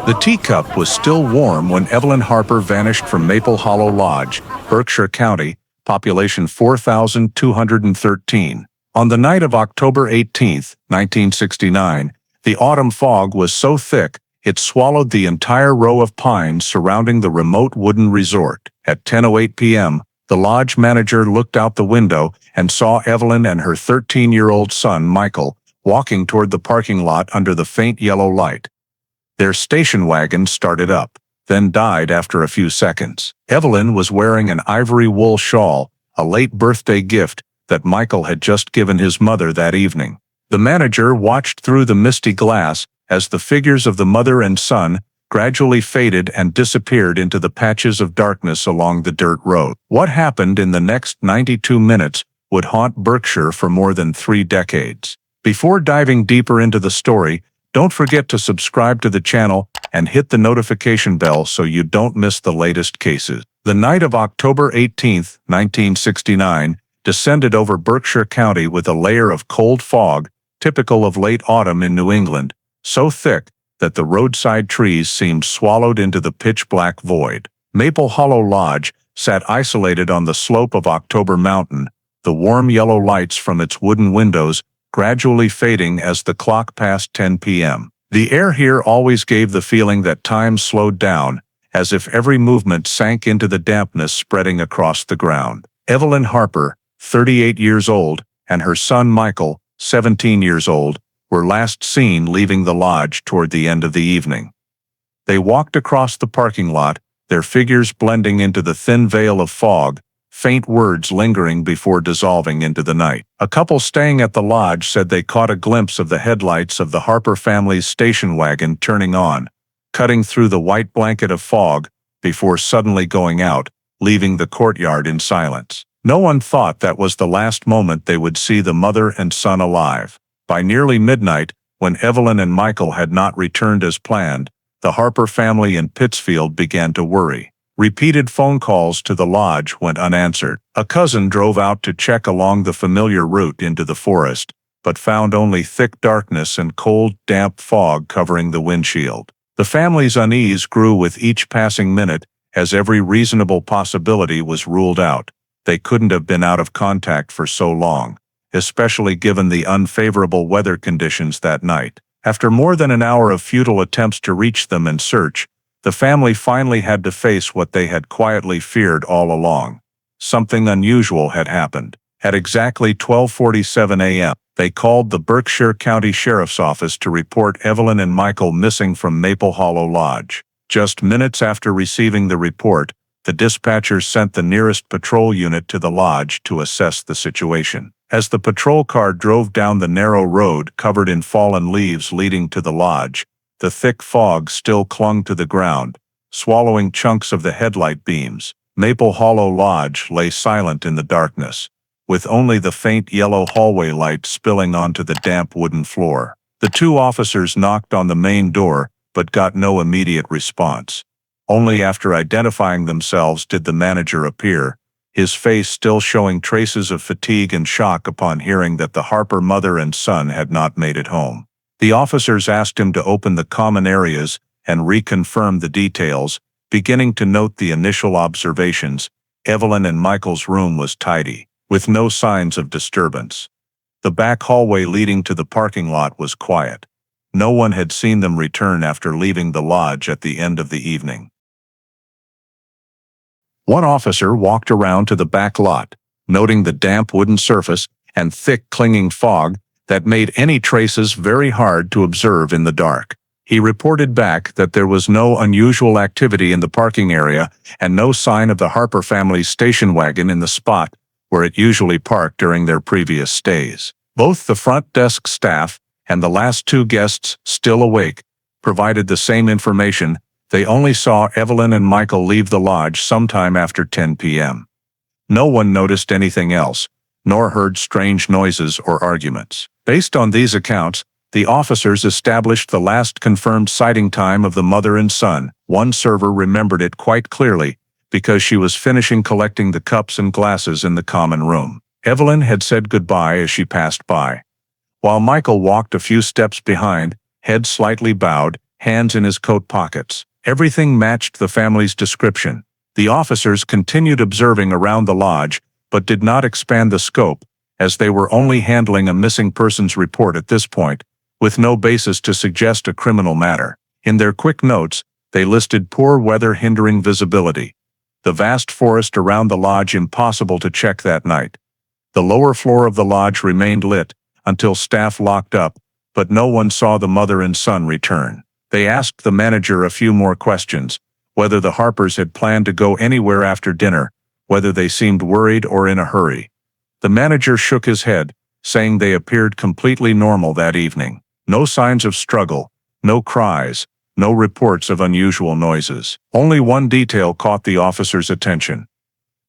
The teacup was still warm when Evelyn Harper vanished from Maple Hollow Lodge, Berkshire County, population 4,213. On the night of October 18, 1969, the autumn fog was so thick it swallowed the entire row of pines surrounding the remote wooden resort. At 10:08 p.m., the lodge manager looked out the window and saw Evelyn and her 13-year-old son, Michael, walking toward the parking lot under the faint yellow light. Their station wagon started up, then died after a few seconds. Evelyn was wearing an ivory wool shawl, a late birthday gift that Michael had just given his mother that evening. The manager watched through the misty glass as the figures of the mother and son gradually faded and disappeared into the patches of darkness along the dirt road. What happened in the next 92 minutes would haunt Berkshire for more than 3 decades. Before diving deeper into the story, don't forget to subscribe to the channel and hit the notification bell so you don't miss the latest cases. The night of October 18, 1969, descended over Berkshire County with a layer of cold fog, typical of late autumn in New England, so thick that the roadside trees seemed swallowed into the pitch-black void. Maple Hollow Lodge sat isolated on the slope of October Mountain, the warm yellow lights from its wooden windows gradually fading as the clock passed 10 p.m. The air here always gave the feeling that time slowed down, as if every movement sank into the dampness spreading across the ground. Evelyn Harper, 38 years old, and her son Michael, 17 years old, were last seen leaving the lodge toward the end of the evening. They walked across the parking lot, their figures blending into the thin veil of fog, faint words lingering before dissolving into the night. A couple staying at the lodge said they caught a glimpse of the headlights of the Harper family's station wagon turning on, cutting through the white blanket of fog, before suddenly going out, leaving the courtyard in silence. No one thought that was the last moment they would see the mother and son alive. By nearly midnight, when Evelyn and Michael had not returned as planned, the Harper family in Pittsfield began to worry. Repeated phone calls to the lodge went unanswered. A cousin drove out to check along the familiar route into the forest, but found only thick darkness and cold, damp fog covering the windshield. The family's unease grew with each passing minute, as every reasonable possibility was ruled out. They couldn't have been out of contact for so long, especially given the unfavorable weather conditions that night. After more than an hour of futile attempts to reach them and search, the family finally had to face what they had quietly feared all along. Something unusual had happened. At exactly 12:47 a.m., they called the Berkshire County Sheriff's Office to report Evelyn and Michael missing from Maple Hollow Lodge. Just minutes after receiving the report, the dispatcher sent the nearest patrol unit to the lodge to assess the situation. As the patrol car drove down the narrow road covered in fallen leaves leading to the lodge, the thick fog still clung to the ground, swallowing chunks of the headlight beams. Maple Hollow Lodge lay silent in the darkness, with only the faint yellow hallway light spilling onto the damp wooden floor. The 2 officers knocked on the main door, but got no immediate response. Only after identifying themselves did the manager appear, his face still showing traces of fatigue and shock upon hearing that the Harper mother and son had not made it home. The officers asked him to open the common areas and reconfirm the details, beginning to note the initial observations. Evelyn and Michael's room was tidy, with no signs of disturbance. The back hallway leading to the parking lot was quiet. No one had seen them return after leaving the lodge at the end of the evening. One officer walked around to the back lot, noting the damp wooden surface and thick clinging fog that made any traces very hard to observe in the dark. He reported back that there was no unusual activity in the parking area and no sign of the Harper family's station wagon in the spot where it usually parked during their previous stays. Both the front desk staff and the last 2 guests, still awake, provided the same information. They only saw Evelyn and Michael leave the lodge sometime after 10 p.m. No one noticed anything else, nor heard strange noises or arguments. Based on these accounts, the officers established the last confirmed sighting time of the mother and son. One server remembered it quite clearly, because she was finishing collecting the cups and glasses in the common room. Evelyn had said goodbye as she passed by, while Michael walked a few steps behind, head slightly bowed. hands in his coat pockets. Everything matched the family's description. The officers continued observing around the lodge, but did not expand the scope, as they were only handling a missing persons report at this point, with no basis to suggest a criminal matter. In their quick notes, they listed poor weather hindering visibility. The vast forest around the lodge impossible to check that night. The lower floor of the lodge remained lit until staff locked up, but no one saw the mother and son return. They asked the manager a few more questions, whether the Harpers had planned to go anywhere after dinner, whether they seemed worried or in a hurry. The manager shook his head, saying they appeared completely normal that evening. No signs of struggle, no cries, no reports of unusual noises. Only one detail caught the officer's attention.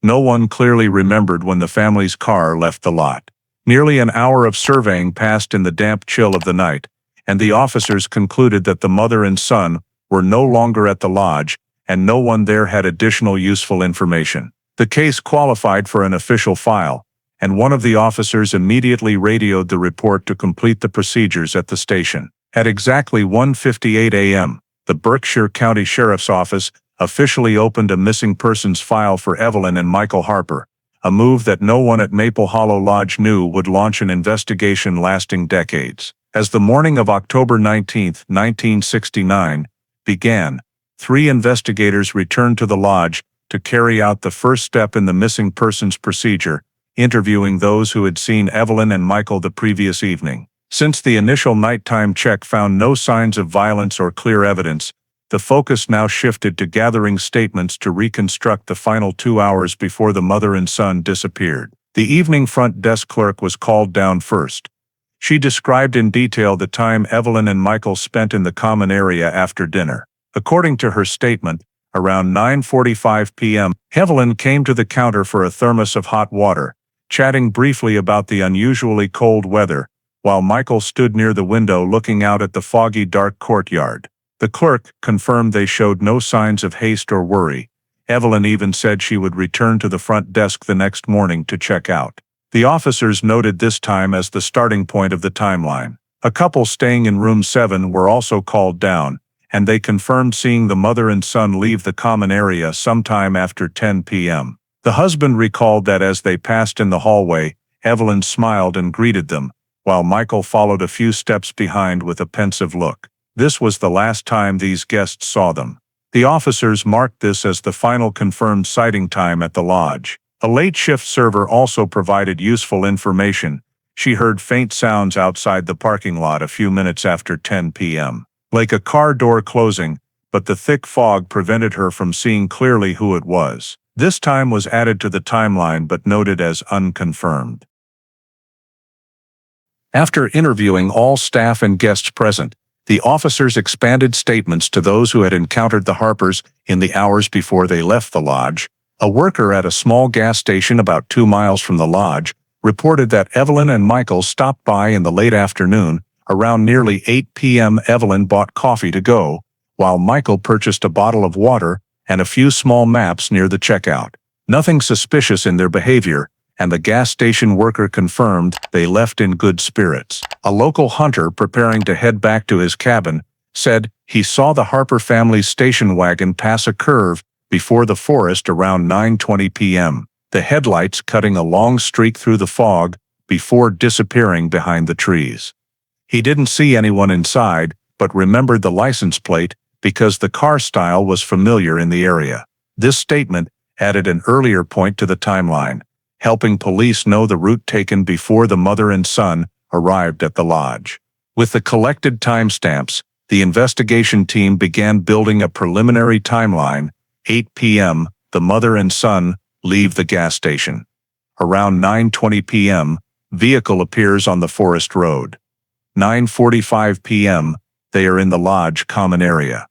No one clearly remembered when the family's car left the lot. Nearly an hour of surveying passed in the damp chill of the night, and the officers concluded that the mother and son were no longer at the lodge, and no one there had additional useful information. The case qualified for an official file, and one of the officers immediately radioed the report to complete the procedures at the station. At exactly 1:58 a.m., the Berkshire County Sheriff's Office officially opened a missing persons file for Evelyn and Michael Harper, a move that no one at Maple Hollow Lodge knew would launch an investigation lasting decades. As the morning of October 19, 1969, began, 3 investigators returned to the lodge to carry out the first step in the missing persons procedure, interviewing those who had seen Evelyn and Michael the previous evening. Since the initial nighttime check found no signs of violence or clear evidence, the focus now shifted to gathering statements to reconstruct the final 2 hours before the mother and son disappeared. The evening front desk clerk was called down first. She described in detail the time Evelyn and Michael spent in the common area after dinner. According to her statement, around 9:45 p.m., Evelyn came to the counter for a thermos of hot water, chatting briefly about the unusually cold weather, while Michael stood near the window looking out at the foggy dark courtyard. The clerk confirmed they showed no signs of haste or worry. Evelyn even said she would return to the front desk the next morning to check out. The officers noted this time as the starting point of the timeline. A couple staying in room 7 were also called down, and they confirmed seeing the mother and son leave the common area sometime after 10 p.m. The husband recalled that as they passed in the hallway, Evelyn smiled and greeted them, while Michael followed a few steps behind with a pensive look. This was the last time these guests saw them. The officers marked this as the final confirmed sighting time at the lodge. A late shift server also provided useful information. She heard faint sounds outside the parking lot a few minutes after 10 p.m. Like a car door closing, but the thick fog prevented her from seeing clearly who it was. This time was added to the timeline but noted as unconfirmed. After interviewing all staff and guests present, the officers expanded statements to those who had encountered the Harpers in the hours before they left the lodge. A worker at a small gas station about 2 miles from the lodge reported that Evelyn and Michael stopped by in the late afternoon. Around nearly 8 p.m. Evelyn bought coffee to go, while Michael purchased a bottle of water and a few small maps near the checkout. Nothing suspicious in their behavior, and the gas station worker confirmed they left in good spirits. A local hunter preparing to head back to his cabin said he saw the Harper family's station wagon pass a curve before the forest around 9:20 p.m., the headlights cutting a long streak through the fog before disappearing behind the trees. He didn't see anyone inside, but remembered the license plate because the car style was familiar in the area. This statement added an earlier point to the timeline, helping police know the route taken before the mother and son arrived at the lodge. With the collected timestamps, the investigation team began building a preliminary timeline. 8 p.m., the mother and son leave the gas station. Around 9:20 p.m., vehicle appears on the forest road. 9:45 p.m., they are in the lodge common area.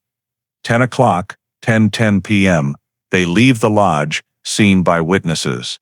10 o'clock, 10:10 p.m., they leave the lodge, seen by witnesses.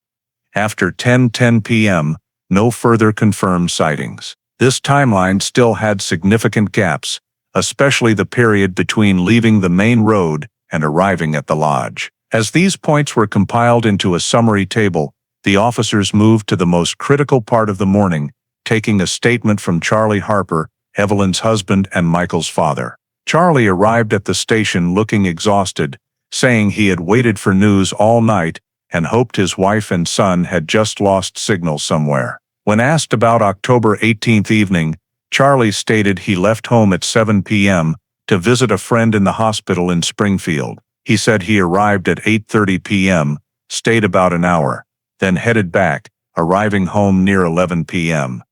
After 10:10 p.m., no further confirmed sightings. This timeline still had significant gaps, especially the period between leaving the main road and arriving at the lodge. As these points were compiled into a summary table, the officers moved to the most critical part of the morning, taking a statement from Charlie Harper, Evelyn's husband and Michael's father. Charlie arrived at the station looking exhausted, saying he had waited for news all night and hoped his wife and son had just lost signal somewhere. When asked about October 18th evening, Charlie stated he left home at 7 p.m. to visit a friend in the hospital in Springfield. He said he arrived at 8:30 p.m., stayed about an hour, then headed back, arriving home near 11 p.m.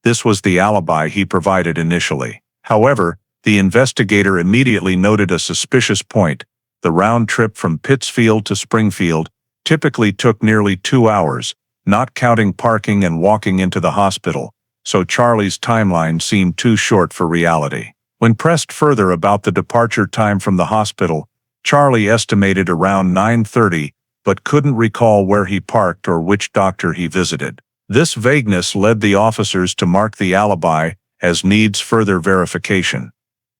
This was the alibi he provided initially. However, the investigator immediately noted a suspicious point. The round trip from Pittsfield to Springfield typically took nearly 2 hours, not counting parking and walking into the hospital, so Charlie's timeline seemed too short for reality. When pressed further about the departure time from the hospital, Charlie estimated around 9:30, but couldn't recall where he parked or which doctor he visited. This vagueness led the officers to mark the alibi as needs further verification.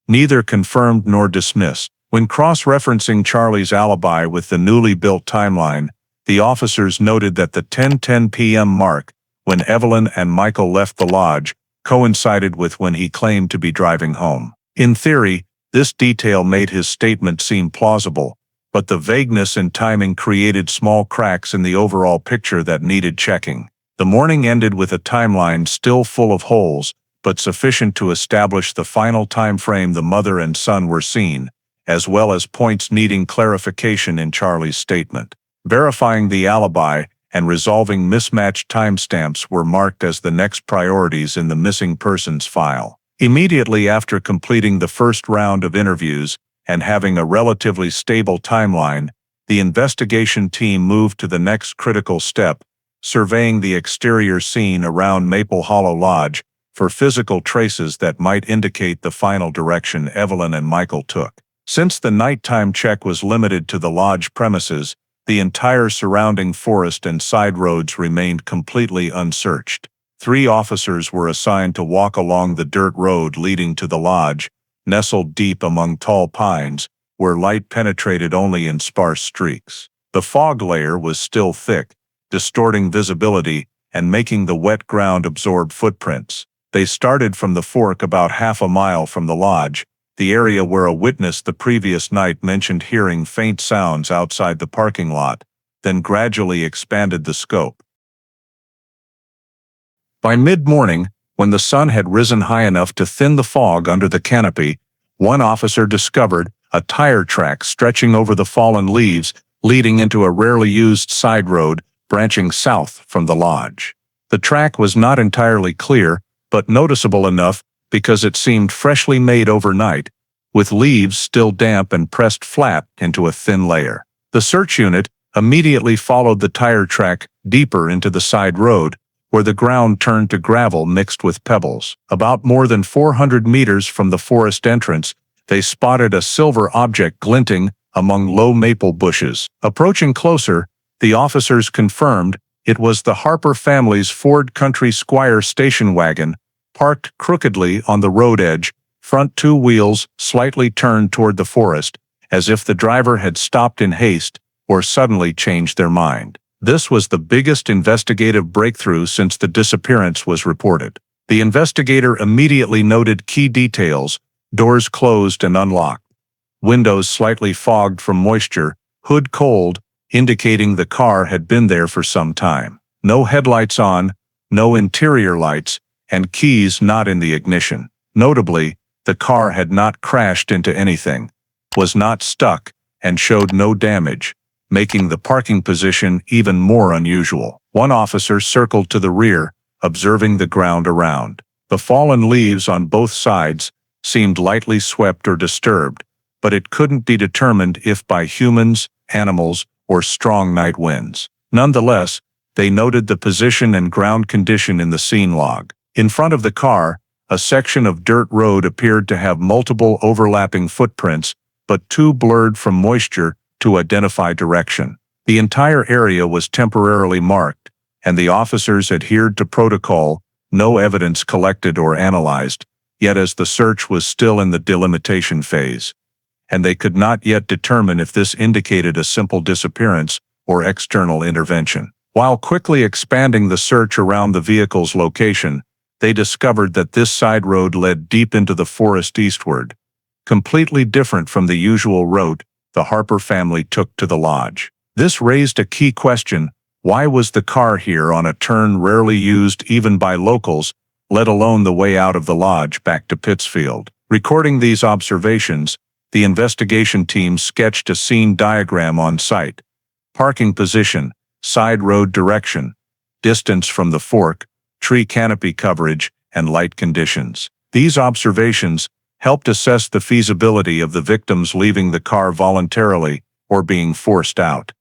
Neither confirmed nor dismissed. When cross-referencing Charlie's alibi with the newly built timeline, the officers noted that the 10:10 p.m. mark, when Evelyn and Michael left the lodge, coincided with when he claimed to be driving home. In theory, this detail made his statement seem plausible, but the vagueness in timing created small cracks in the overall picture that needed checking. The morning ended with a timeline still full of holes, but sufficient to establish the final time frame the mother and son were seen, as well as points needing clarification in Charlie's statement. Verifying the alibi and resolving mismatched timestamps were marked as the next priorities in the missing persons file. Immediately after completing the first round of interviews and having a relatively stable timeline, the investigation team moved to the next critical step, surveying the exterior scene around Maple Hollow Lodge for physical traces that might indicate the final direction Evelyn and Michael took. Since the nighttime check was limited to the lodge premises, the entire surrounding forest and side roads remained completely unsearched. 3 officers were assigned to walk along the dirt road leading to the lodge, nestled deep among tall pines, where light penetrated only in sparse streaks. The fog layer was still thick, distorting visibility and making the wet ground absorb footprints. They started from the fork about half a mile from the lodge, the area where a witness the previous night mentioned hearing faint sounds outside the parking lot, then gradually expanded the scope. By mid-morning, when the sun had risen high enough to thin the fog under the canopy, one officer discovered a tire track stretching over the fallen leaves, leading into a rarely used side road branching south from the lodge. The track was not entirely clear, but noticeable enough because it seemed freshly made overnight, with leaves still damp and pressed flat into a thin layer. The search unit immediately followed the tire track deeper into the side road, where the ground turned to gravel mixed with pebbles. About more than 400 meters from the forest entrance, they spotted a silver object glinting among low maple bushes. Approaching closer, the officers confirmed it was the Harper family's Ford Country Squire station wagon, parked crookedly on the road edge, front 2 wheels slightly turned toward the forest, as if the driver had stopped in haste or suddenly changed their mind. This was the biggest investigative breakthrough since the disappearance was reported. The investigator immediately noted key details: doors closed and unlocked, windows slightly fogged from moisture, hood cold, indicating the car had been there for some time. No headlights on, no interior lights, and keys not in the ignition. Notably, the car had not crashed into anything, was not stuck, and showed no damage, making the parking position even more unusual. One officer circled to the rear, observing the ground around. The fallen leaves on both sides seemed lightly swept or disturbed, but it couldn't be determined if by humans, animals, or strong night winds. Nonetheless, they noted the position and ground condition in the scene log. In front of the car, a section of dirt road appeared to have multiple overlapping footprints, but too blurred from moisture to identify direction. The entire area was temporarily marked, and the officers adhered to protocol, no evidence collected or analyzed, yet as the search was still in the delimitation phase, and they could not yet determine if this indicated a simple disappearance or external intervention. While quickly expanding the search around the vehicle's location, they discovered that this side road led deep into the forest eastward, completely different from the usual route the Harper family took to the lodge. This raised a key question: why was the car here on a turn rarely used even by locals, let alone the way out of the lodge back to Pittsfield? Recording these observations, the investigation team sketched a scene diagram on site: parking position, side road direction, distance from the fork, tree canopy coverage, and light conditions. These observations helped assess the feasibility of the victims leaving the car voluntarily or being forced out.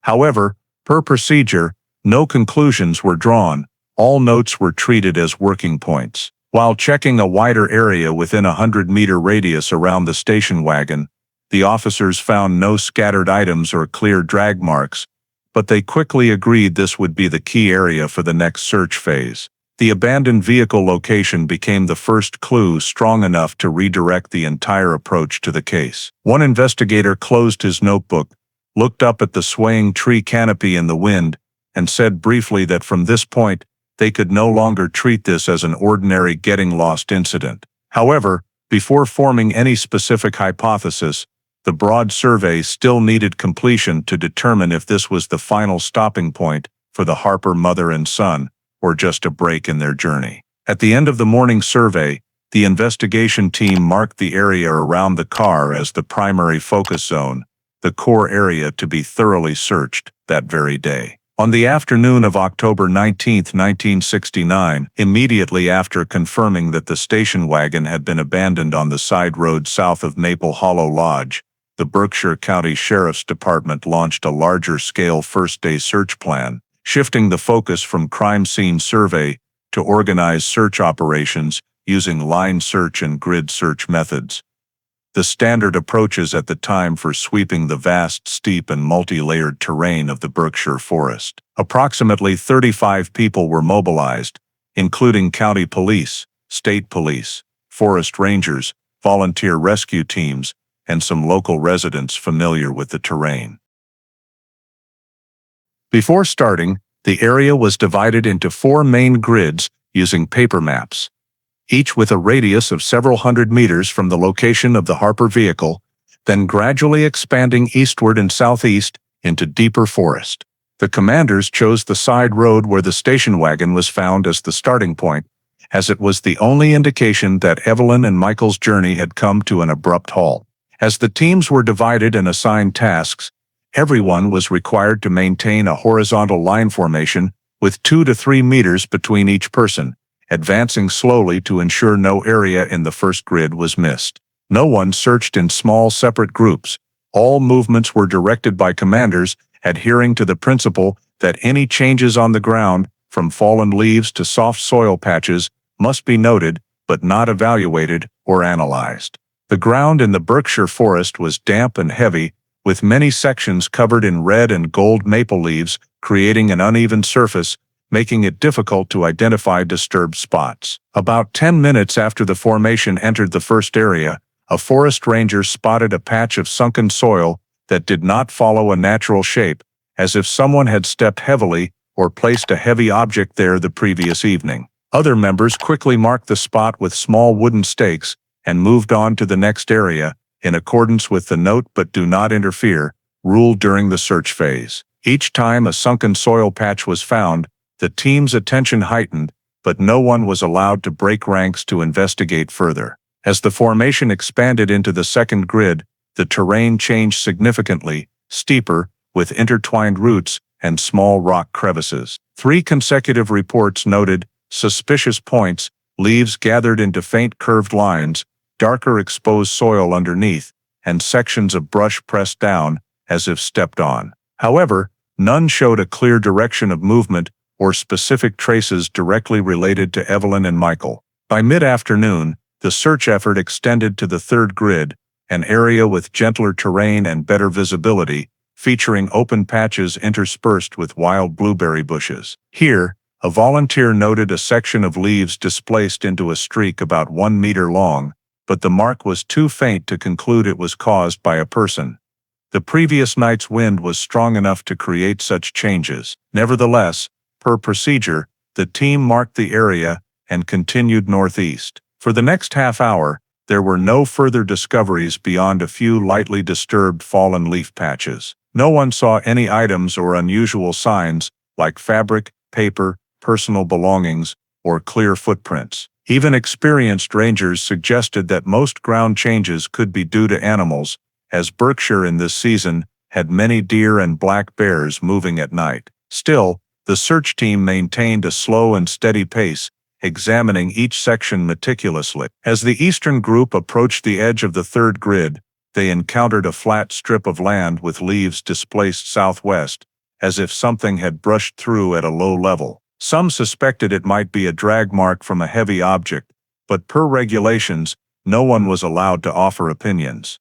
However, per procedure, no conclusions were drawn. All notes were treated as working points. While checking a wider area within a 100-meter radius around the station wagon, the officers found no scattered items or clear drag marks, but they quickly agreed this would be the key area for the next search phase. The abandoned vehicle location became the first clue strong enough to redirect the entire approach to the case. One investigator closed his notebook, looked up at the swaying tree canopy in the wind, and said briefly that from this point, they could no longer treat this as an ordinary getting lost incident. However, before forming any specific hypothesis, the broad survey still needed completion to determine if this was the final stopping point for the Harper mother and son, or just a break in their journey. At the end of the morning survey, the investigation team marked the area around the car as the primary focus zone, the core area to be thoroughly searched that very day. On the afternoon of October 19, 1969, immediately after confirming that the station wagon had been abandoned on the side road south of Maple Hollow Lodge, the Berkshire County Sheriff's Department launched a larger-scale first-day search plan, shifting the focus from crime scene survey to organized search operations using line search and grid search methods, the standard approaches at the time for sweeping the vast, steep, and multi-layered terrain of the Berkshire forest. Approximately 35 people were mobilized, including county police, state police, forest rangers, volunteer rescue teams, and some local residents familiar with the terrain. Before starting, the area was divided into 4 main grids using paper maps, each with a radius of several hundred meters from the location of the Harper vehicle, then gradually expanding eastward and southeast into deeper forest. The commanders chose the side road where the station wagon was found as the starting point, as it was the only indication that Evelyn and Michael's journey had come to an abrupt halt. As the teams were divided and assigned tasks, everyone was required to maintain a horizontal line formation with 2 to 3 meters between each person, advancing slowly to ensure no area in the first grid was missed. No one searched in small separate groups. All movements were directed by commanders, adhering to the principle that any changes on the ground, from fallen leaves to soft soil patches, must be noted, but not evaluated or analyzed. The ground in the Berkshire forest was damp and heavy, with many sections covered in red and gold maple leaves, creating an uneven surface, making it difficult to identify disturbed spots. About 10 minutes after the formation entered the first area, a forest ranger spotted a patch of sunken soil that did not follow a natural shape, as if someone had stepped heavily or placed a heavy object there the previous evening. Other members quickly marked the spot with small wooden stakes and moved on to the next area, in accordance with the "note but do not interfere" rule during the search phase. Each time a sunken soil patch was found, the team's attention heightened, but no one was allowed to break ranks to investigate further. As the formation expanded into the second grid, the terrain changed significantly, steeper, with intertwined roots and small rock crevices. 3 consecutive reports noted suspicious points, leaves gathered into faint curved lines, darker exposed soil underneath, and sections of brush pressed down, as if stepped on. However, none showed a clear direction of movement or specific traces directly related to Evelyn and Michael. By mid-afternoon, the search effort extended to the third grid, an area with gentler terrain and better visibility, featuring open patches interspersed with wild blueberry bushes. Here, a volunteer noted a section of leaves displaced into a streak about 1 meter long, but the mark was too faint to conclude it was caused by a person. The previous night's wind was strong enough to create such changes. Nevertheless, per procedure, the team marked the area and continued northeast. For the next half hour, There were no further discoveries beyond a few lightly disturbed fallen leaf patches. No one saw any items or unusual signs, like fabric, paper, personal belongings, or clear footprints. Even experienced rangers suggested that most ground changes could be due to animals, as Berkshire in this season had many deer and black bears moving at night. Still, the search team maintained a slow and steady pace, examining each section meticulously. As the eastern group approached the edge of the third grid, they encountered a flat strip of land with leaves displaced southwest, as if something had brushed through at a low level. Some suspected it might be a drag mark from a heavy object, but per regulations, no one was allowed to offer opinions.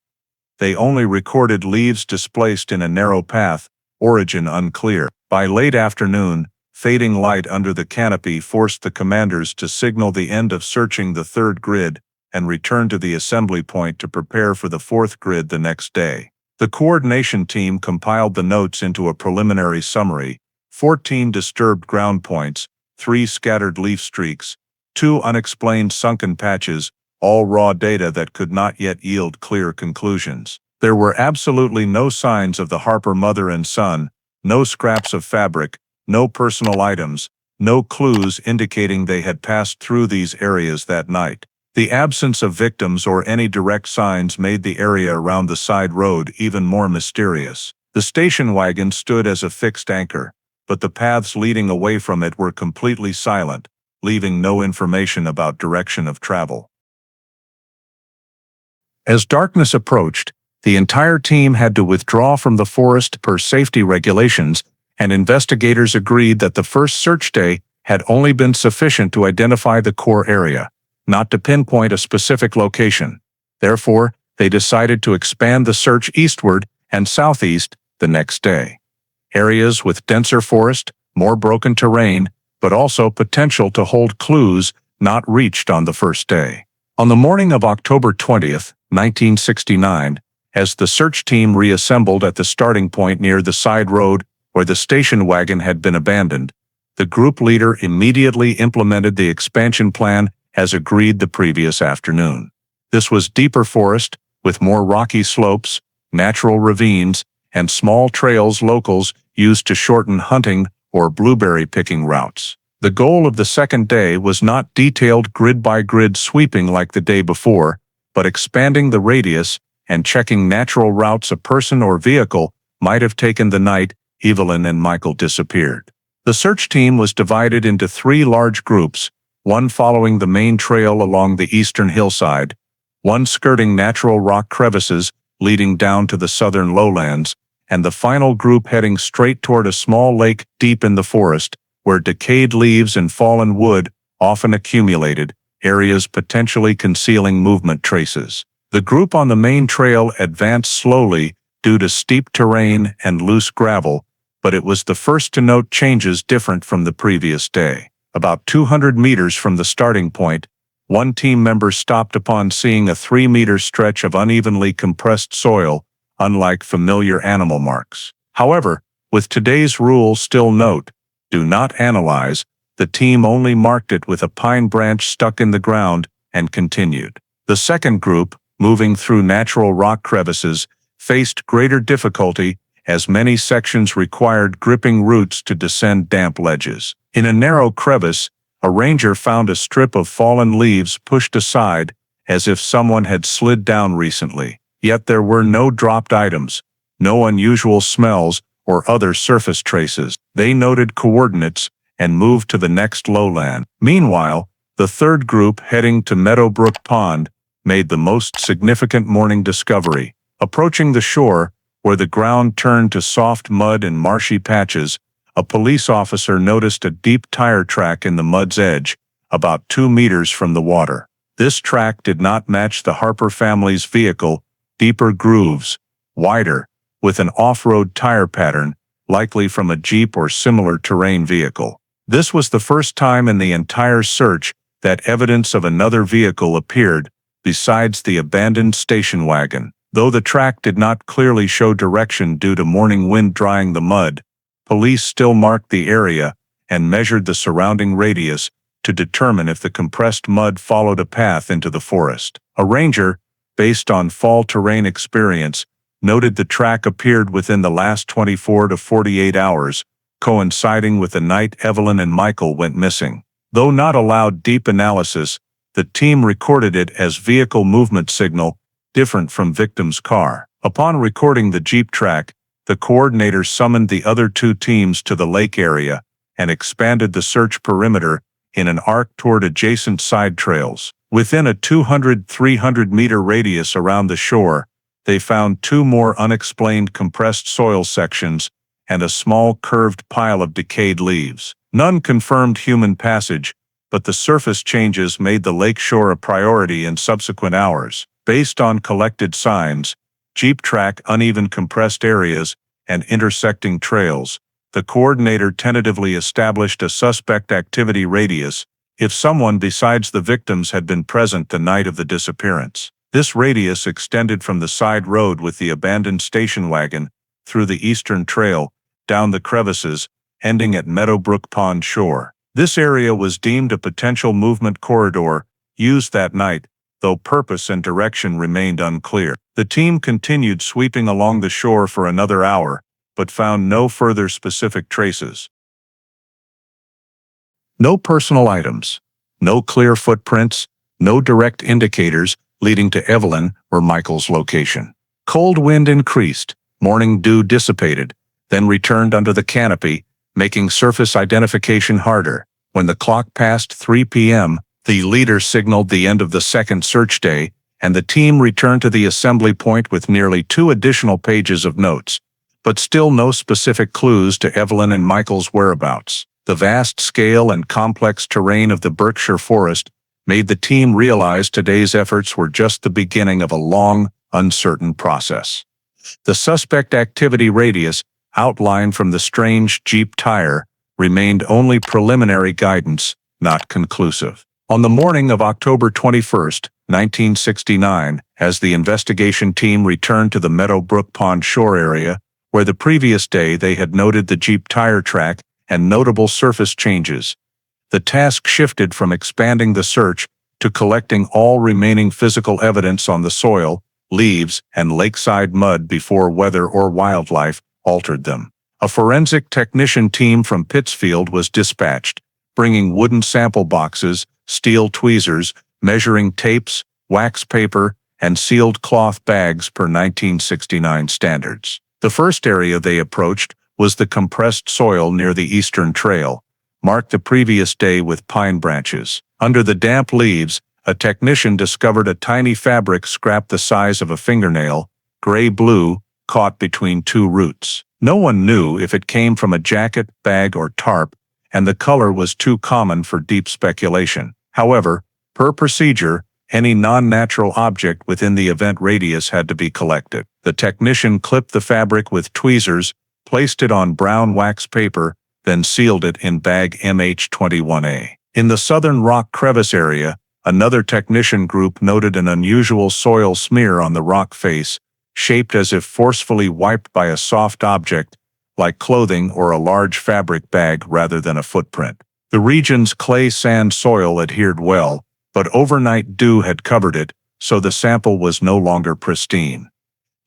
They only recorded leaves displaced in a narrow path, origin unclear. By late afternoon, fading light under the canopy forced the commanders to signal the end of searching the third grid and return to the assembly point to prepare for the fourth grid the next day. The coordination team compiled the notes into a preliminary summary: 14 disturbed ground points, 3 scattered leaf streaks, 2 unexplained sunken patches, all raw data that could not yet yield clear conclusions. There were absolutely no signs of the Harper mother and son, no scraps of fabric, no personal items, no clues indicating they had passed through these areas that night. The absence of victims or any direct signs made the area around the side road even more mysterious. The station wagon stood as a fixed anchor, but the paths leading away from it were completely silent, leaving no information about direction of travel. As darkness approached, the entire team had to withdraw from the forest per safety regulations, and investigators agreed that the first search day had only been sufficient to identify the core area, not to pinpoint a specific location. Therefore, they decided to expand the search eastward and southeast the next day. Areas with denser forest, more broken terrain, but also potential to hold clues not reached on the first day. On the morning of October 20th, 1969, as the search team reassembled at the starting point near the side road where the station wagon had been abandoned, the group leader immediately implemented the expansion plan as agreed the previous afternoon. This was deeper forest, with more rocky slopes, natural ravines, and small trails locals used to shorten hunting or blueberry picking routes. The goal of the second day was not detailed grid-by-grid sweeping like the day before, but expanding the radius and checking natural routes a person or vehicle might have taken the night Evelyn and Michael disappeared. The search team was divided into 3 large groups, one following the main trail along the eastern hillside, one skirting natural rock crevices leading down to the southern lowlands, and the final group heading straight toward a small lake deep in the forest, where decayed leaves and fallen wood often accumulated, areas potentially concealing movement traces. The group on the main trail advanced slowly due to steep terrain and loose gravel, but it was the first to note changes different from the previous day. About 200 meters from the starting point, one team member stopped upon seeing a 3-meter stretch of unevenly compressed soil, unlike familiar animal marks. However, with today's rule still note, do not analyze, the team only marked it with a pine branch stuck in the ground and continued. The second group, moving through natural rock crevices, faced greater difficulty as many sections required gripping roots to descend damp ledges. In a narrow crevice, a ranger found a strip of fallen leaves pushed aside as if someone had slid down recently. Yet there were no dropped items, no unusual smells, or other surface traces. They noted coordinates and moved to the next lowland. Meanwhile, the third group, heading to Meadowbrook Pond, made the most significant morning discovery. Approaching the shore, where the ground turned to soft mud and marshy patches, a police officer noticed a deep tire track in the mud's edge, about 2 meters from the water. This track did not match the Harper family's vehicle, deeper grooves, wider, with an off-road tire pattern, likely from a Jeep or similar terrain vehicle. This was the first time in the entire search that evidence of another vehicle appeared, besides the abandoned station wagon. Though the track did not clearly show direction due to morning wind drying the mud, police still marked the area and measured the surrounding radius to determine if the compressed mud followed a path into the forest. A ranger, based on fall terrain experience, noted the track appeared within the last 24 to 48 hours, coinciding with the night Evelyn and Michael went missing. Though not allowed deep analysis, the team recorded it as vehicle movement signal, different from victim's car. Upon recording the Jeep track, the coordinator summoned the other two teams to the lake area and expanded the search perimeter in an arc toward adjacent side trails. Within a 200-300 meter radius around the shore, they found two more unexplained compressed soil sections and a small curved pile of decayed leaves. None confirmed human passage, but the surface changes made the lake shore a priority in subsequent hours. Based on collected signs, Jeep track uneven compressed areas, and intersecting trails, the coordinator tentatively established a suspect activity radius if someone besides the victims had been present the night of the disappearance. This radius extended from the side road with the abandoned station wagon, through the eastern trail, down the crevices, ending at Meadowbrook Pond shore. This area was deemed a potential movement corridor, used that night, though purpose and direction remained unclear. The team continued sweeping along the shore for another hour, but found no further specific traces. No personal items, no clear footprints, no direct indicators leading to Evelyn or Michael's location. Cold wind increased, morning dew dissipated, then returned under the canopy, making surface identification harder. When the clock passed 3 p.m., the leader signaled the end of the second search day, and the team returned to the assembly point with nearly 2 additional pages of notes, but still no specific clues to Evelyn and Michael's whereabouts. The vast scale and complex terrain of the Berkshire forest made the team realize today's efforts were just the beginning of a long, uncertain process. The suspect activity radius, outlined from the strange Jeep tire, remained only preliminary guidance, not conclusive. On the morning of October 21, 1969, as the investigation team returned to the Meadowbrook Pond shore area, where the previous day they had noted the Jeep tire track and notable surface changes, the task shifted from expanding the search to collecting all remaining physical evidence on the soil, leaves, and lakeside mud before weather or wildlife altered them. A forensic technician team from Pittsfield was dispatched, bringing wooden sample boxes, steel tweezers, measuring tapes, wax paper, and sealed cloth bags per 1969 standards. The first area they approached was the compressed soil near the Eastern Trail, marked the previous day with pine branches. Under the damp leaves, a technician discovered a tiny fabric scrap the size of a fingernail, gray-blue, caught between 2 roots. No one knew if it came from a jacket, bag, or tarp, and the color was too common for deep speculation. However, per procedure, any non-natural object within the event radius had to be collected. The technician clipped the fabric with tweezers, placed it on brown wax paper, then sealed it in bag MH21A. In the southern rock crevice area, another technician group noted an unusual soil smear on the rock face, shaped as if forcefully wiped by a soft object, like clothing or a large fabric bag rather than a footprint. The region's clay sand soil adhered well, but overnight dew had covered it, so the sample was no longer pristine.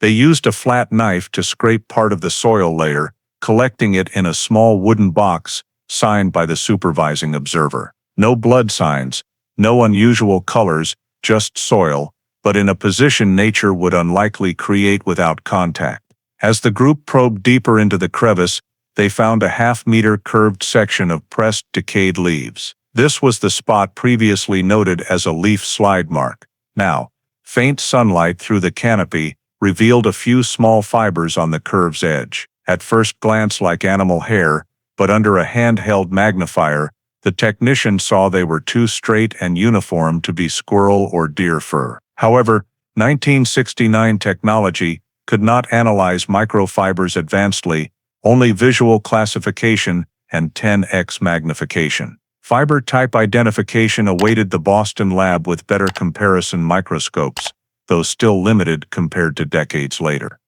They used a flat knife to scrape part of the soil layer, collecting it in a small wooden box, signed by the supervising observer. No blood signs, no unusual colors, just soil, but in a position nature would unlikely create without contact. As the group probed deeper into the crevice, they found a half-meter curved section of pressed, decayed leaves. This was the spot previously noted as a leaf slide mark. Now, faint sunlight through the canopy revealed a few small fibers on the curve's edge. At first glance like animal hair, but under a handheld magnifier, the technician saw they were too straight and uniform to be squirrel or deer fur. However, 1969 technology could not analyze microfibers advancedly, only visual classification and 10x magnification. Fiber type identification awaited the Boston lab with better comparison microscopes, though still limited compared to decades later.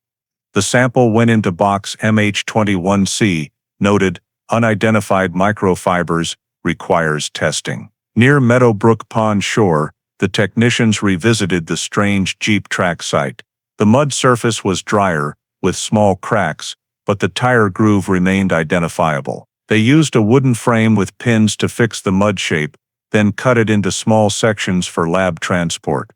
The sample went into box MH21C, noted, unidentified microfibers, requires testing. Near Meadowbrook Pond shore, the technicians revisited the strange Jeep track site. The mud surface was drier, with small cracks, but the tire groove remained identifiable. They used a wooden frame with pins to fix the mud shape, then cut it into small sections for lab transport.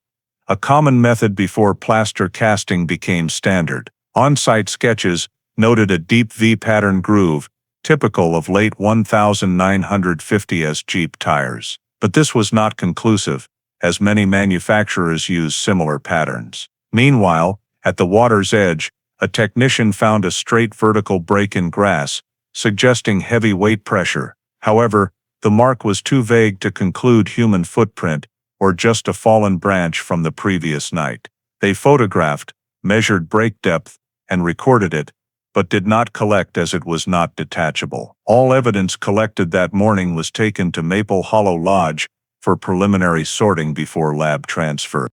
A common method before plaster casting became standard. On-site sketches noted a deep V-pattern groove, typical of late 1950s Jeep tires. But this was not conclusive, as many manufacturers use similar patterns. Meanwhile, at the water's edge, a technician found a straight vertical break in grass, suggesting heavy weight pressure. However, the mark was too vague to conclude human footprint or just a fallen branch from the previous night. They photographed, measured break depth, and recorded it, but did not collect as it was not detachable. All evidence collected that morning was taken to Maple Hollow Lodge for preliminary sorting before lab transfer.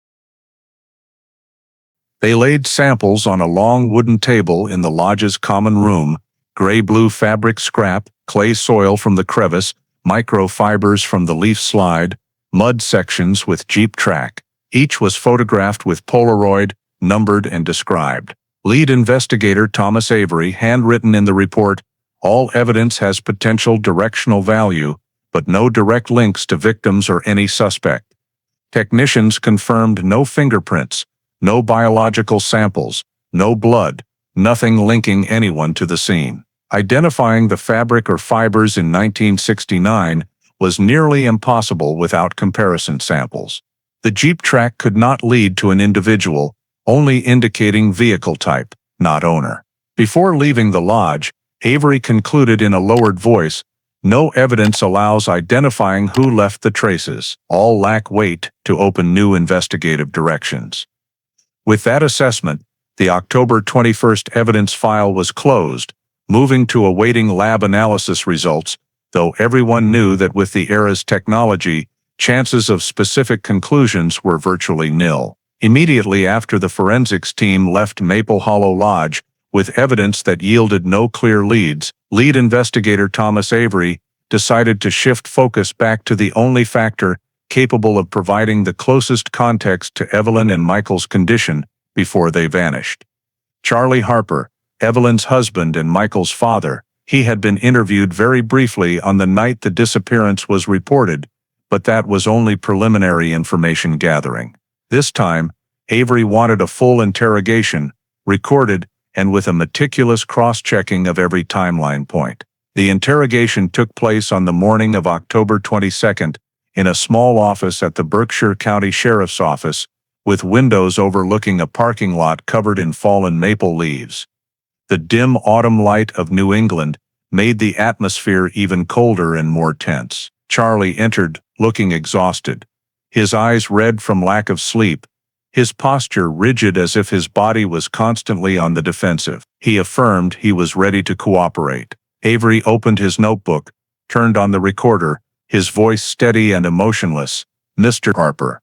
They laid samples on a long wooden table in the lodge's common room: gray-blue fabric scrap, clay soil from the crevice, microfibers from the leaf slide, mud sections with Jeep track. Each was photographed with Polaroid, numbered and described. Lead investigator Thomas Avery handwritten in the report, "All evidence has potential directional value, but no direct links to victims or any suspect." Technicians confirmed no fingerprints, no biological samples, no blood, nothing linking anyone to the scene. Identifying the fabric or fibers in 1969 was nearly impossible without comparison samples. The Jeep track could not lead to an individual, only indicating vehicle type, not owner. Before leaving the lodge, Avery concluded in a lowered voice, "No evidence allows identifying who left the traces. All lack weight to open new investigative directions." With that assessment, the October 21st evidence file was closed, moving to awaiting lab analysis results, though everyone knew that with the era's technology, chances of specific conclusions were virtually nil. Immediately after the forensics team left Maple Hollow Lodge, with evidence that yielded no clear leads, lead investigator Thomas Avery decided to shift focus back to the only factor capable of providing the closest context to Evelyn and Michael's condition before they vanished. Charlie Harper, Evelyn's husband and Michael's father, he had been interviewed very briefly on the night the disappearance was reported, but that was only preliminary information gathering. This time, Avery wanted a full interrogation, recorded, and with a meticulous cross-checking of every timeline point. The interrogation took place on the morning of October 22nd in a small office at the Berkshire County Sheriff's Office, with windows overlooking a parking lot covered in fallen maple leaves. The dim autumn light of New England made the atmosphere even colder and more tense. Charlie entered, looking exhausted, his eyes red from lack of sleep, his posture rigid as if his body was constantly on the defensive. He affirmed he was ready to cooperate. Avery opened his notebook, turned on the recorder, his voice steady and emotionless. "Mr. Harper,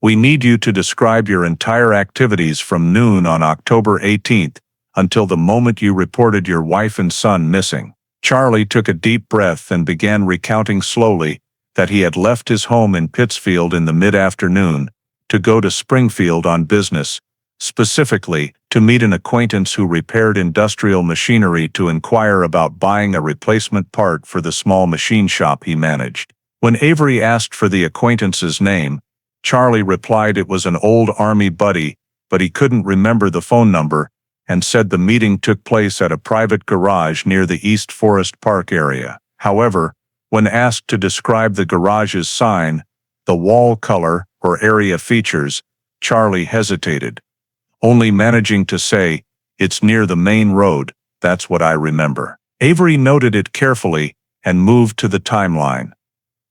we need you to describe your entire activities from noon on October 18th until the moment you reported your wife and son missing." Charlie took a deep breath and began recounting slowly that he had left his home in Pittsfield in the mid-afternoon to go to Springfield on business, specifically to meet an acquaintance who repaired industrial machinery to inquire about buying a replacement part for the small machine shop he managed. When Avery asked for the acquaintance's name, Charlie replied it was an old Army buddy, but he couldn't remember the phone number, and said the meeting took place at a private garage near the East Forest Park area. However, when asked to describe the garage's sign, the wall color, or area features, Charlie hesitated, only managing to say, "It's near the main road, that's what I remember." Avery noted it carefully and moved to the timeline.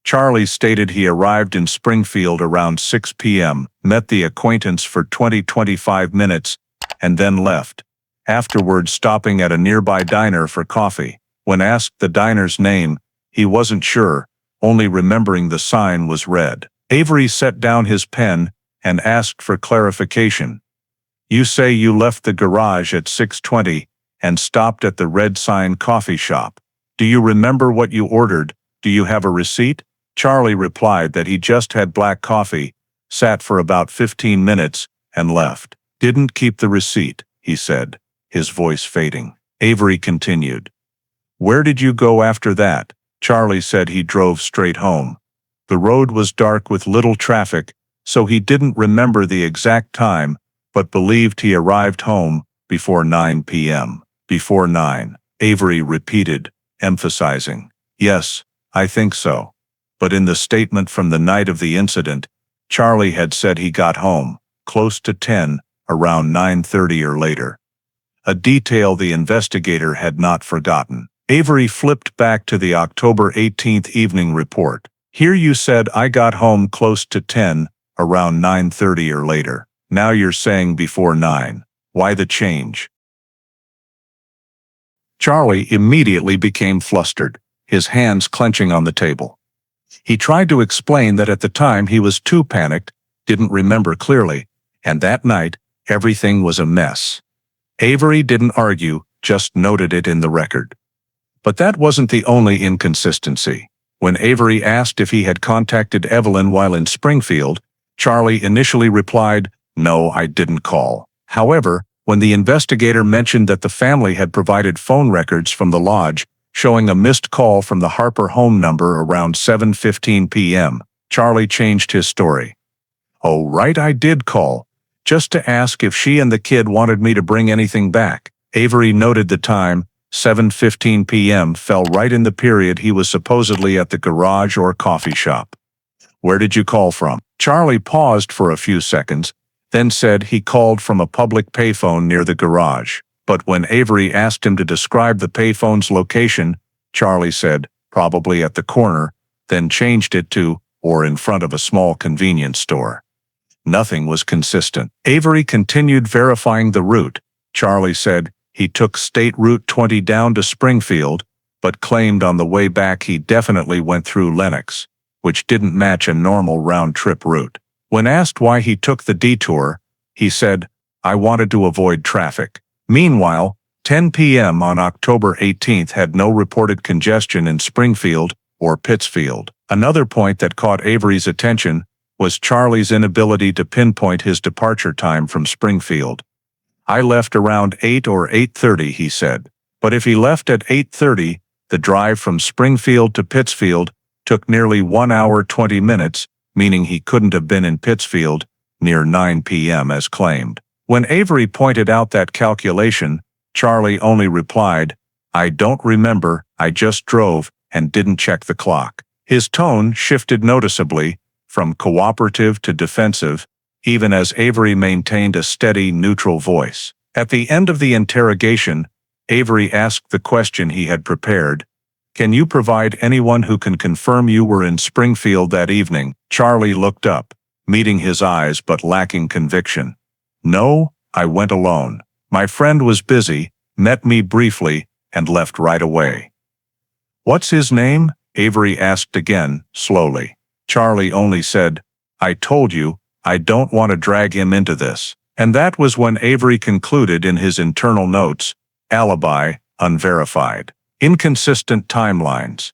Charlie stated he arrived in Springfield around 6 p.m., met the acquaintance for 20-25 minutes, and then left, afterward stopping at a nearby diner for coffee. When asked the diner's name, he wasn't sure, only remembering the sign was red. Avery set down his pen and asked for clarification. "You say you left the garage at 6:20 and stopped at the Red Sign coffee shop. Do you remember what you ordered? Do you have a receipt?" Charlie replied that he just had black coffee, sat for about 15 minutes, and left. Didn't keep the receipt, he said, his voice fading. Avery continued. Where did you go after that? Charlie said he drove straight home. The road was dark with little traffic, so he didn't remember the exact time, but believed he arrived home before 9 p.m. Before 9, Avery repeated, emphasizing. Yes, I think so. But in the statement from the night of the incident, Charlie had said he got home, close to 10, around 9:30 or later. A detail the investigator had not forgotten. Avery flipped back to the October 18th evening report. Here you said I got home close to 10, around 9:30 or later. Now you're saying before 9. Why the change? Charlie immediately became flustered, his hands clenching on the table. He tried to explain that at the time he was too panicked, didn't remember clearly, and that night, everything was a mess. Avery didn't argue, just noted it in the record. But that wasn't the only inconsistency. When Avery asked if he had contacted Evelyn while in Springfield, Charlie initially replied, "No, I didn't call." However, when the investigator mentioned that the family had provided phone records from the lodge showing a missed call from the Harper home number around 7:15 p.m., Charlie changed his story. "Oh, right, I did call, just to ask if she and the kid wanted me to bring anything back." Avery noted the time, 7:15 p.m., fell right in the period he was supposedly at the garage or coffee shop. "Where did you call from?" Charlie paused for a few seconds, then said he called from a public payphone near the garage. But when Avery asked him to describe the payphone's location, Charlie said, probably at the corner, then changed it to, or in front of a small convenience store. Nothing was consistent. Avery continued verifying the route. Charlie said he took State Route 20 down to Springfield, but claimed on the way back he definitely went through Lenox, which didn't match a normal round-trip route. When asked why he took the detour, he said, "I wanted to avoid traffic." Meanwhile, 10 p.m. on October 18th had no reported congestion in Springfield or Pittsfield. Another point that caught Avery's attention was Charlie's inability to pinpoint his departure time from Springfield. "I left around 8 or 8:30, he said. But if he left at 8:30, the drive from Springfield to Pittsfield took nearly 1 hour 20 minutes, meaning he couldn't have been in Pittsfield near 9 p.m. as claimed. When Avery pointed out that calculation, Charlie only replied, "I don't remember, I just drove and didn't check the clock." His tone shifted noticeably, from cooperative to defensive, even as Avery maintained a steady, neutral voice. At the end of the interrogation, Avery asked the question he had prepared, "Can you provide anyone who can confirm you were in Springfield that evening?" Charlie looked up, meeting his eyes but lacking conviction. "No, I went alone. My friend was busy, met me briefly, and left right away." "What's his name?" Avery asked again, slowly. Charlie only said, "I told you, I don't want to drag him into this." And that was when Avery concluded in his internal notes, alibi, unverified. Inconsistent timelines.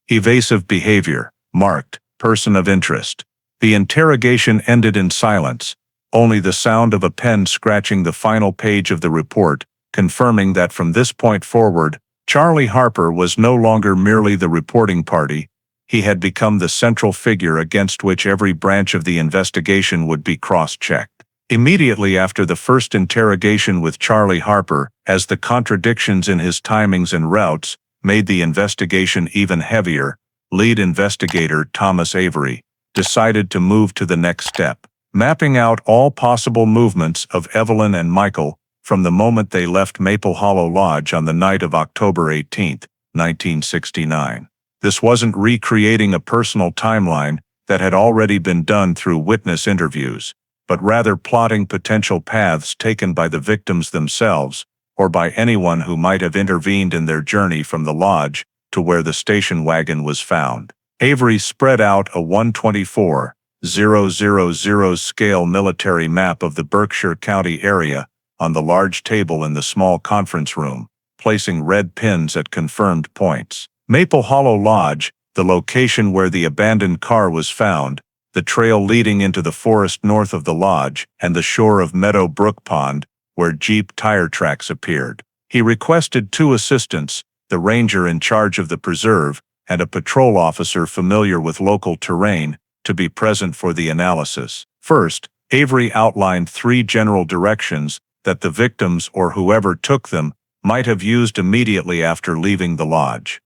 Evasive behavior, marked, person of interest. The interrogation ended in silence, only the sound of a pen scratching the final page of the report, confirming that from this point forward, Charlie Harper was no longer merely the reporting party. He had become the central figure against which every branch of the investigation would be cross-checked. Immediately after the first interrogation with Charlie Harper, as the contradictions in his timings and routes made the investigation even heavier, lead investigator Thomas Avery decided to move to the next step, mapping out all possible movements of Evelyn and Michael from the moment they left Maple Hollow Lodge on the night of October 18, 1969. This wasn't recreating a personal timeline that had already been done through witness interviews, but rather plotting potential paths taken by the victims themselves or by anyone who might have intervened in their journey from the lodge to where the station wagon was found. Avery spread out a 1/24,000 scale military map of the Berkshire County area on the large table in the small conference room, placing red pins at confirmed points. Maple Hollow Lodge, the location where the abandoned car was found, the trail leading into the forest north of the lodge, and the shore of Meadow Brook Pond, where Jeep tire tracks appeared. He requested 2 assistants, the ranger in charge of the preserve, and a patrol officer familiar with local terrain, to be present for the analysis. First, Avery outlined 3 general directions that the victims or whoever took them might have used immediately after leaving the lodge.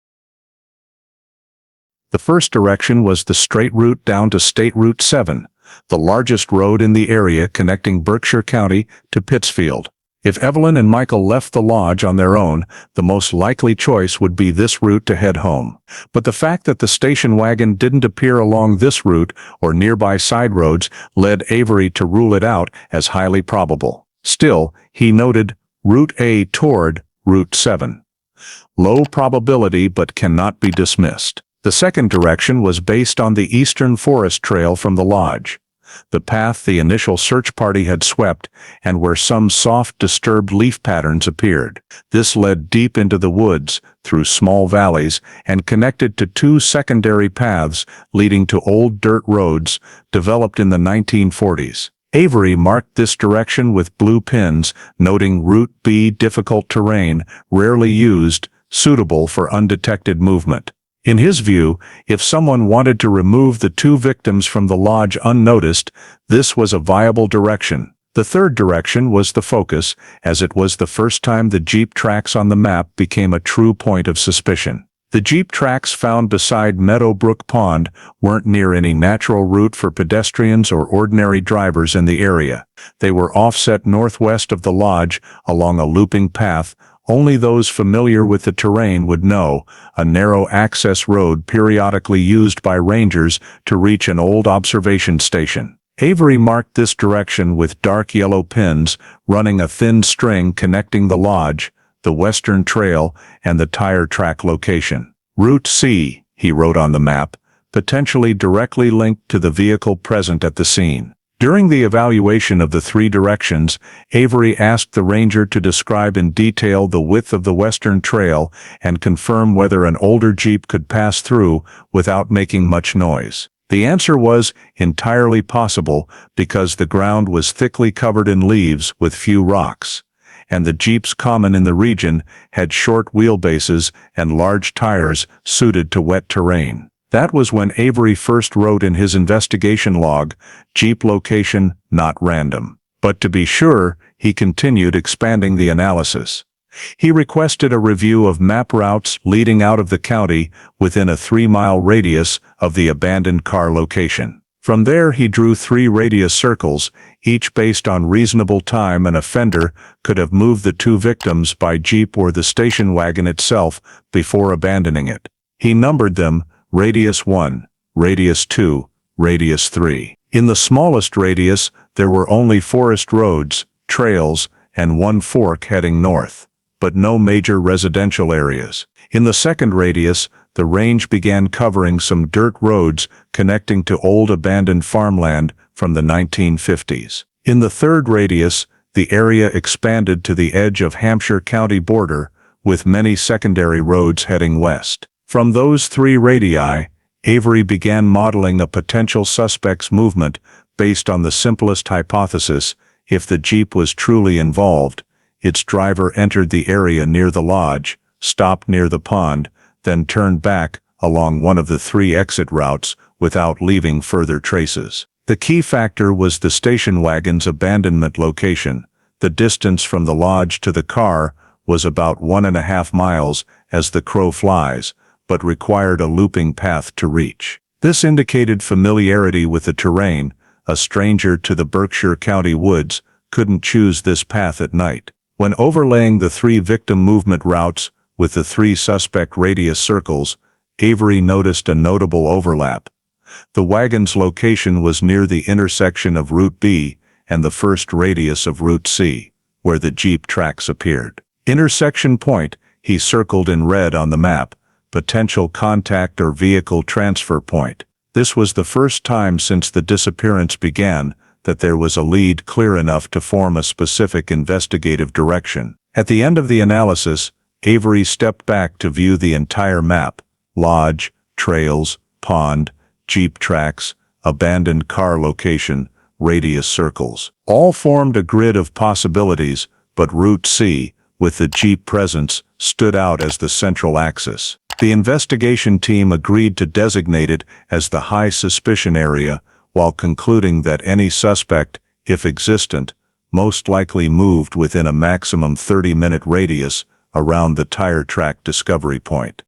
The first direction was the straight route down to State Route 7, the largest road in the area connecting Berkshire County to Pittsfield. If Evelyn and Michael left the lodge on their own, the most likely choice would be this route to head home. But the fact that the station wagon didn't appear along this route or nearby side roads led Avery to rule it out as highly probable. Still, he noted Route A toward Route 7. Low probability but cannot be dismissed. The second direction was based on the eastern forest trail from the lodge, the path the initial search party had swept and where some soft, disturbed leaf patterns appeared. This led deep into the woods, through small valleys, and connected to 2 secondary paths leading to old dirt roads developed in the 1940s. Avery marked this direction with blue pins, noting Route B difficult terrain, rarely used, suitable for undetected movement. In his view, if someone wanted to remove the 2 victims from the lodge unnoticed, this was a viable direction. The third direction was the focus, as it was the first time the Jeep tracks on the map became a true point of suspicion. The Jeep tracks found beside Meadow Brook Pond weren't near any natural route for pedestrians or ordinary drivers in the area. They were offset northwest of the lodge along a looping path only those familiar with the terrain would know, a narrow access road periodically used by rangers to reach an old observation station. Avery marked this direction with dark yellow pins running a thin string connecting the lodge, the western trail, and the tire track location. Route C, he wrote on the map, potentially directly linked to the vehicle present at the scene. During the evaluation of the 3 directions, Avery asked the ranger to describe in detail the width of the western trail and confirm whether an older Jeep could pass through without making much noise. The answer was entirely possible because the ground was thickly covered in leaves with few rocks, and the Jeeps common in the region had short wheelbases and large tires suited to wet terrain. That was when Avery first wrote in his investigation log, Jeep location not random. But to be sure, he continued expanding the analysis. He requested a review of map routes leading out of the county within a 3-mile radius of the abandoned car location. From there he drew 3 radius circles, each based on reasonable time an offender could have moved the 2 victims by Jeep or the station wagon itself before abandoning it. He numbered them Radius 1, Radius 2, Radius 3. In the smallest radius, there were only forest roads, trails, and 1 fork heading north, but no major residential areas. In the second radius, the range began covering some dirt roads connecting to old abandoned farmland from the 1950s. In the third radius, the area expanded to the edge of Hampshire County border, with many secondary roads heading west. From those 3 radii, Avery began modeling a potential suspect's movement based on the simplest hypothesis: if the Jeep was truly involved, its driver entered the area near the lodge, stopped near the pond, then turned back along one of the 3 exit routes without leaving further traces. The key factor was the station wagon's abandonment location. The distance from the lodge to the car was about 1.5 miles as the crow flies, but required a looping path to reach. This indicated familiarity with the terrain. A stranger to the Berkshire County woods couldn't choose this path at night. When overlaying the 3 victim movement routes with the 3 suspect radius circles, Avery noticed a notable overlap. The wagon's location was near the intersection of Route B and the first radius of Route C, where the Jeep tracks appeared. Intersection point, he circled in red on the map, potential contact or vehicle transfer point. This was the first time since the disappearance began that there was a lead clear enough to form a specific investigative direction. At the end of the analysis, Avery stepped back to view the entire map: lodge, trails, pond, jeep tracks, abandoned car location, radius circles. All formed a grid of possibilities, but Route C, with the jeep presence, stood out as the central axis. The investigation team agreed to designate it as the high suspicion area, while concluding that any suspect, if existent, most likely moved within a maximum 30-minute radius around the tire track discovery point.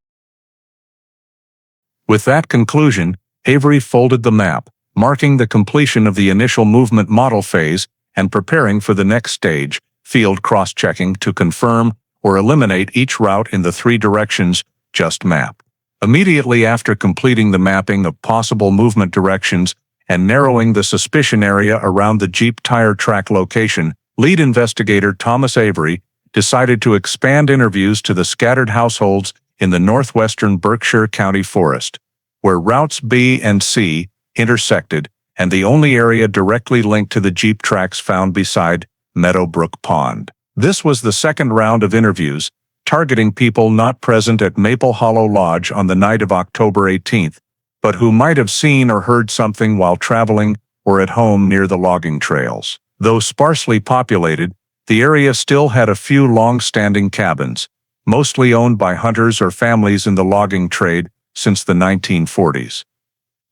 With that conclusion, Avery folded the map, marking the completion of the initial movement model phase and preparing for the next stage, field cross-checking to confirm or eliminate each route in the three directions just mapped. Immediately after completing the mapping of possible movement directions and narrowing the suspicion area around the Jeep tire track location, lead investigator Thomas Avery decided to expand interviews to the scattered households in the northwestern Berkshire County forest, where routes B and C intersected, and the only area directly linked to the Jeep tracks found beside Meadowbrook Pond. This was the second round of interviews, targeting people not present at Maple Hollow Lodge on the night of October 18th, but who might have seen or heard something while traveling or at home near the logging trails. Though sparsely populated, the area still had a few long-standing cabins, mostly owned by hunters or families in the logging trade since the 1940s.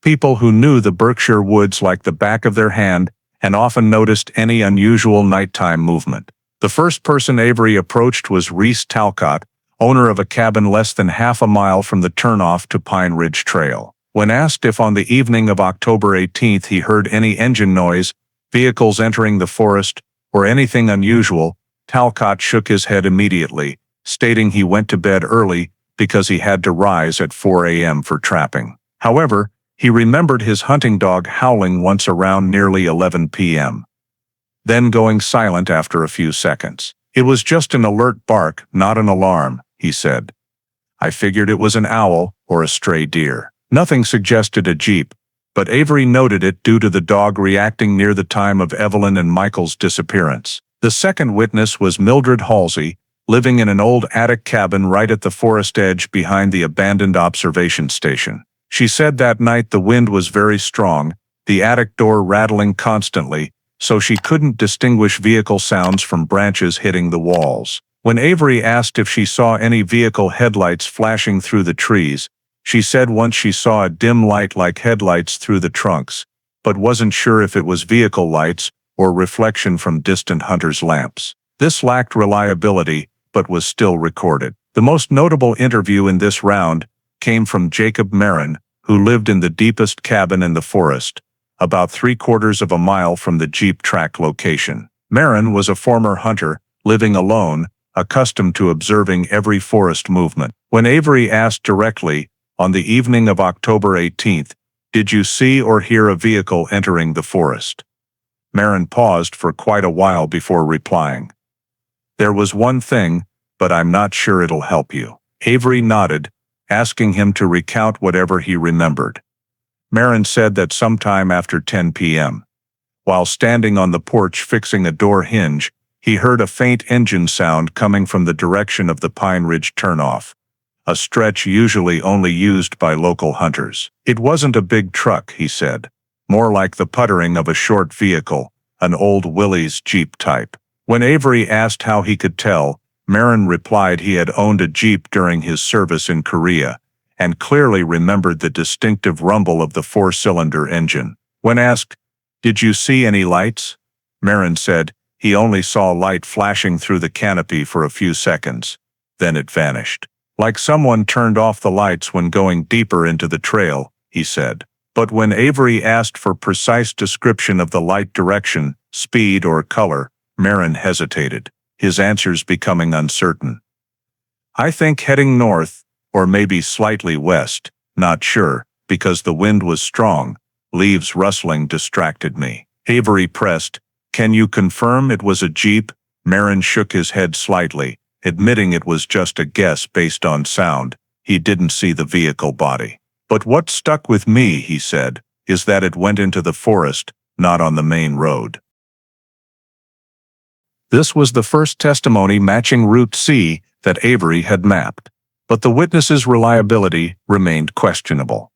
People who knew the Berkshire woods like the back of their hand and often noticed any unusual nighttime movement. The first person Avery approached was Reese Talcott, owner of a cabin less than half a mile from the turnoff to Pine Ridge Trail. When asked if on the evening of October 18th he heard any engine noise, vehicles entering the forest, or anything unusual, Talcott shook his head immediately, stating he went to bed early because he had to rise at 4 a.m. for trapping. However, he remembered his hunting dog howling once around nearly 11 p.m., then going silent after a few seconds. "It was just an alert bark, not an alarm," he said. "I figured it was an owl or a stray deer." Nothing suggested a jeep, but Avery noted it due to the dog reacting near the time of Evelyn and Michael's disappearance. The second witness was Mildred Halsey, living in an old attic cabin right at the forest edge behind the abandoned observation station. She said that night the wind was very strong, the attic door rattling constantly, so she couldn't distinguish vehicle sounds from branches hitting the walls. When Avery asked if she saw any vehicle headlights flashing through the trees, she said once she saw a dim light like headlights through the trunks, but wasn't sure if it was vehicle lights or reflection from distant hunters' lamps. This lacked reliability, but was still recorded. The most notable interview in this round came from Jacob Marin, who lived in the deepest cabin in the forest, about 3/4 of a mile from the Jeep track location. Marin was a former hunter, living alone, accustomed to observing every forest movement. When Avery asked directly, on the evening of October 18th, "Did you see or hear a vehicle entering the forest?" Marin paused for quite a while before replying. "There was one thing, but I'm not sure it'll help you." Avery nodded, asking him to recount whatever he remembered. Marin said that sometime after 10 p.m., while standing on the porch fixing a door hinge, he heard a faint engine sound coming from the direction of the Pine Ridge turnoff, a stretch usually only used by local hunters. "It wasn't a big truck," he said, "more like the puttering of a short vehicle, an old Willys Jeep type." When Avery asked how he could tell, Marin replied he had owned a Jeep during his service in Korea, and clearly remembered the distinctive rumble of the four-cylinder engine. When asked, "Did you see any lights?" Marin said he only saw light flashing through the canopy for a few seconds, then it vanished. "Like someone turned off the lights when going deeper into the trail," he said. But when Avery asked for precise description of the light direction, speed, or color, Marin hesitated, his answers becoming uncertain. "I think heading north, or maybe slightly west, not sure, because the wind was strong, leaves rustling distracted me." Avery pressed, "Can you confirm it was a Jeep?" Marin shook his head slightly, admitting it was just a guess based on sound. He didn't see the vehicle body. "But what stuck with me," he said, "is that it went into the forest, not on the main road." This was the first testimony matching Route C that Avery had mapped. but the witness's reliability remained questionable.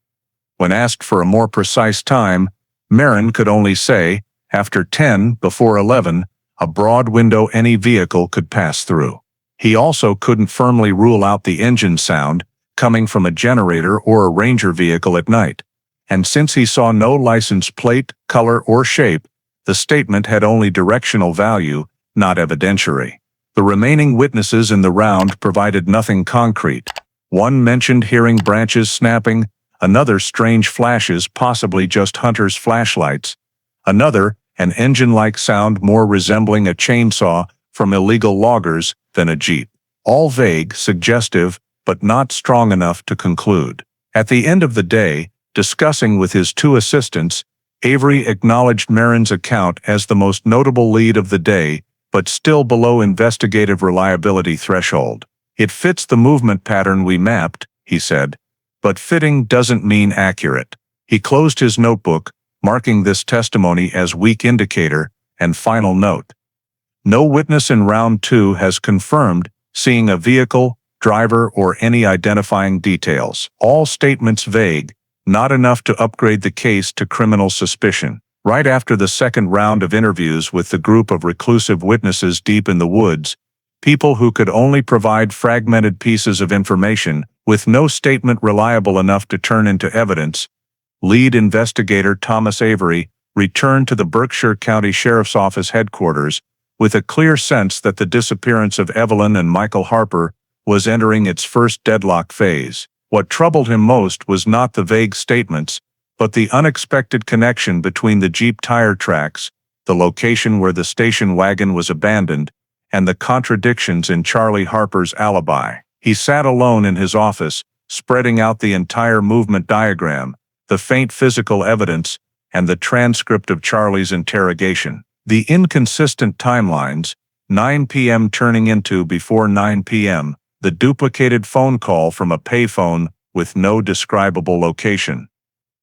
When asked for a more precise time, Marin could only say, after 10 before 11, a broad window any vehicle could pass through. He also couldn't firmly rule out the engine sound coming from a generator or a ranger vehicle at night. And since he saw no license plate, color, or shape, the statement had only directional value, not evidentiary. The remaining witnesses in the round provided nothing concrete. One mentioned hearing branches snapping, another strange flashes, possibly just hunters' flashlights, another an engine-like sound more resembling a chainsaw from illegal loggers than a jeep. All vague, suggestive, but not strong enough to conclude. At the end of the day, discussing with his two assistants, Avery acknowledged Marin's account as the most notable lead of the day, but still below investigative reliability threshold. "It fits the movement pattern we mapped," he said, "but fitting doesn't mean accurate." He closed his notebook, marking this testimony as weak indicator, and final note. No witness in round 2 has confirmed seeing a vehicle, driver, or any identifying details. All statements vague, not enough to upgrade the case to criminal suspicion. Right after the second round of interviews with the group of reclusive witnesses deep in the woods, people who could only provide fragmented pieces of information with no statement reliable enough to turn into evidence, lead investigator Thomas Avery returned to the Berkshire County Sheriff's Office headquarters with a clear sense that the disappearance of Evelyn and Michael Harper was entering its first deadlock phase. What troubled him most was not the vague statements, but the unexpected connection between the Jeep tire tracks, the location where the station wagon was abandoned, and the contradictions in Charlie Harper's alibi. He sat alone in his office, spreading out the entire movement diagram, the faint physical evidence, and the transcript of Charlie's interrogation. The inconsistent timelines, 9 p.m. turning into before 9 p.m., the duplicated phone call from a payphone with no describable location,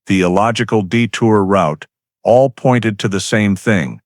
the illogical detour route, all pointed to the same thing: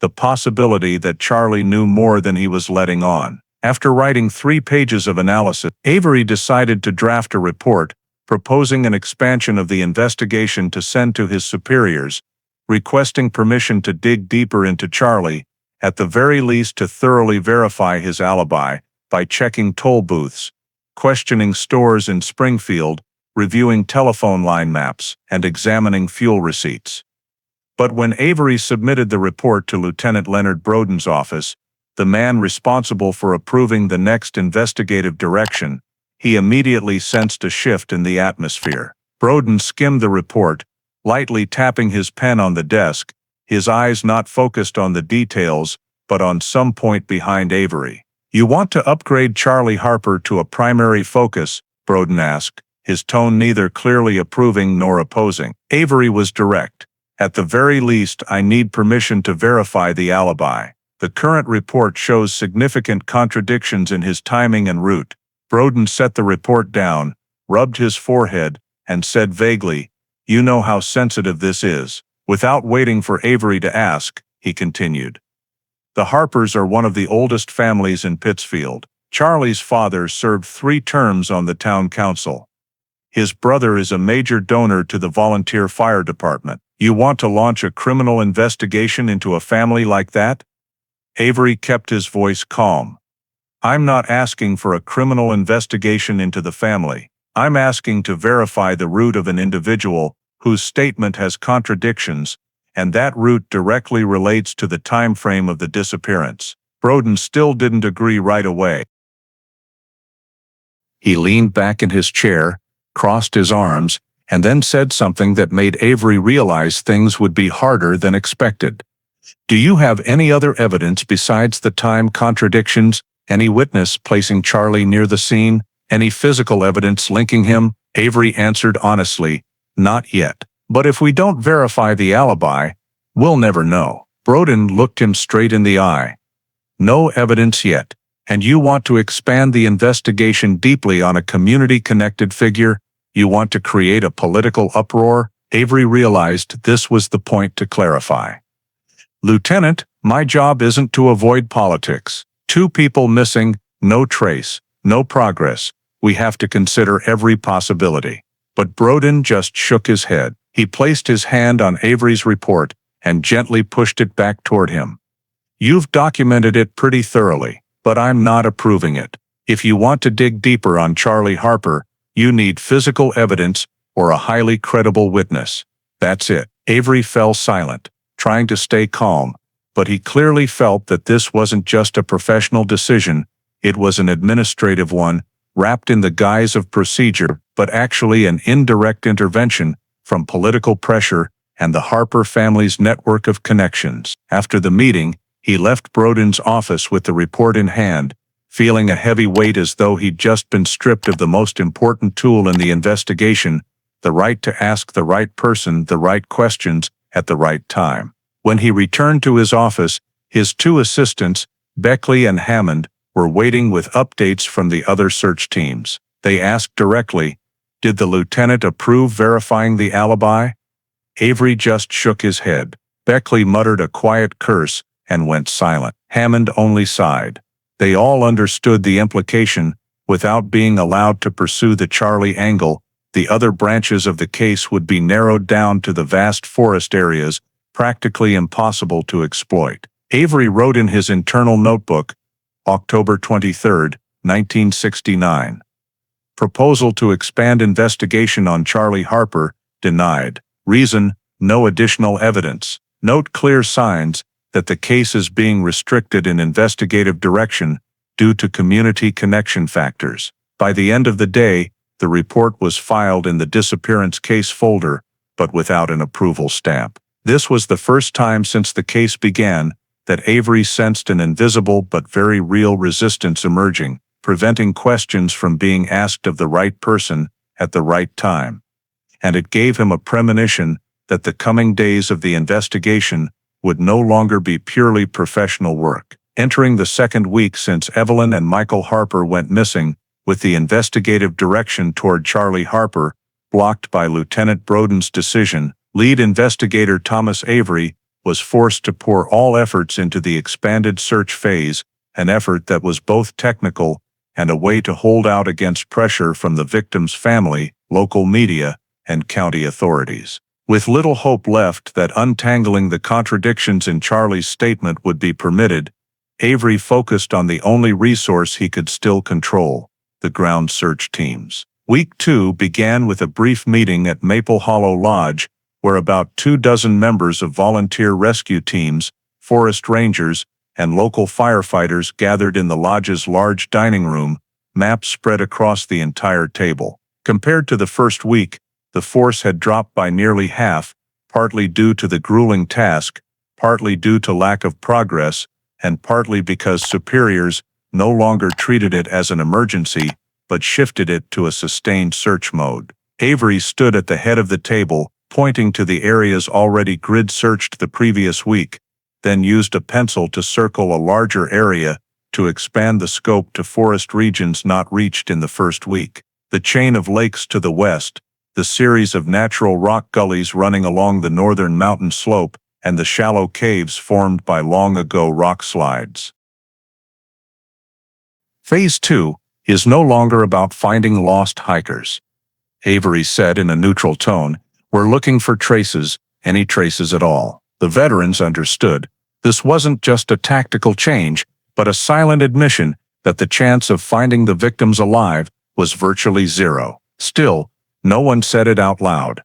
the possibility that Charlie knew more than he was letting on. After writing 3 pages of analysis, Avery decided to draft a report, proposing an expansion of the investigation to send to his superiors, requesting permission to dig deeper into Charlie, at the very least to thoroughly verify his alibi by checking toll booths, questioning stores in Springfield, reviewing telephone line maps, and examining fuel receipts. But when Avery submitted the report to Lieutenant Leonard Broden's office, the man responsible for approving the next investigative direction, he immediately sensed a shift in the atmosphere. Broden skimmed the report, lightly tapping his pen on the desk, his eyes not focused on the details, but on some point behind Avery. "You want to upgrade Charlie Harper to a primary focus?" Broden asked, his tone neither clearly approving nor opposing. Avery was direct. "At the very least, I need permission to verify the alibi. The current report shows significant contradictions in his timing and route." Broden set the report down, rubbed his forehead, and said vaguely, "You know how sensitive this is." Without waiting for Avery to ask, he continued, "The Harpers are one of the oldest families in Pittsfield. Charlie's father served 3 terms on the town council. His brother is a major donor to the volunteer fire department. You want to launch a criminal investigation into a family like that?" Avery kept his voice calm. "I'm not asking for a criminal investigation into the family. I'm asking to verify the route of an individual whose statement has contradictions, and that route directly relates to the time frame of the disappearance." Broden still didn't agree right away. He leaned back in his chair, crossed his arms, and then said something that made Avery realize things would be harder than expected. "Do you have any other evidence besides the time contradictions? Any witness placing Charlie near the scene? Any physical evidence linking him?" Avery answered honestly, "Not yet. But if we don't verify the alibi, we'll never know." Broden looked him straight in the eye. "No evidence yet. And you want to expand the investigation deeply on a community-connected figure? You want to create a political uproar?" Avery realized this was the point to clarify. "Lieutenant, my job isn't to avoid politics. 2 people missing, no trace, no progress. We have to consider every possibility." But Broden just shook his head. He placed his hand on Avery's report and gently pushed it back toward him. "You've documented it pretty thoroughly, but I'm not approving it. If you want to dig deeper on Charlie Harper, you need physical evidence or a highly credible witness. That's it." Avery fell silent, trying to stay calm, but he clearly felt that this wasn't just a professional decision, it was an administrative one, wrapped in the guise of procedure, but actually an indirect intervention from political pressure and the Harper family's network of connections. After the meeting, he left Broden's office with the report in hand, feeling a heavy weight as though he'd just been stripped of the most important tool in the investigation, the right to ask the right person the right questions at the right time. When he returned to his office, his two assistants, Beckley and Hammond, were waiting with updates from the other search teams. They asked directly, "Did the lieutenant approve verifying the alibi?" Avery just shook his head. Beckley muttered a quiet curse and went silent. Hammond only sighed. They all understood the implication. Without being allowed to pursue the Charlie angle, the other branches of the case would be narrowed down to the vast forest areas, practically impossible to exploit. Avery wrote in his internal notebook, October 23, 1969. Proposal to expand investigation on Charlie Harper, denied. Reason, no additional evidence. Note clear signs that the case is being restricted in investigative direction due to community connection factors. By the end of the day, the report was filed in the disappearance case folder, but without an approval stamp. This was the first time since the case began that Avery sensed an invisible but very real resistance emerging, preventing questions from being asked of the right person at the right time. And it gave him a premonition that the coming days of the investigation would no longer be purely professional work. Entering the second week since Evelyn and Michael Harper went missing, with the investigative direction toward Charlie Harper blocked by Lieutenant Broden's decision, lead investigator Thomas Avery was forced to pour all efforts into the expanded search phase, an effort that was both technical and a way to hold out against pressure from the victim's family, local media, and county authorities. With little hope left that untangling the contradictions in Charlie's statement would be permitted, Avery focused on the only resource he could still control, the ground search teams. Week 2 began with a brief meeting at Maple Hollow Lodge, where about 24 members of volunteer rescue teams, forest rangers, and local firefighters gathered in the lodge's large dining room, maps spread across the entire table. Compared to the first week, the force had dropped by nearly half, partly due to the grueling task, partly due to lack of progress, and partly because superiors no longer treated it as an emergency, but shifted it to a sustained search mode. Avery stood at the head of the table, pointing to the areas already grid-searched the previous week, then used a pencil to circle a larger area to expand the scope to forest regions not reached in the first week. The chain of lakes to the west, the series of natural rock gullies running along the northern mountain slope, and the shallow caves formed by long-ago rock slides. Phase 2 is no longer about finding lost hikers. Avery said in a neutral tone, "We're looking for traces, any traces at all." The veterans understood. This wasn't just a tactical change, but a silent admission that the chance of finding the victims alive was virtually zero. Still, no one said it out loud.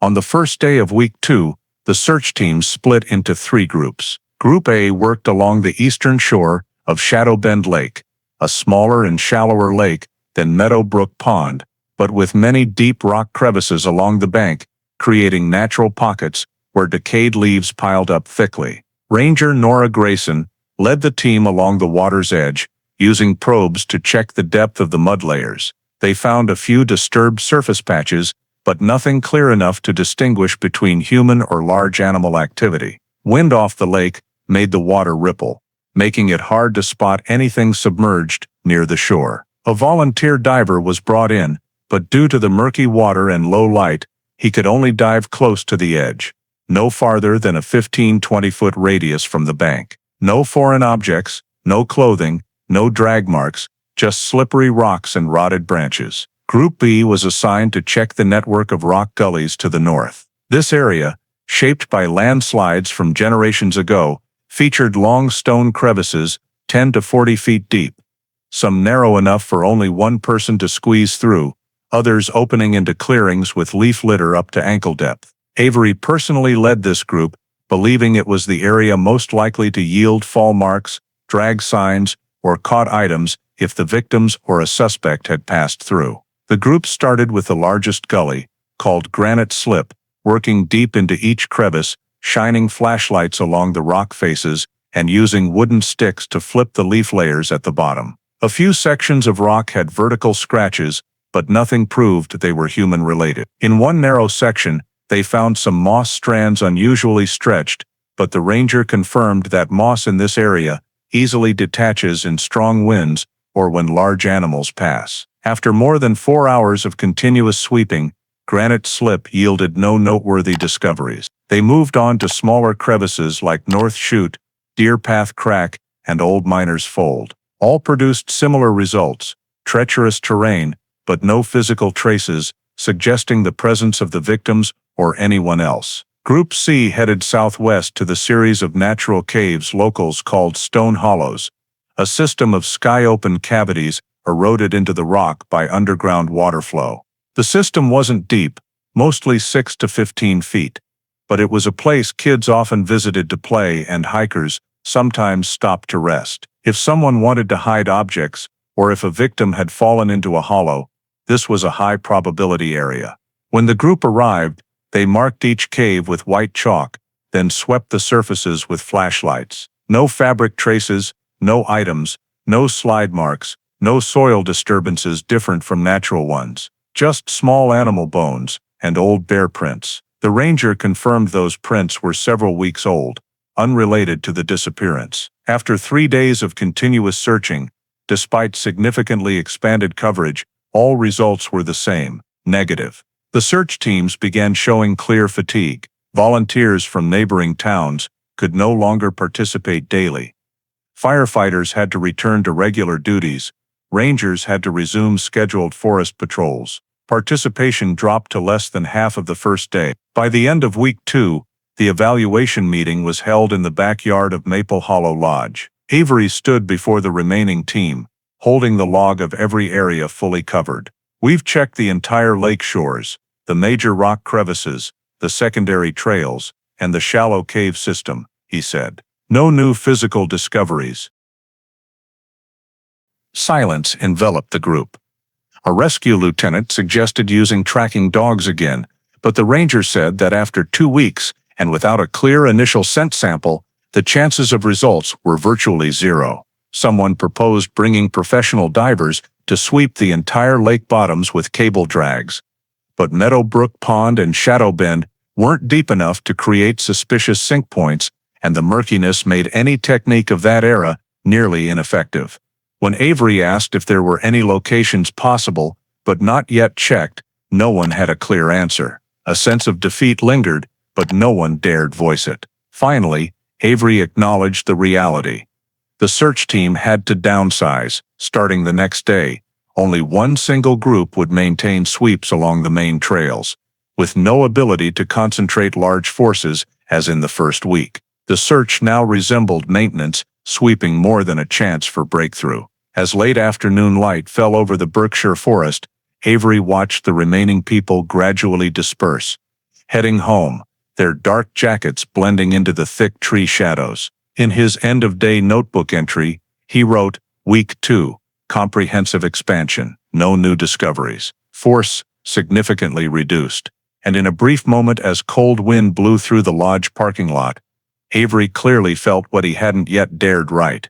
On the first day of week 2, the search team split into 3 groups. Group A worked along the eastern shore of Shadow Bend Lake, a smaller and shallower lake than Meadowbrook Pond, but with many deep rock crevices along the bank, creating natural pockets where decayed leaves piled up thickly. Ranger Nora Grayson led the team along the water's edge, using probes to check the depth of the mud layers. They found a few disturbed surface patches, but nothing clear enough to distinguish between human or large animal activity. Wind off the lake made the water ripple, making it hard to spot anything submerged near the shore. A volunteer diver was brought in, but due to the murky water and low light, he could only dive close to the edge, no farther than a 15-20-foot radius from the bank. No foreign objects, no clothing, no drag marks, just slippery rocks and rotted branches. Group B was assigned to check the network of rock gullies to the north. This area, shaped by landslides from generations ago, featured long stone crevices 10 to 40 feet deep, some narrow enough for only one person to squeeze through, others opening into clearings with leaf litter up to ankle depth. Avery personally led this group, believing it was the area most likely to yield fall marks, drag signs, or caught items if the victims or a suspect had passed through. The group started with the largest gully, called Granite Slip, working deep into each crevice, shining flashlights along the rock faces, and using wooden sticks to flip the leaf layers at the bottom. A few sections of rock had vertical scratches, but nothing proved they were human-related. In one narrow section, they found some moss strands unusually stretched, but the ranger confirmed that moss in this area easily detaches in strong winds or when large animals pass. After more than 4 hours of continuous sweeping, Granite Slip yielded no noteworthy discoveries. They moved on to smaller crevices like North Chute, Deer Path Crack, and Old Miner's Fold. All produced similar results: treacherous terrain, but no physical traces, suggesting the presence of the victims or anyone else. Group C headed southwest to the series of natural caves locals called Stone Hollows, a system of sky-open cavities eroded into the rock by underground water flow. The system wasn't deep, mostly 6 to 15 feet, but it was a place kids often visited to play and hikers sometimes stopped to rest. If someone wanted to hide objects, or if a victim had fallen into a hollow, this was a high-probability area. When the group arrived, they marked each cave with white chalk, then swept the surfaces with flashlights. No fabric traces, no items, no slide marks, no soil disturbances different from natural ones. Just small animal bones and old bear prints. The ranger confirmed those prints were several weeks old, unrelated to the disappearance. After 3 days of continuous searching, despite significantly expanded coverage, all results were the same: negative. The search teams began showing clear fatigue. Volunteers from neighboring towns could no longer participate daily. Firefighters had to return to regular duties. Rangers had to resume scheduled forest patrols. Participation dropped to less than half of the first day. By the end of week 2, the evaluation meeting was held in the backyard of Maple Hollow Lodge. Avery stood before the remaining team, holding the log of every area fully covered. "We've checked the entire lake shores, the major rock crevices, the secondary trails, and the shallow cave system," he said. "No new physical discoveries." Silence enveloped the group. A rescue lieutenant suggested using tracking dogs again, but the ranger said that after 2 weeks, and without a clear initial scent sample, the chances of results were virtually zero. Someone proposed bringing professional divers to sweep the entire lake bottoms with cable drags. But Meadowbrook Pond and Shadow Bend weren't deep enough to create suspicious sink points, and the murkiness made any technique of that era nearly ineffective. When Avery asked if there were any locations possible, but not yet checked, no one had a clear answer. A sense of defeat lingered, but no one dared voice it. Finally, Avery acknowledged the reality. The search team had to downsize. Starting the next day, only one single group would maintain sweeps along the main trails, with no ability to concentrate large forces as in the first week. The search now resembled maintenance, sweeping more than a chance for breakthrough. As late afternoon light fell over the Berkshire forest, Avery watched the remaining people gradually disperse, heading home, their dark jackets blending into the thick tree shadows. In his end-of-day notebook entry, he wrote, "Week 2, comprehensive expansion, no new discoveries. Force significantly reduced." And in a brief moment as cold wind blew through the lodge parking lot, Avery clearly felt what he hadn't yet dared write.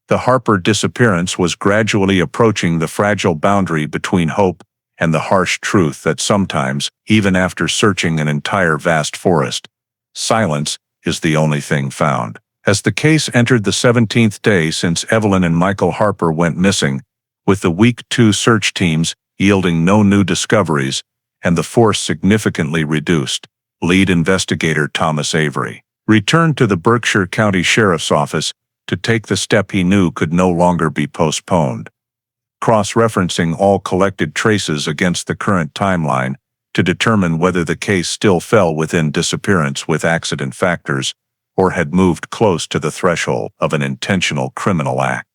The Harper disappearance was gradually approaching the fragile boundary between hope and the harsh truth that sometimes, even after searching an entire vast forest, silence is the only thing found. As the case entered the 17th day since Evelyn and Michael Harper went missing, with the Week 2 search teams yielding no new discoveries and the force significantly reduced, lead investigator Thomas Avery returned to the Berkshire County Sheriff's Office to take the step he knew could no longer be postponed. cross-referencing all collected traces against the current timeline to determine whether the case still fell within disappearance with accident factors or had moved close to the threshold of an intentional criminal act.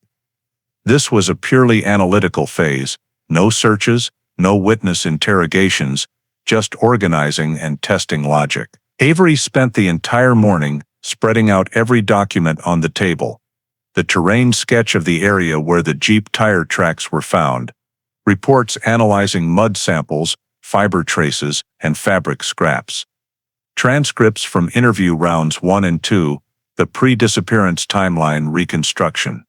This was a purely analytical phase, no searches, no witness interrogations, just organizing and testing logic. Avery spent the entire morning spreading out every document on the table. The terrain sketch of the area where the Jeep tire tracks were found, reports analyzing mud samples, fiber traces, and fabric scraps, transcripts from interview rounds 1 and 2, the pre-disappearance timeline reconstruction,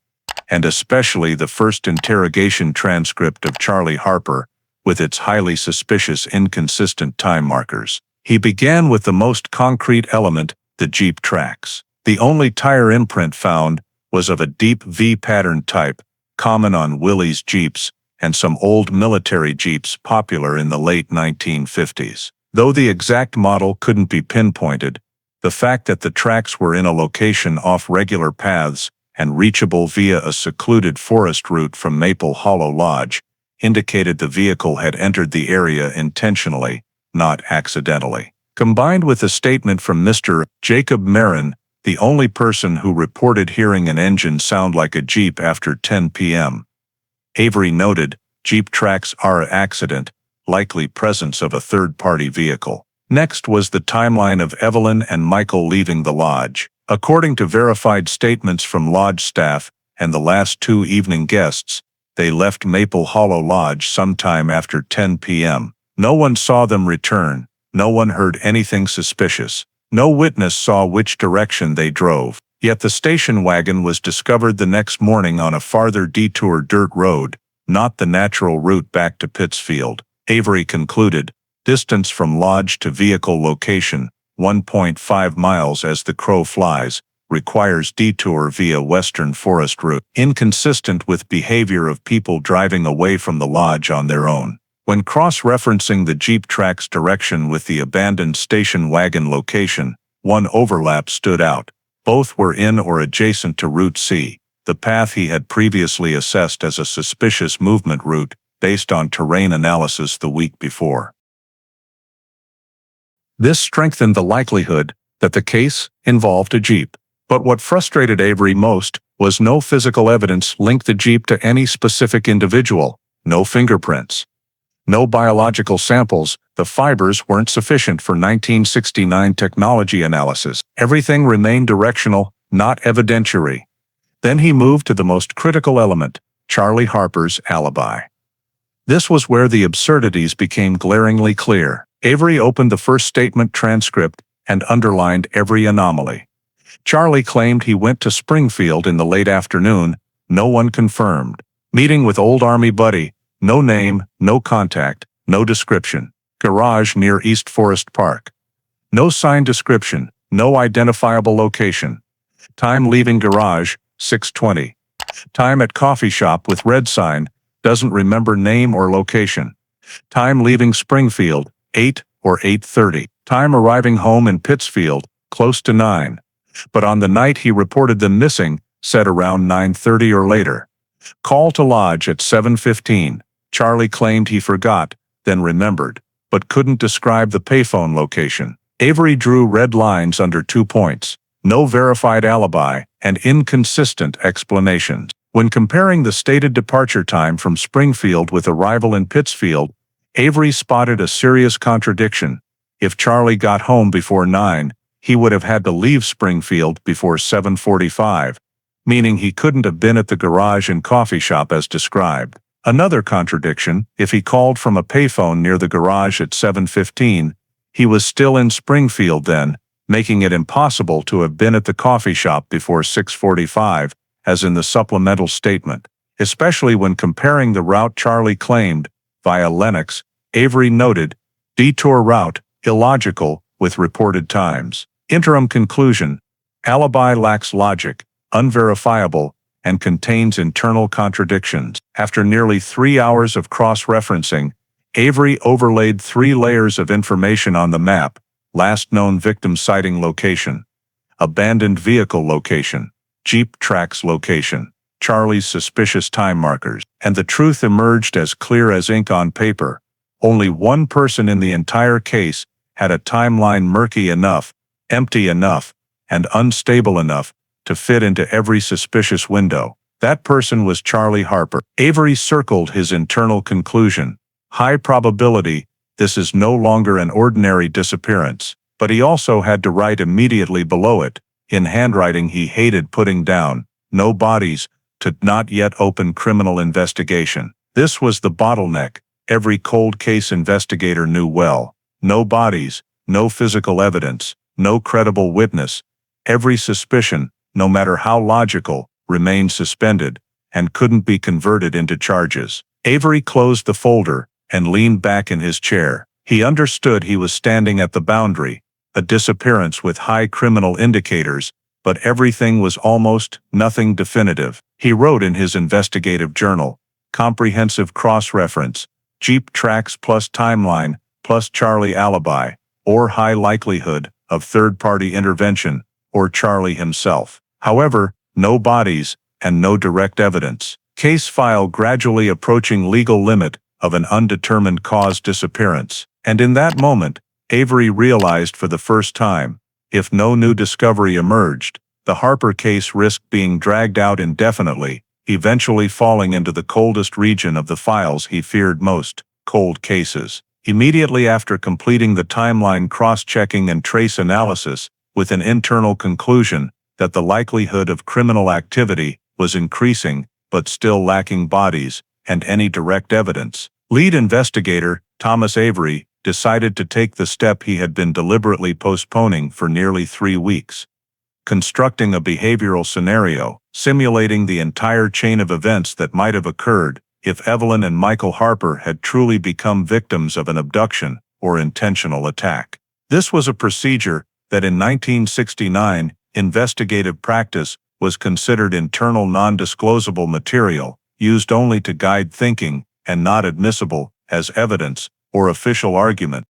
and especially the first interrogation transcript of Charlie Harper, with its highly suspicious inconsistent time markers. He began with the most concrete element, the Jeep tracks. The only tire imprint found was of a deep V-pattern type, common on Willys Jeeps and some old military Jeeps popular in the late 1950s. Though the exact model couldn't be pinpointed, the fact that the tracks were in a location off regular paths and reachable via a secluded forest route from Maple Hollow Lodge indicated the vehicle had entered the area intentionally, not accidentally. Combined with a statement from Mr. Jacob Marin, the only person who reported hearing an engine sound like a Jeep after 10 p.m., Avery noted, Jeep tracks are accident, likely presence of a third-party vehicle. Next was the timeline of Evelyn and Michael leaving the lodge. According to verified statements from lodge staff and the last 2 evening guests, they left Maple Hollow Lodge sometime after 10 p.m. No one saw them return. No one heard anything suspicious. No witness saw which direction they drove. Yet the station wagon was discovered the next morning on a farther detour dirt road, not the natural route back to Pittsfield. Avery concluded, distance from lodge to vehicle location, 1.5 miles as the crow flies, requires detour via western forest route, inconsistent with behavior of people driving away from the lodge on their own. When cross-referencing the Jeep tracks direction with the abandoned station wagon location, one overlap stood out. Both were in or adjacent to Route C, the path he had previously assessed as a suspicious movement route based on terrain analysis the week before. This strengthened the likelihood that the case involved a Jeep. But what frustrated Avery most was no physical evidence linked the Jeep to any specific individual, no fingerprints. No biological samples, the fibers weren't sufficient for 1969 technology analysis. Everything remained directional, not evidentiary. Then he moved to the most critical element, Charlie Harper's alibi. This was where the absurdities became glaringly clear. Avery opened the first statement transcript and underlined every anomaly. Charlie claimed he went to Springfield in the late afternoon, no one confirmed. Meeting with old Army buddy, no name, no contact, no description. Garage near East Forest Park. No sign description, no identifiable location. Time leaving garage, 6:20. Time at coffee shop with red sign, doesn't remember name or location. Time leaving Springfield, 8 or 8:30. Time arriving home in Pittsfield, close to 9. But on the night he reported them missing, said around 9:30 or later. Call to lodge at 7:15. Charlie claimed he forgot, then remembered, but couldn't describe the payphone location. Avery drew red lines under 2 points, no verified alibi, and inconsistent explanations. When comparing the stated departure time from Springfield with arrival in Pittsfield, Avery spotted a serious contradiction. If Charlie got home before 9, he would have had to leave Springfield before 7:45, meaning he couldn't have been at the garage and coffee shop as described. Another contradiction, if he called from a payphone near the garage at 7:15, he was still in Springfield then, making it impossible to have been at the coffee shop before 6:45, as in the supplemental statement. Especially when comparing the route Charlie claimed, via Lenox, Avery noted, detour route, illogical, with reported times. Interim conclusion, alibi lacks logic, unverifiable, and contains internal contradictions. After nearly 3 hours of cross-referencing, Avery overlaid 3 layers of information on the map: last known victim sighting location, abandoned vehicle location, Jeep tracks location. Charlie's suspicious time markers, and the truth emerged as clear as ink on paper. Only one person in the entire case had a timeline murky enough, empty enough, and unstable enough to fit into every suspicious window. That person was Charlie Harper. Avery circled his internal conclusion. High probability, this is no longer an ordinary disappearance. But he also had to write immediately below it, in handwriting he hated putting down, no bodies, to not yet open criminal investigation. This was the bottleneck every cold case investigator knew well. No bodies, no physical evidence, no credible witness. Every suspicion, no matter how logical, remained suspended, and couldn't be converted into charges. Avery closed the folder, and leaned back in his chair. He understood he was standing at the boundary, a disappearance with high criminal indicators, but everything was almost nothing definitive. He wrote in his investigative journal, comprehensive cross-reference, Jeep tracks plus timeline, plus Charlie alibi, or high likelihood of third-party intervention, or Charlie himself. However, no bodies, and no direct evidence. Case file gradually approaching legal limit of an undetermined cause disappearance. And in that moment, Avery realized for the first time, if no new discovery emerged, the Harper case risked being dragged out indefinitely, eventually falling into the coldest region of the files he feared most, cold cases. Immediately after completing the timeline cross-checking and trace analysis, with an internal conclusion that the likelihood of criminal activity was increasing, but still lacking bodies and any direct evidence, lead investigator, Thomas Avery, decided to take the step he had been deliberately postponing for nearly 3 weeks. Constructing a behavioral scenario, simulating the entire chain of events that might have occurred if Evelyn and Michael Harper had truly become victims of an abduction or intentional attack. This was a procedure that in 1969, investigative practice was considered internal non-disclosable material, used only to guide thinking and not admissible as evidence or official argument.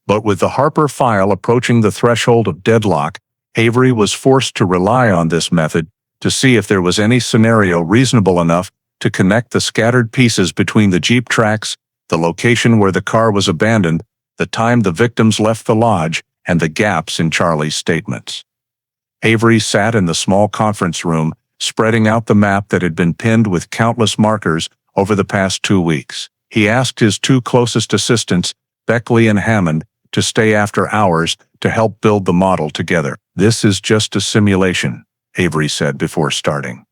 But with the Harper file approaching the threshold of deadlock, Avery was forced to rely on this method to see if there was any scenario reasonable enough to connect the scattered pieces between the Jeep tracks, the location where the car was abandoned, the time the victims left the lodge, and the gaps in Charlie's statements. Avery sat in the small conference room, spreading out the map that had been pinned with countless markers over the past 2 weeks. He asked his 2 closest assistants, Beckley and Hammond, to stay after hours to help build the model together. "This is just a simulation," Avery said before starting.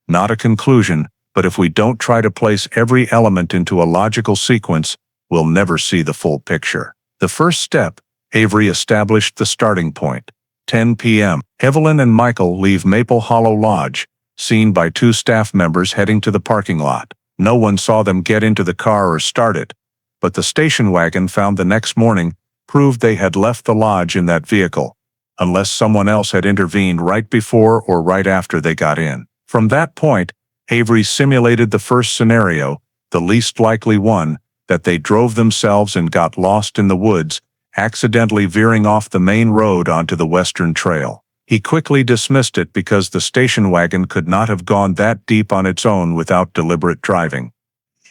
"Not a conclusion, but if we don't try to place every element into a logical sequence, we'll never see the full picture." The first step, Avery established the starting point. 10 p.m. Evelyn and Michael leave Maple Hollow Lodge, seen by 2 staff members heading to the parking lot. No one saw them get into the car or start it, but the station wagon found the next morning proved they had left the lodge in that vehicle, unless someone else had intervened right before or right after they got in. From that point, Avery simulated the first scenario, the least likely one, that they drove themselves and got lost in the woods, accidentally veering off the main road onto the Western Trail. He quickly dismissed it because the station wagon could not have gone that deep on its own without deliberate driving.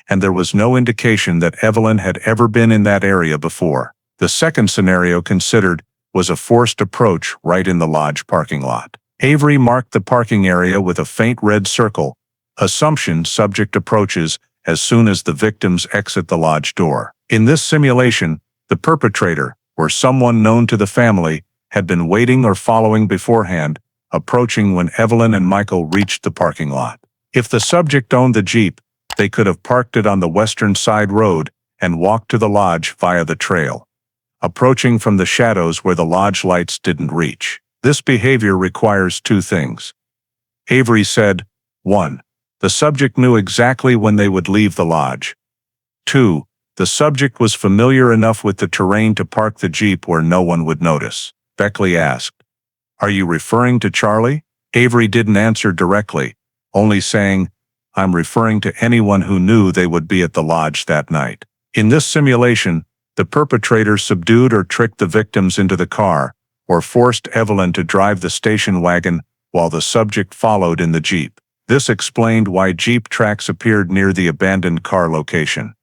And there was no indication that Evelyn had ever been in that area before. The second scenario considered was a forced approach right in the lodge parking lot. Avery marked the parking area with a faint red circle, assumption subject approaches as soon as the victims exit the lodge door. In this simulation, the perpetrator, or someone known to the family, had been waiting or following beforehand, approaching when Evelyn and Michael reached the parking lot. If the subject owned the Jeep, they could have parked it on the western side road and walked to the lodge via the trail, approaching from the shadows where the lodge lights didn't reach. This behavior requires 2 things. Avery said, 1. The subject knew exactly when they would leave the lodge. 2. The subject was familiar enough with the terrain to park the Jeep where no one would notice. Beckley asked, "Are you referring to Charlie?" Avery didn't answer directly, only saying, "I'm referring to anyone who knew they would be at the lodge that night." In this simulation, the perpetrator subdued or tricked the victims into the car, or forced Evelyn to drive the station wagon while the subject followed in the Jeep. This explained why Jeep tracks appeared near the abandoned car location.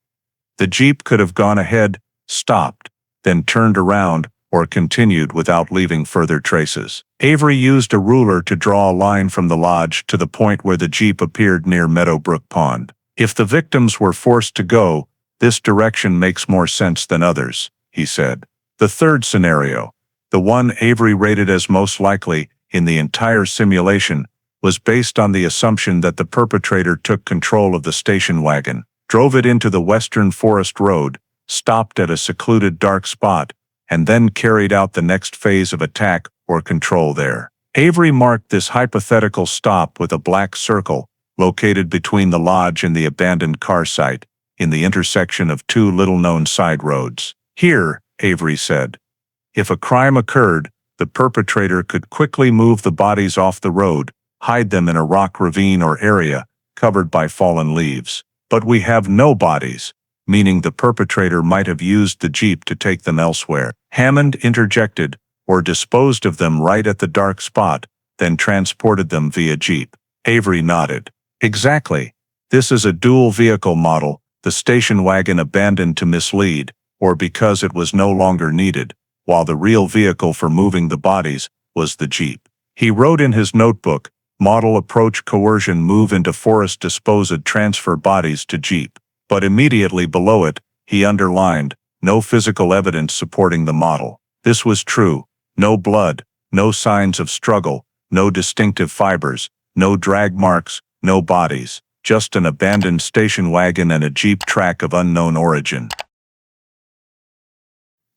The Jeep could have gone ahead, stopped, then turned around, or continued without leaving further traces. Avery used a ruler to draw a line from the lodge to the point where the Jeep appeared near Meadowbrook Pond. If the victims were forced to go, this direction makes more sense than others, he said. The third scenario, the one Avery rated as most likely in the entire simulation, was based on the assumption that the perpetrator took control of the station wagon, drove it into the western forest road, stopped at a secluded dark spot, and then carried out the next phase of attack or control there. Avery marked this hypothetical stop with a black circle, located between the lodge and the abandoned car site, in the intersection of two little-known side roads. Here, Avery said, if a crime occurred, the perpetrator could quickly move the bodies off the road, hide them in a rock ravine or area covered by fallen leaves. But we have no bodies, meaning the perpetrator might have used the Jeep to take them elsewhere. Hammond interjected, or disposed of them right at the dark spot, then transported them via Jeep. Avery nodded. Exactly. This is a dual vehicle model, the station wagon abandoned to mislead, or because it was no longer needed, while the real vehicle for moving the bodies was the Jeep. He wrote in his notebook, model approach coercion move into forest disposed transfer bodies to Jeep. But immediately below it, he underlined, no physical evidence supporting the model. This was true. No blood, no signs of struggle, no distinctive fibers, no drag marks, no bodies, just an abandoned station wagon and a Jeep track of unknown origin.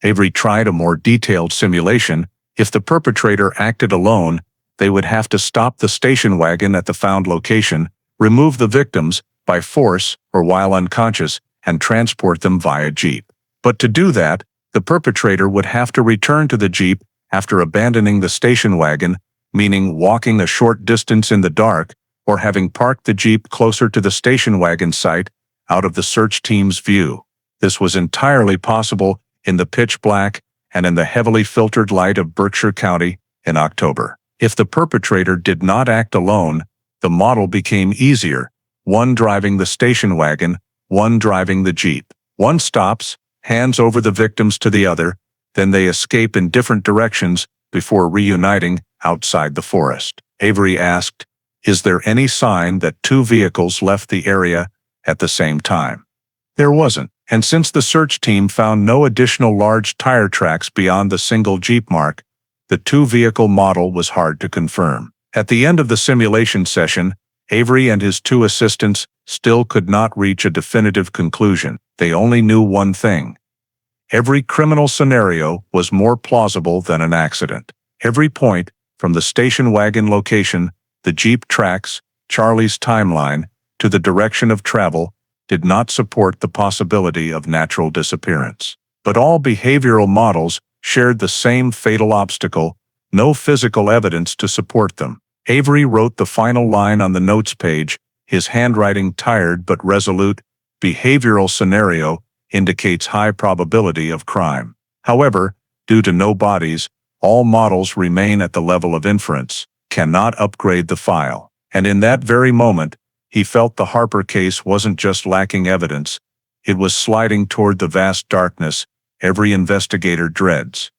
Avery tried a more detailed simulation. If the perpetrator acted alone, they would have to stop the station wagon at the found location, remove the victims by force or while unconscious, and transport them via Jeep. But to do that, the perpetrator would have to return to the Jeep after abandoning the station wagon, meaning walking a short distance in the dark, or having parked the Jeep closer to the station wagon site, out of the search team's view. This was entirely possible in the pitch black and in the heavily filtered light of Berkshire County in October. If the perpetrator did not act alone, the model became easier, one driving the station wagon, one driving the Jeep. One stops, hands over the victims to the other, then they escape in different directions before reuniting outside the forest. Avery asked, is there any sign that two vehicles left the area at the same time? There wasn't, and since the search team found no additional large tire tracks beyond the single Jeep mark, the two-vehicle model was hard to confirm. At the end of the simulation session, Avery and his two assistants still could not reach a definitive conclusion. They only knew one thing. Every criminal scenario was more plausible than an accident. Every point, from the station wagon location, the Jeep tracks, Charlie's timeline, to the direction of travel, did not support the possibility of natural disappearance. But all behavioral models shared the same fatal obstacle, no physical evidence to support them. Avery wrote the final line on the notes page, his handwriting tired but resolute. Behavioral scenario indicates high probability of crime. However, due to no bodies, all models remain at the level of inference, cannot upgrade the file. And in that very moment, he felt the Harper case wasn't just lacking evidence, it was sliding toward the vast darkness every investigator dreads.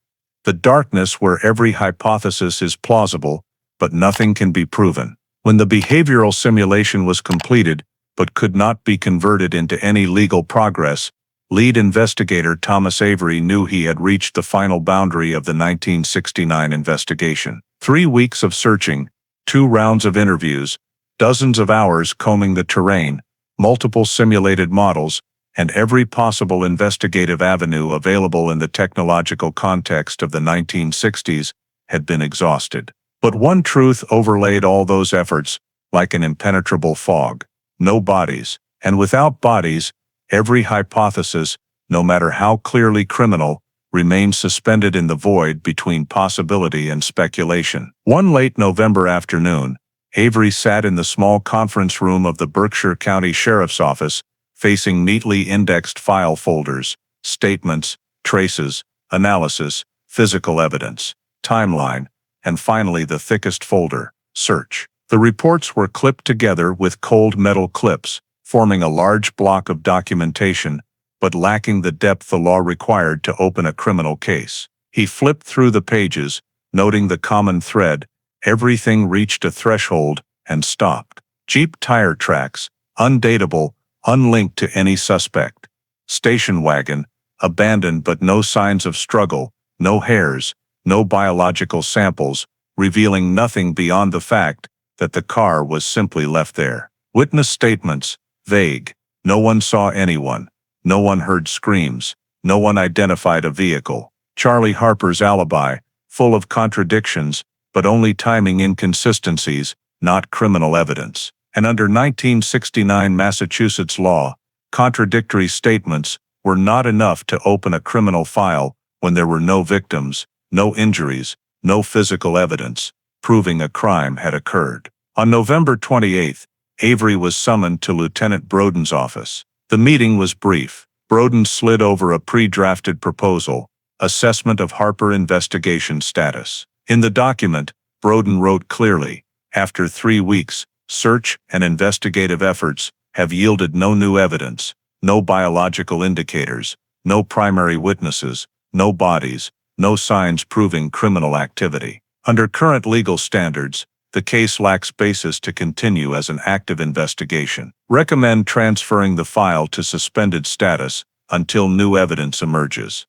The darkness where every hypothesis is plausible, but nothing can be proven. When the behavioral simulation was completed, but could not be converted into any legal progress, lead investigator Thomas Avery knew he had reached the final boundary of the 1969 investigation. 3 weeks of searching, 2 rounds of interviews, dozens of hours combing the terrain, multiple simulated models, and every possible investigative avenue available in the technological context of the 1960s had been exhausted. But one truth overlaid all those efforts, like an impenetrable fog. No bodies. And without bodies, every hypothesis, no matter how clearly criminal, remained suspended in the void between possibility and speculation. One late November afternoon, Avery sat in the small conference room of the Berkshire County Sheriff's Office, facing neatly indexed file folders, statements, traces, analysis, physical evidence, timeline, and finally the thickest folder, Search. The reports were clipped together with cold metal clips, forming a large block of documentation, but lacking the depth the law required to open a criminal case. He flipped through the pages, noting the common thread. Everything reached a threshold and stopped. Jeep tire tracks, undateable, unlinked to any suspect. Station wagon, abandoned but no signs of struggle, no hairs, no biological samples, revealing nothing beyond the fact that the car was simply left there. Witness statements, vague. No one saw anyone. No one heard screams. No one identified a vehicle. Charlie Harper's alibi, full of contradictions, but only timing inconsistencies, not criminal evidence. And under 1969 Massachusetts law, contradictory statements were not enough to open a criminal file when there were no victims, no injuries, no physical evidence, proving a crime had occurred. On November 28, Avery was summoned to Lieutenant Broden's office. The meeting was brief. Broden slid over a pre-drafted proposal, assessment of Harper investigation status. In the document, Broden wrote clearly, after 3 weeks, search and investigative efforts have yielded no new evidence, no biological indicators, no primary witnesses, no bodies, no signs proving criminal activity. Under current legal standards, the case lacks basis to continue as an active investigation. Recommend transferring the file to suspended status until new evidence emerges.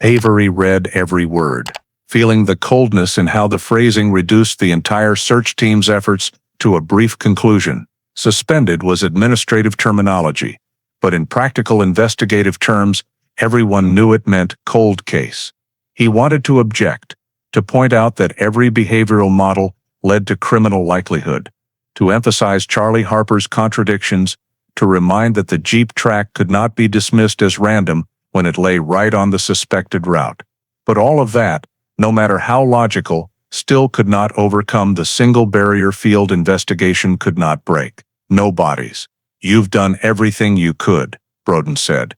Avery read every word, feeling the coldness in how the phrasing reduced the entire search team's efforts to a brief conclusion. Suspended was administrative terminology, but in practical investigative terms, everyone knew it meant cold case. He wanted to object, to point out that every behavioral model led to criminal likelihood, to emphasize Charlie Harper's contradictions, to remind that the Jeep track could not be dismissed as random when it lay right on the suspected route. But all of that, no matter how logical, still could not overcome the single barrier field investigation could not break. No bodies. You've done everything you could, Broden said,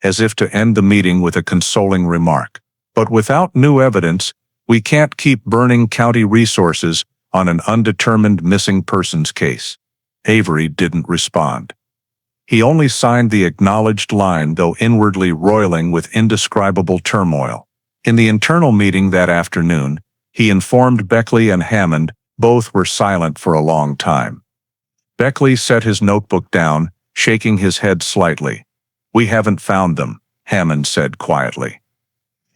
as if to end the meeting with a consoling remark. But without new evidence, we can't keep burning county resources on an undetermined missing persons case. Avery didn't respond. He only signed the acknowledged line, though inwardly roiling with indescribable turmoil. In the internal meeting that afternoon, he informed Beckley and Hammond. Both were silent for a long time. Beckley set his notebook down, shaking his head slightly. "We haven't found them," Hammond said quietly.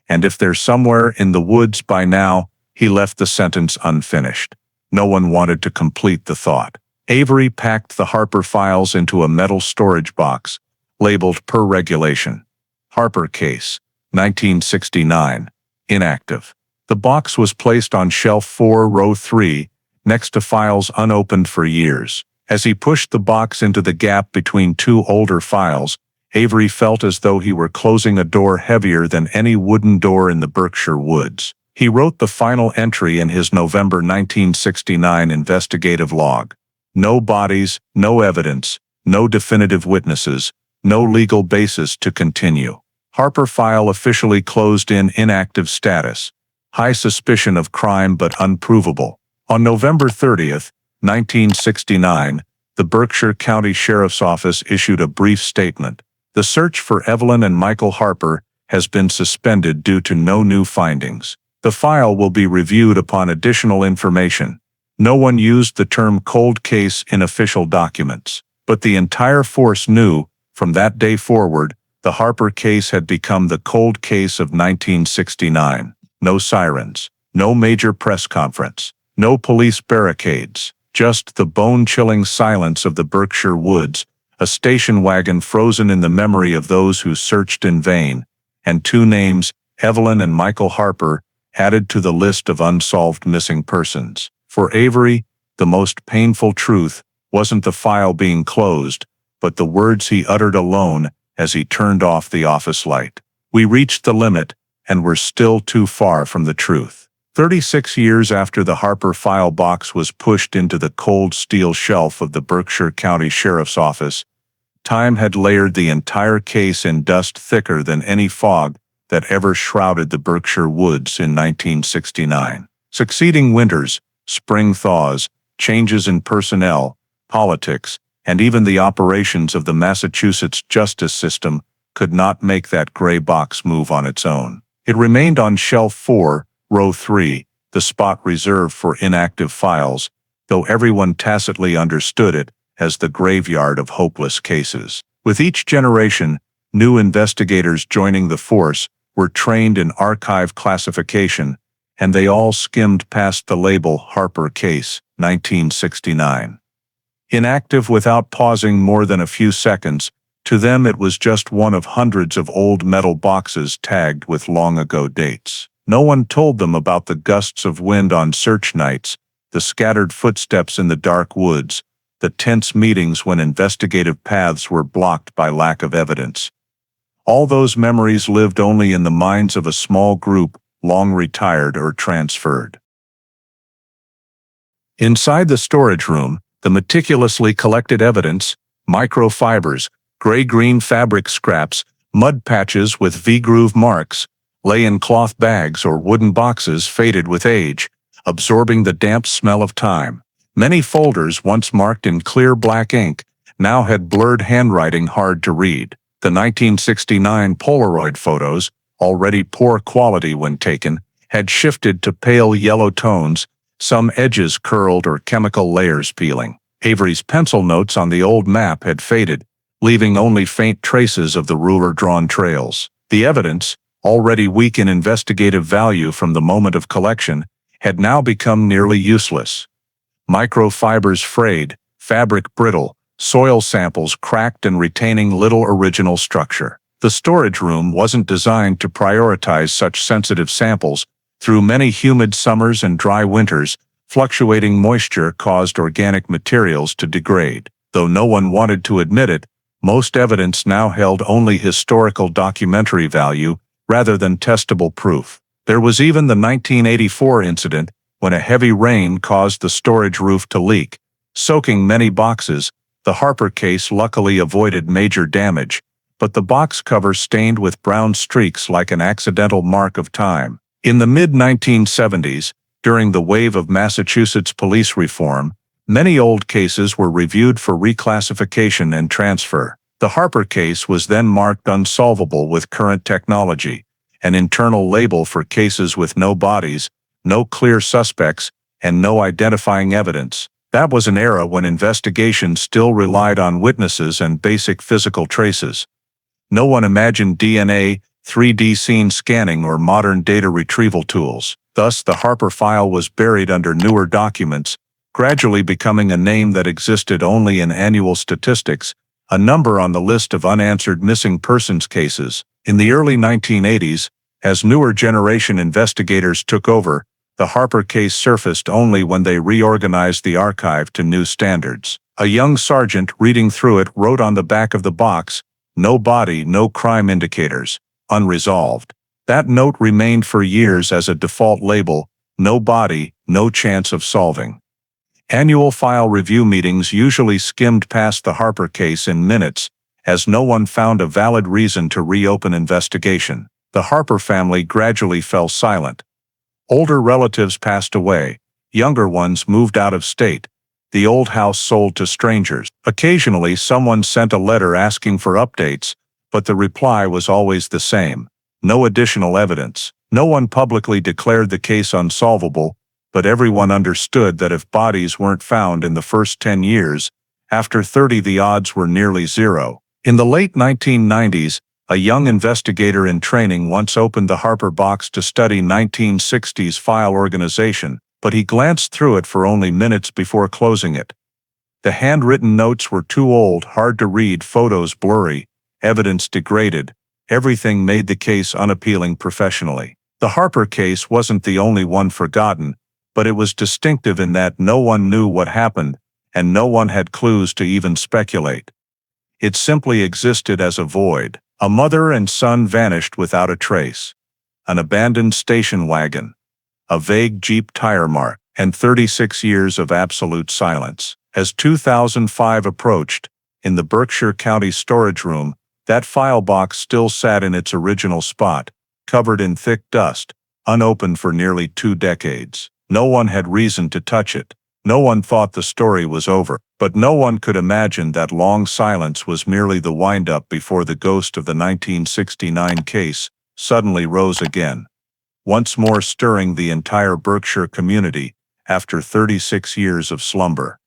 "And if they're somewhere in the woods by now," he left the sentence unfinished. No one wanted to complete the thought. Avery packed the Harper files into a metal storage box, labeled per regulation. Harper case, 1969, inactive. The box was placed on shelf 4, row 3, next to files unopened for years. As he pushed the box into the gap between two older files, Avery felt as though he were closing a door heavier than any wooden door in the Berkshire woods. He wrote the final entry in his November 1969 investigative log. No bodies, no evidence, no definitive witnesses, no legal basis to continue. Harper file officially closed in inactive status. High suspicion of crime but unprovable. On November 30th, 1969, the Berkshire County Sheriff's Office issued a brief statement. The search for Evelyn and Michael Harper has been suspended due to no new findings. The file will be reviewed upon additional information. No one used the term cold case in official documents, but the entire force knew, from that day forward, the Harper case had become the cold case of 1969. No sirens, no major press conference, no police barricades, just the bone-chilling silence of the Berkshire woods, a station wagon frozen in the memory of those who searched in vain, and two names, Evelyn and Michael Harper, added to the list of unsolved missing persons. For Avery, the most painful truth wasn't the file being closed, but the words he uttered alone as he turned off the office light. We reached the limit, and we're still too far from the truth. 36 years after the Harper file box was pushed into the cold steel shelf of the Berkshire County Sheriff's Office, time had layered the entire case in dust thicker than any fog that ever shrouded the Berkshire woods in 1969. Succeeding winters, spring thaws, changes in personnel, politics, and even the operations of the Massachusetts justice system could not make that gray box move on its own. It remained on shelf 4, row 3, the spot reserved for inactive files, though everyone tacitly understood it as the graveyard of hopeless cases. With each generation, new investigators joining the force were trained in archive classification, and they all skimmed past the label Harper Case, 1969. Inactive without pausing more than a few seconds, to them it was just one of hundreds of old metal boxes tagged with long-ago dates. No one told them about the gusts of wind on search nights, the scattered footsteps in the dark woods, the tense meetings when investigative paths were blocked by lack of evidence. All those memories lived only in the minds of a small group, long retired or transferred. Inside the storage room, the meticulously collected evidence, microfibers, gray-green fabric scraps, mud patches with V-groove marks, lay in cloth bags or wooden boxes faded with age, absorbing the damp smell of time. Many folders once marked in clear black ink now had blurred handwriting hard to read. The 1969 Polaroid photos, already poor quality when taken, had shifted to pale yellow tones, some edges curled or chemical layers peeling. Avery's pencil notes on the old map had faded, leaving only faint traces of the ruler-drawn trails. The evidence, already weak in investigative value from the moment of collection, had now become nearly useless. Microfibers frayed, fabric brittle, soil samples cracked and retaining little original structure. The storage room wasn't designed to prioritize such sensitive samples. Through many humid summers and dry winters, fluctuating moisture caused organic materials to degrade. Though no one wanted to admit it, most evidence now held only historical documentary value rather than testable proof. There was even the 1984 incident when a heavy rain caused the storage roof to leak, soaking many boxes. The Harper case luckily avoided major damage, but the box cover stained with brown streaks like an accidental mark of time. In the mid-1970s, during the wave of Massachusetts police reform, many old cases were reviewed for reclassification and transfer. The Harper case was then marked unsolvable with current technology, an internal label for cases with no bodies, no clear suspects, and no identifying evidence. That was an era when investigations still relied on witnesses and basic physical traces. No one imagined DNA, 3D scene scanning, or modern data retrieval tools. Thus, the Harper file was buried under newer documents, gradually becoming a name that existed only in annual statistics, a number on the list of unanswered missing persons cases. In the early 1980s, as newer generation investigators took over, the Harper case surfaced only when they reorganized the archive to new standards. A young sergeant reading through it wrote on the back of the box, "No body, no crime indicators, unresolved." That note remained for years as a default label, no body, no chance of solving. Annual file review meetings usually skimmed past the Harper case in minutes, as no one found a valid reason to reopen investigation. The Harper family gradually fell silent. Older relatives passed away, younger ones moved out of state. The old house sold to strangers. Occasionally someone sent a letter asking for updates, but the reply was always the same: no additional evidence. No one publicly declared the case unsolvable, but everyone understood that if bodies weren't found in the first 10 years, after 30 the odds were nearly zero. In the late 1990s, a young investigator in training once opened the Harper box to study 1960s file organization, but he glanced through it for only minutes before closing it. The handwritten notes were too old, hard to read, photos blurry, evidence degraded. Everything made the case unappealing professionally. The Harper case wasn't the only one forgotten, but it was distinctive in that no one knew what happened, and no one had clues to even speculate. It simply existed as a void. A mother and son vanished without a trace. An abandoned station wagon. A vague Jeep tire mark. And 36 years of absolute silence. As 2005 approached, in the Berkshire County storage room, that file box still sat in its original spot, covered in thick dust, unopened for nearly 2 decades. No one had reason to touch it. No one thought the story was over, but no one could imagine that long silence was merely the wind-up before the ghost of the 1969 case suddenly rose again, once more stirring the entire Berkshire community after 36 years of slumber.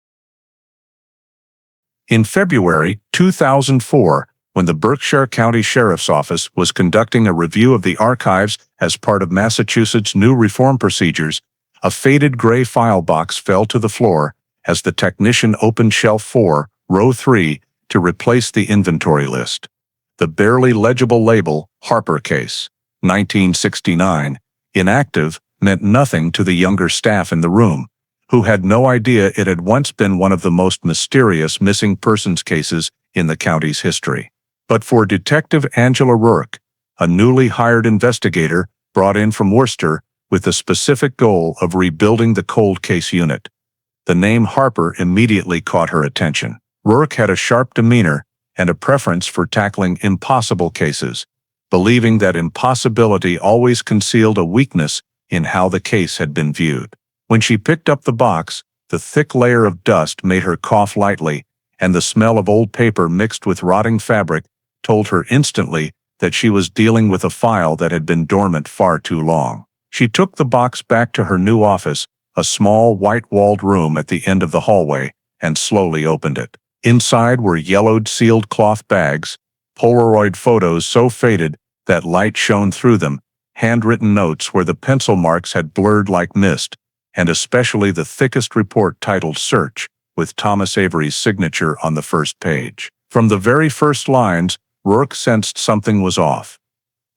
In February 2004, when the Berkshire County Sheriff's Office was conducting a review of the archives as part of Massachusetts' new reform procedures, a faded gray file box fell to the floor as the technician opened shelf 4, row 3, to replace the inventory list. The barely legible label, Harper Case, 1969, inactive, meant nothing to the younger staff in the room, who had no idea it had once been one of the most mysterious missing persons cases in the county's history. But for Detective Angela Rourke, a newly hired investigator brought in from Worcester with the specific goal of rebuilding the cold case unit, the name Harper immediately caught her attention. Rourke had a sharp demeanor and a preference for tackling impossible cases, believing that impossibility always concealed a weakness in how the case had been viewed. When she picked up the box, the thick layer of dust made her cough lightly, and the smell of old paper mixed with rotting fabric told her instantly that she was dealing with a file that had been dormant far too long. She took the box back to her new office, a small white-walled room at the end of the hallway, and slowly opened it. Inside were yellowed sealed cloth bags, Polaroid photos so faded that light shone through them, handwritten notes where the pencil marks had blurred like mist, and especially the thickest report titled Search, with Thomas Avery's signature on the first page. From the very first lines, Rourke sensed something was off.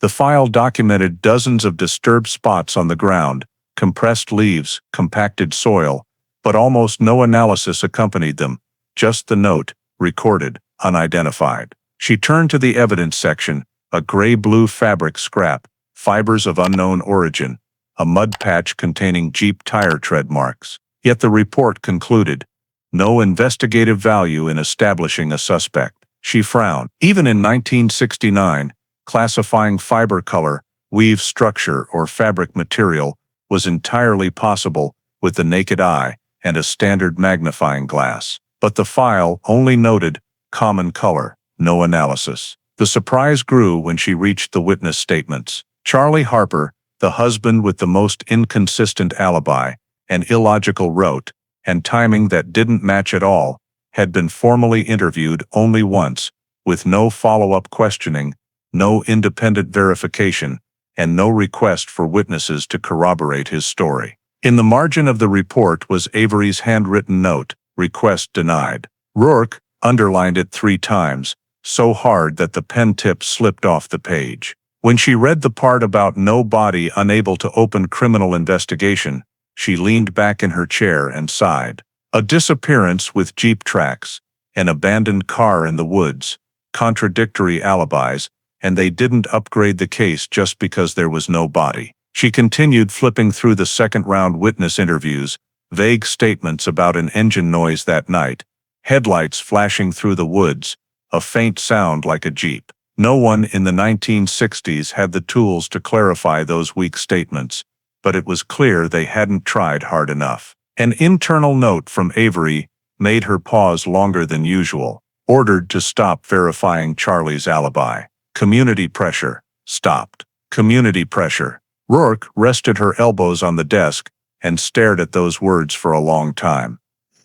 The file documented dozens of disturbed spots on the ground, compressed leaves, compacted soil, but almost no analysis accompanied them, just the note, recorded, unidentified. She turned to the evidence section, a gray-blue fabric scrap, fibers of unknown origin, a mud patch containing Jeep tire tread marks. Yet the report concluded, no investigative value in establishing a suspect. She frowned. Even in 1969, classifying fiber color, weave structure, or fabric material was entirely possible with the naked eye and a standard magnifying glass. But the file only noted common color, no analysis. The surprise grew when she reached the witness statements. Charlie Harper, the husband with the most inconsistent alibi, an illogical route, and timing that didn't match at all, had been formally interviewed only once, with no follow-up questioning, no independent verification, and no request for witnesses to corroborate his story. In the margin of the report was Avery's handwritten note, request denied. Rourke underlined it 3 times, so hard that the pen tip slipped off the page. When she read the part about no body unable to open criminal investigation, she leaned back in her chair and sighed. A disappearance with Jeep tracks, an abandoned car in the woods, contradictory alibis, and they didn't upgrade the case just because there was no body. She continued flipping through the second-round witness interviews, vague statements about an engine noise that night, headlights flashing through the woods, a faint sound like a Jeep. No one in the 1960s had the tools to clarify those weak statements, but it was clear they hadn't tried hard enough. An internal note from Avery made her pause longer than usual, ordered to stop verifying Charlie's alibi. Community pressure. Stopped. Community pressure. Rourke rested her elbows on the desk and stared at those words for a long time.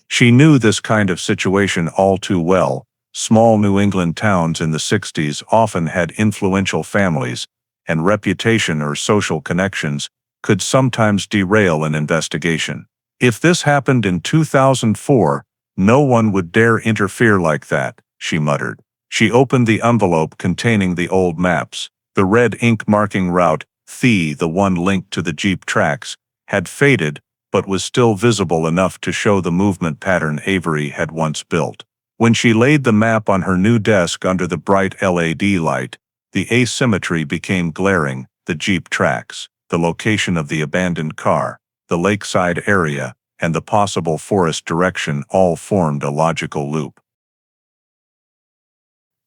She knew this kind of situation all too well. Small New England towns in the 60s often had influential families, and reputation or social connections could sometimes derail an investigation. If this happened in 2004, no one would dare interfere like that, she muttered. She opened the envelope containing the old maps. The red ink marking route, the one linked to the Jeep tracks, had faded, but was still visible enough to show the movement pattern Avery had once built. When she laid the map on her new desk under the bright LED light, the asymmetry became glaring. The Jeep tracks, the location of the abandoned car, the lakeside area, and the possible forest direction all formed a logical loop.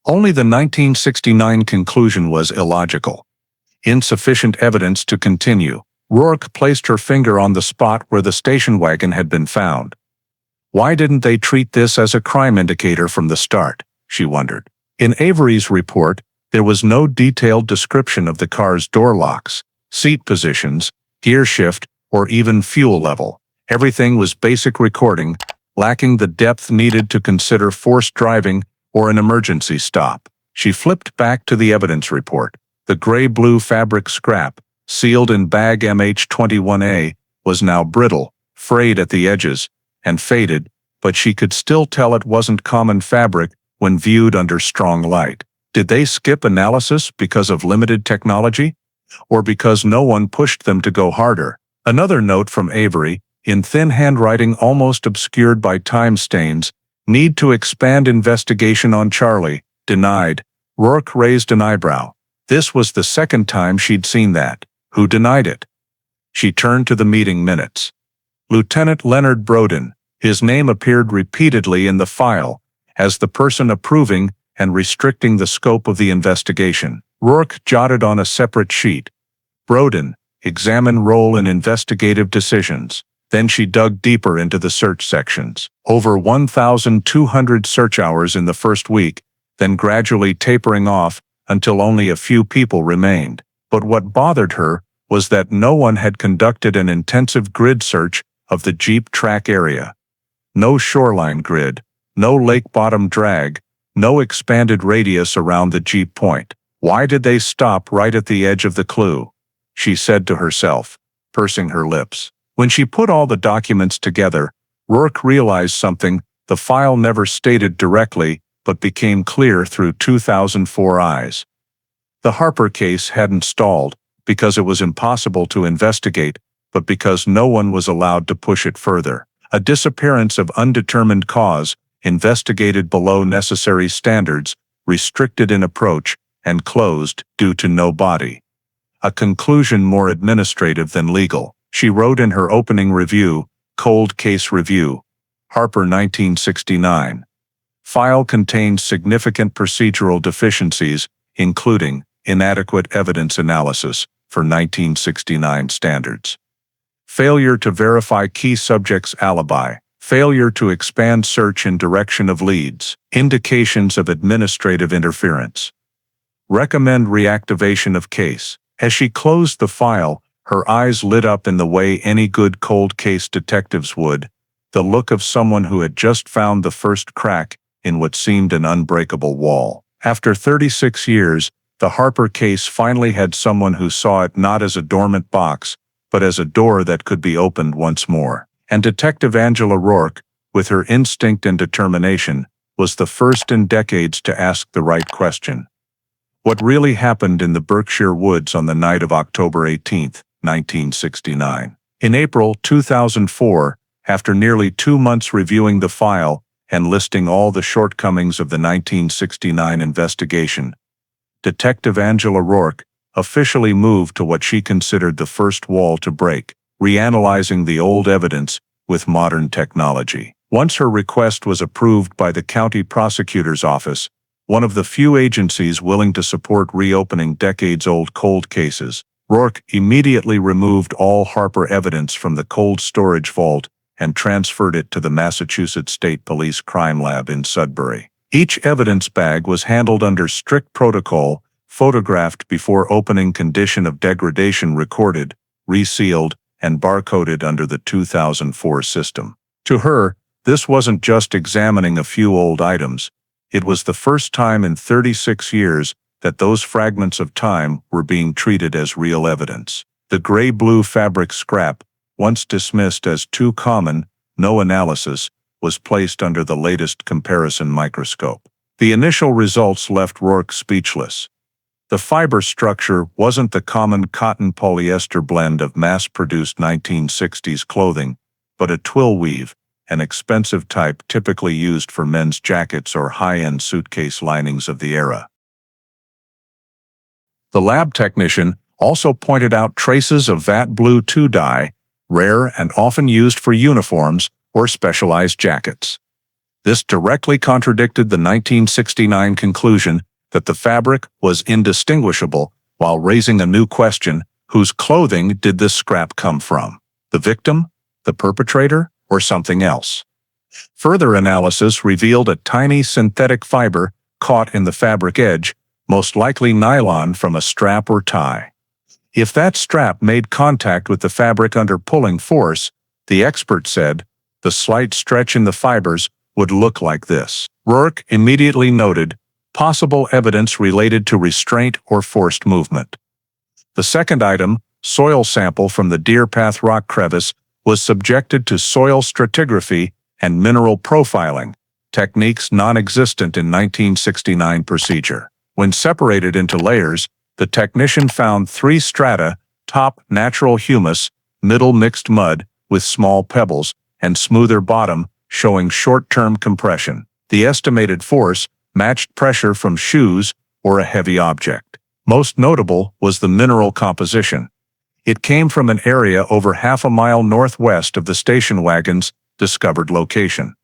Only the 1969 conclusion was illogical. Insufficient evidence to continue, Rourke placed her finger on the spot where the station wagon had been found. Why didn't they treat this as a crime indicator from the start, she wondered. In Avery's report, there was no detailed description of the car's door locks, seat positions, gear shift, or even fuel level. Everything was basic recording, lacking the depth needed to consider forced driving or an emergency stop. She flipped back to the evidence report. The gray-blue fabric scrap, sealed in bag MH21A, was now brittle, frayed at the edges, and faded, but she could still tell it wasn't common fabric when viewed under strong light. Did they skip analysis because of limited technology? Or because no one pushed them to go harder? Another note from Avery, in thin handwriting almost obscured by time stains, need to expand investigation on Charlie, denied. Rourke raised an eyebrow. This was the second time she'd seen that. Who denied it? She turned to the meeting minutes. Lieutenant Leonard Broden. His name appeared repeatedly in the file, as the person approving and restricting the scope of the investigation. Rourke jotted on a separate sheet. Broden, examine role in investigative decisions. Then she dug deeper into the search sections. Over 1,200 search hours in the first week, then gradually tapering off until only a few people remained. But what bothered her was that no one had conducted an intensive grid search of the Jeep track area. No shoreline grid, no lake bottom drag, no expanded radius around the Jeep point. Why did they stop right at the edge of the clue? She said to herself, pursing her lips. When she put all the documents together, Rourke realized something the file never stated directly but became clear through 2004 eyes. The Harper case hadn't stalled because it was impossible to investigate, but because no one was allowed to push it further. A disappearance of undetermined cause, investigated below necessary standards, restricted in approach, and closed due to no body. A conclusion more administrative than legal. She wrote in her opening review, Cold Case Review, Harper 1969. File contains significant procedural deficiencies, including inadequate evidence analysis for 1969 standards. Failure to verify key subjects' alibi. Failure to expand search in direction of leads. Indications of administrative interference. Recommend reactivation of case. As she closed the file, her eyes lit up in the way any good cold case detectives would, the look of someone who had just found the first crack in what seemed an unbreakable wall. After 36 years, the Harper case finally had someone who saw it not as a dormant box, but as a door that could be opened once more. And Detective Angela Rourke, with her instinct and determination, was the first in decades to ask the right question. What really happened in the Berkshire woods on the night of October 18, 1969? In April 2004, after nearly 2 months reviewing the file and listing all the shortcomings of the 1969 investigation, Detective Angela Rourke officially moved to what she considered the first wall to break, reanalyzing the old evidence with modern technology. Once her request was approved by the county prosecutor's office, one of the few agencies willing to support reopening decades-old cold cases, Rourke immediately removed all Harper evidence from the cold storage vault and transferred it to the Massachusetts State Police Crime Lab in Sudbury. Each evidence bag was handled under strict protocol, photographed before opening, condition of degradation recorded, resealed, and barcoded under the 2004 system. To her, this wasn't just examining a few old items. It was the first time in 36 years that those fragments of time were being treated as real evidence. The gray-blue fabric scrap, once dismissed as too common, no analysis, was placed under the latest comparison microscope. The initial results left Rourke speechless. The fiber structure wasn't the common cotton-polyester blend of mass-produced 1960s clothing, but a twill weave, an expensive type typically used for men's jackets or high-end suitcase linings of the era. The lab technician also pointed out traces of vat blue 2 dye, rare and often used for uniforms or specialized jackets. This directly contradicted the 1969 conclusion that the fabric was indistinguishable, while raising a new question: Whose clothing did this scrap come from? The victim, the perpetrator, or something else? Further analysis revealed a tiny synthetic fiber caught in the fabric edge, most likely nylon from a strap or tie. If that strap made contact with the fabric under pulling force, the expert said, the slight stretch in the fibers would look like this. Rourke immediately noted possible evidence related to restraint or forced movement. The second item, soil sample from the Deer Path rock crevice, was subjected to soil stratigraphy and mineral profiling, techniques non-existent in 1969 procedure. When separated into layers, the technician found 3 strata: top natural humus, middle mixed mud with small pebbles, and smoother bottom showing short-term compression. The estimated force matched pressure from shoes or a heavy object. Most notable was the mineral composition. It came from an area over half a mile northwest of the station wagon's discovered location,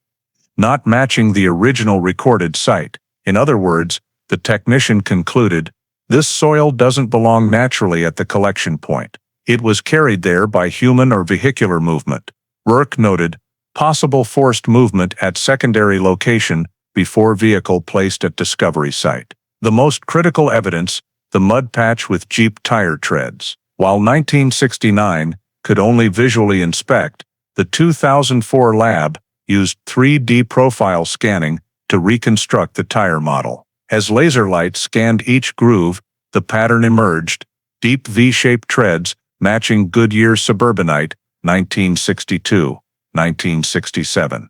not matching the original recorded site. In other words, the technician concluded, this soil doesn't belong naturally at the collection point. It was carried there by human or vehicular movement. Rourke noted, possible forced movement at secondary location before vehicle placed at discovery site. The most critical evidence, the mud patch with Jeep tire treads. While 1969 could only visually inspect, the 2004 lab used 3D profile scanning to reconstruct the tire model. As laser light scanned each groove, the pattern emerged: deep V-shaped treads matching Goodyear Suburbanite 1962-1967.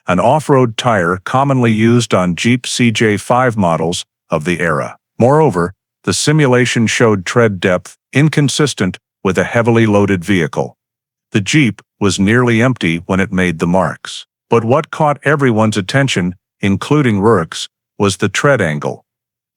An off-road tire commonly used on Jeep CJ5 models of the era. Moreover, the simulation showed tread depth inconsistent with a heavily loaded vehicle. The Jeep was nearly empty when it made the marks. But what caught everyone's attention, including Rourke's, was the tread angle.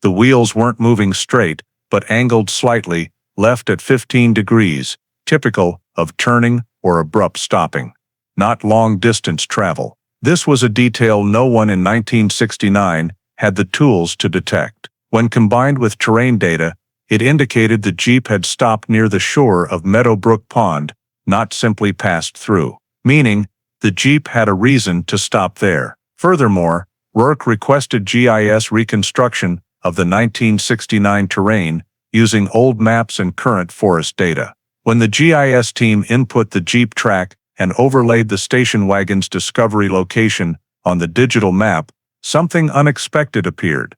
The wheels weren't moving straight, but angled slightly, left at 15 degrees, typical of turning or abrupt stopping, not long-distance travel. This was a detail no one in 1969 had the tools to detect. When combined with terrain data, it indicated the Jeep had stopped near the shore of Meadowbrook Pond, not simply passed through, meaning the Jeep had a reason to stop there. Furthermore, Rourke requested GIS reconstruction of the 1969 terrain using old maps and current forest data. When the GIS team input the Jeep track and overlaid the station wagon's discovery location on the digital map, something unexpected appeared.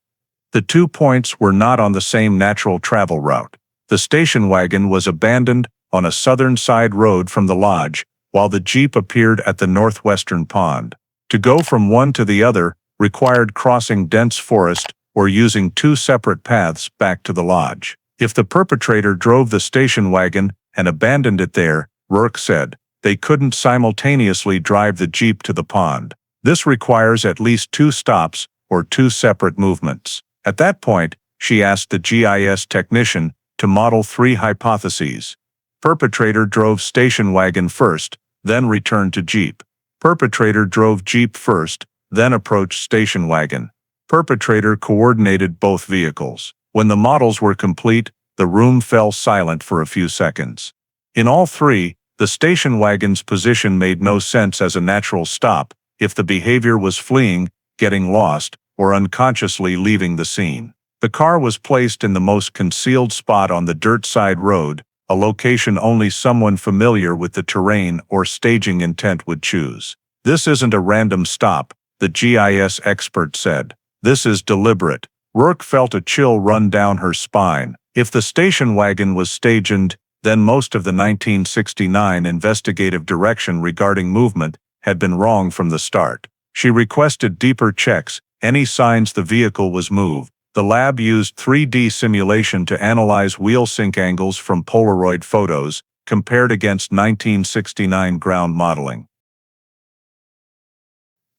The 2 points were not on the same natural travel route. The station wagon was abandoned on a southern side road from the lodge, while the Jeep appeared at the northwestern pond. To go from one to the other required crossing dense forest or using 2 separate paths back to the lodge. If the perpetrator drove the station wagon and abandoned it there, Rourke said, they couldn't simultaneously drive the Jeep to the pond. This requires at least 2 stops or 2 separate movements. At that point, she asked the GIS technician to model 3 hypotheses. Perpetrator drove station wagon first, then returned to Jeep. Perpetrator drove Jeep first, then approached station wagon. Perpetrator coordinated both vehicles. When the models were complete, the room fell silent for a few seconds. In all 3, the station wagon's position made no sense as a natural stop if the behavior was fleeing, getting lost, or unconsciously leaving the scene. The car was placed in the most concealed spot on the dirt side road, a location only someone familiar with the terrain or staging intent would choose. This isn't a random stop, the GIS expert said. This is deliberate. Rourke felt a chill run down her spine. If the station wagon was stationed, then most of the 1969 investigative direction regarding movement had been wrong from the start. She requested deeper checks, any signs the vehicle was moved. The lab used 3D simulation to analyze wheel sync angles from Polaroid photos, compared against 1969 ground modeling.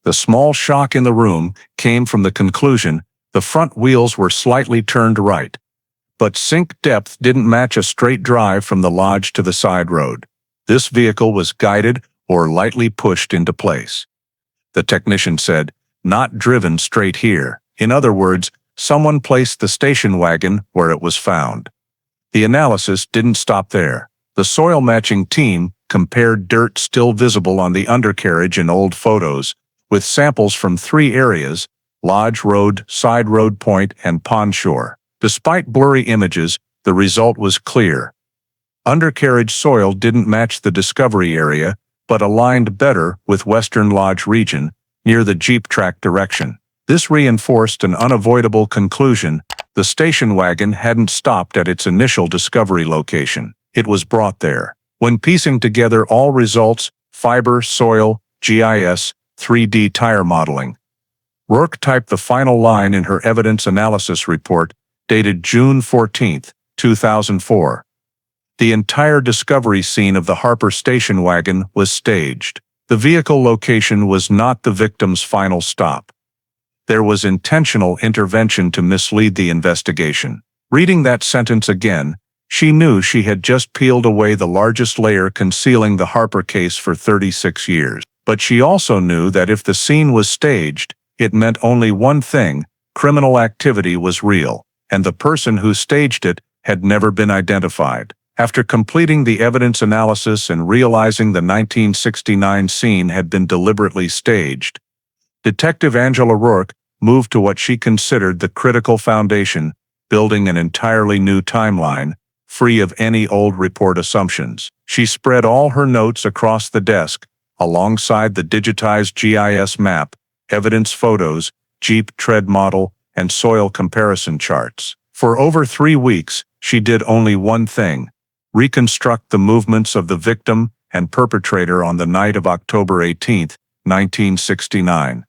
The small shock in the room came from the conclusion the front wheels were slightly turned right, but sync depth didn't match a straight drive from the lodge to the side road. This vehicle was guided or lightly pushed into place. The technician said, not driven straight here. In other words, someone placed the station wagon where it was found. The analysis didn't stop there. The soil matching team compared dirt still visible on the undercarriage in old photos, with samples from 3 areas: Lodge Road, Side Road Point, and Pond Shore. Despite blurry images, the result was clear. Undercarriage soil didn't match the discovery area, but aligned better with Western Lodge region, near the jeep track direction. This reinforced an unavoidable conclusion: the station wagon hadn't stopped at its initial discovery location. It was brought there. When piecing together all results, fiber, soil, GIS, 3D tire modeling, Rourke typed the final line in her evidence analysis report, dated June 14, 2004. The entire discovery scene of the Harper station wagon was staged. The vehicle location was not the victim's final stop. There was intentional intervention to mislead the investigation. Reading that sentence again, she knew she had just peeled away the largest layer concealing the Harper case for 36 years. But she also knew that if the scene was staged, it meant only one thing: criminal activity was real, and the person who staged it had never been identified. After completing the evidence analysis and realizing the 1969 scene had been deliberately staged, Detective Angela Rourke moved to what she considered the critical foundation, building an entirely new timeline, free of any old report assumptions. She spread all her notes across the desk, alongside the digitized GIS map, evidence photos, Jeep tread model, and soil comparison charts. For over 3 weeks, she did only one thing: reconstruct the movements of the victim and perpetrator on the night of October 18, 1969.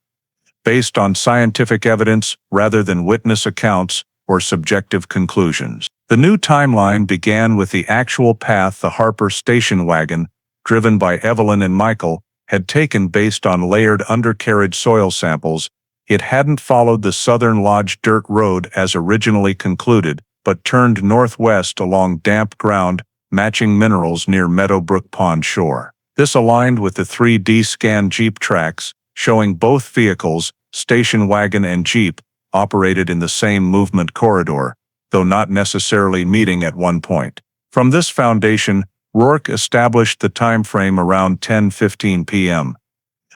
Based on scientific evidence rather than witness accounts or subjective conclusions. The new timeline began with the actual path the Harper station wagon, driven by Evelyn and Michael, had taken based on layered undercarriage soil samples. It hadn't followed the Southern Lodge dirt road as originally concluded, but turned northwest along damp ground, matching minerals near Meadowbrook Pond Shore. This aligned with the 3D scan Jeep tracks, showing both vehicles, station wagon and Jeep, operated in the same movement corridor, though not necessarily meeting at one point. From this foundation, Rourke established the time frame around 10:15 p.m.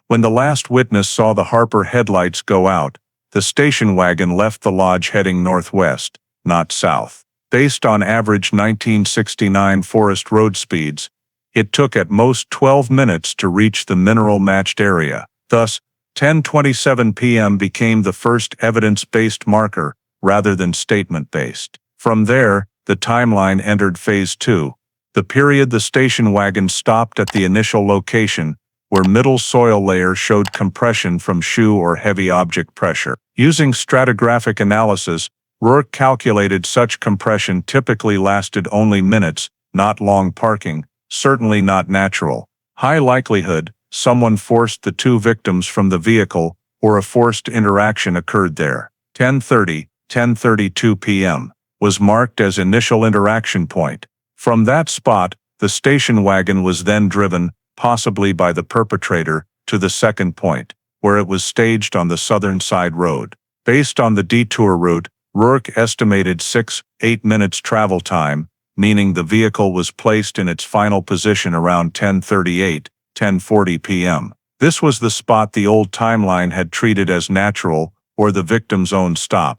When the last witness saw the Harper headlights go out, the station wagon left the lodge heading northwest, not south. Based on average 1969 forest road speeds, it took at most 12 minutes to reach the mineral-matched area. Thus, 10:27 p.m. became the first evidence-based marker, rather than statement-based. From there, the timeline entered Phase 2, the period the station wagon stopped at the initial location, where middle soil layer showed compression from shoe or heavy object pressure. Using stratigraphic analysis, Rourke calculated such compression typically lasted only minutes, not long parking, certainly not natural. High likelihood, someone forced the 2 victims from the vehicle, or a forced interaction occurred there. 10:32 p.m. was marked as initial interaction point. From that spot, the station wagon was then driven, possibly by the perpetrator, to the second point, where it was staged on the southern side road. Based on the detour route, Rourke estimated 6-8 minutes travel time, meaning the vehicle was placed in its final position around 10:40 p.m. This was the spot the old timeline had treated as natural, or the victim's own stop.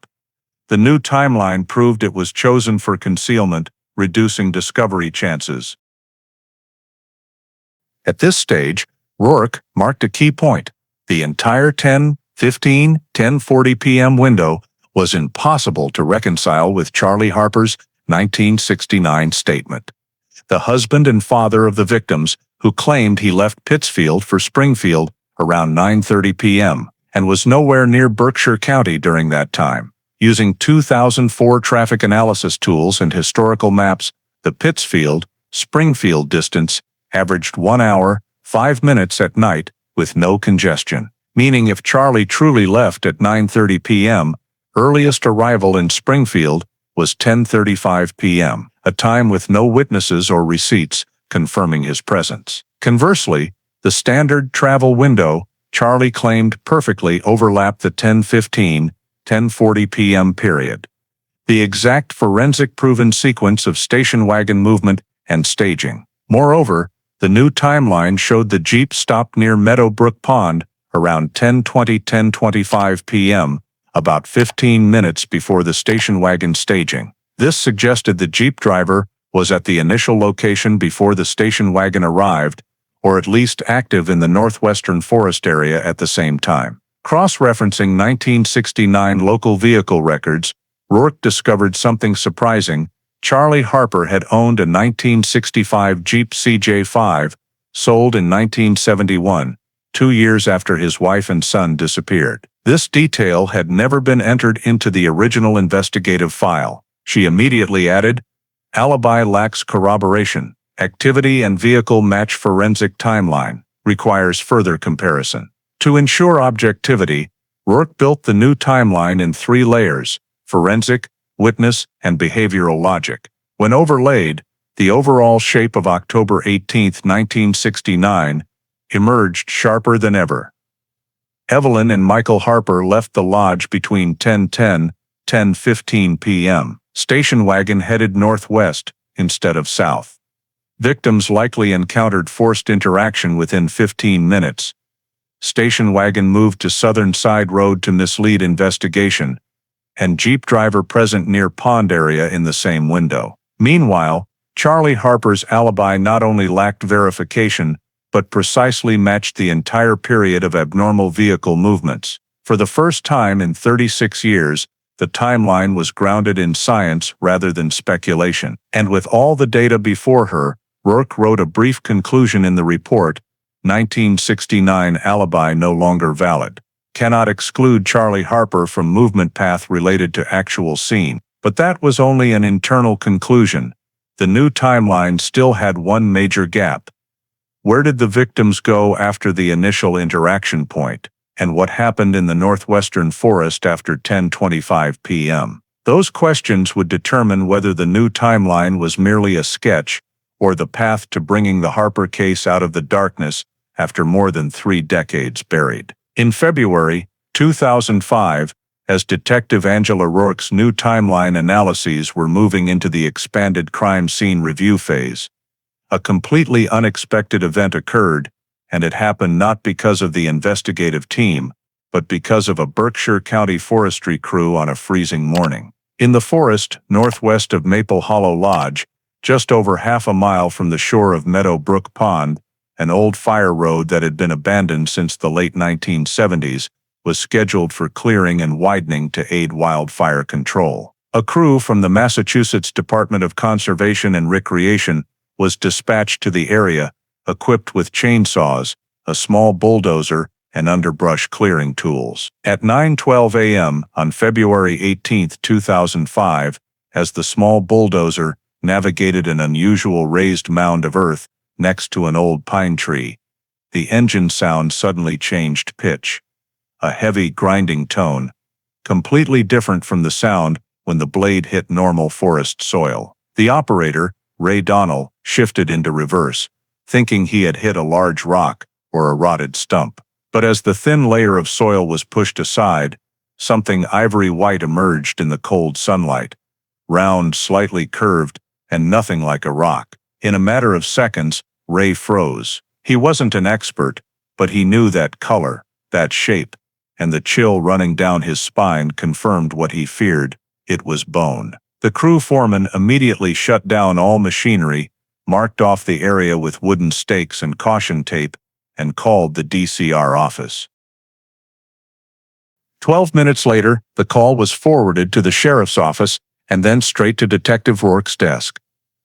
The new timeline proved it was chosen for concealment, reducing discovery chances. At this stage, Rourke marked a key point. The entire 10:40 p.m. window was impossible to reconcile with Charlie Harper's 1969 statement. The husband and father of the victims, who claimed he left Pittsfield for Springfield around 9:30 p.m. and was nowhere near Berkshire County during that time. Using 2004 traffic analysis tools and historical maps, the Pittsfield-Springfield distance averaged 1 hour, 5 minutes at night, with no congestion. Meaning if Charlie truly left at 9:30 p.m., earliest arrival in Springfield was 10:35 p.m., a time with no witnesses or receipts confirming his presence. Conversely, the standard travel window, Charlie claimed, perfectly overlapped the 10:40 p.m. period. the exact forensic proven sequence of station wagon movement and staging. Moreover, the new timeline showed the Jeep stopped near Meadowbrook Pond around 10:25 p.m., about 15 minutes before the station wagon staging. This suggested the Jeep driver was at the initial location before the station wagon arrived, or at least active in the northwestern forest area at the same time. Cross-referencing 1969 local vehicle records, Rourke discovered something surprising. Charlie Harper had owned a 1965 Jeep CJ5, sold in 1971, 2 years after his wife and son disappeared. This detail had never been entered into the original investigative file. She immediately added, "Alibi lacks corroboration. Activity and vehicle match forensic timeline. Requires further comparison." To ensure objectivity, Rourke built the new timeline in 3 layers: forensic, witness, and behavioral logic. When overlaid, the overall shape of October 18, 1969, emerged sharper than ever. Evelyn and Michael Harper left the lodge between 10:10–10:15 p.m. Station wagon headed northwest instead of south. Victims likely encountered forced interaction within 15 minutes. Station wagon moved to southern side road to mislead investigation, and Jeep driver present near pond area in the same window. Meanwhile, Charlie Harper's alibi not only lacked verification, but precisely matched the entire period of abnormal vehicle movements. For the first time in 36 years, the timeline was grounded in science rather than speculation. And with all the data before her, Rourke wrote a brief conclusion in the report: 1969 alibi no longer valid. Cannot exclude Charlie Harper from movement path related to actual scene. But that was only an internal conclusion. The new timeline still had one major gap. Where did the victims go after the initial interaction point? And what happened in the northwestern forest after 10:25 p.m.? Those questions would determine whether the new timeline was merely a sketch or the path to bringing the Harper case out of the darkness after more than 3 decades buried. In February 2005, as Detective Angela Rourke's new timeline analyses were moving into the expanded crime scene review phase, a completely unexpected event occurred, and it happened not because of the investigative team, but because of a Berkshire County forestry crew on a freezing morning. In the forest northwest of Maple Hollow Lodge, just over half a mile from the shore of Meadowbrook Pond, an old fire road that had been abandoned since the late 1970s was scheduled for clearing and widening to aid wildfire control. A crew from the Massachusetts Department of Conservation and Recreation was dispatched to the area, equipped with chainsaws, a small bulldozer, and underbrush clearing tools. At 9:12 a.m. on February 18, 2005, as the small bulldozer navigated an unusual raised mound of earth next to an old pine tree, the engine sound suddenly changed pitch. A heavy grinding tone, completely different from the sound when the blade hit normal forest soil. The operator, Ray Donnell, shifted into reverse, thinking he had hit a large rock or a rotted stump. But as the thin layer of soil was pushed aside, something ivory white emerged in the cold sunlight, round, slightly curved, and nothing like a rock. In a matter of seconds, Ray froze. He wasn't an expert, but he knew that color, that shape, and the chill running down his spine confirmed what he feared. It was bone. The crew foreman immediately shut down all machinery, marked off the area with wooden stakes and caution tape, and called the DCR office. 12 minutes later, the call was forwarded to the sheriff's office and then straight to Detective Rourke's desk.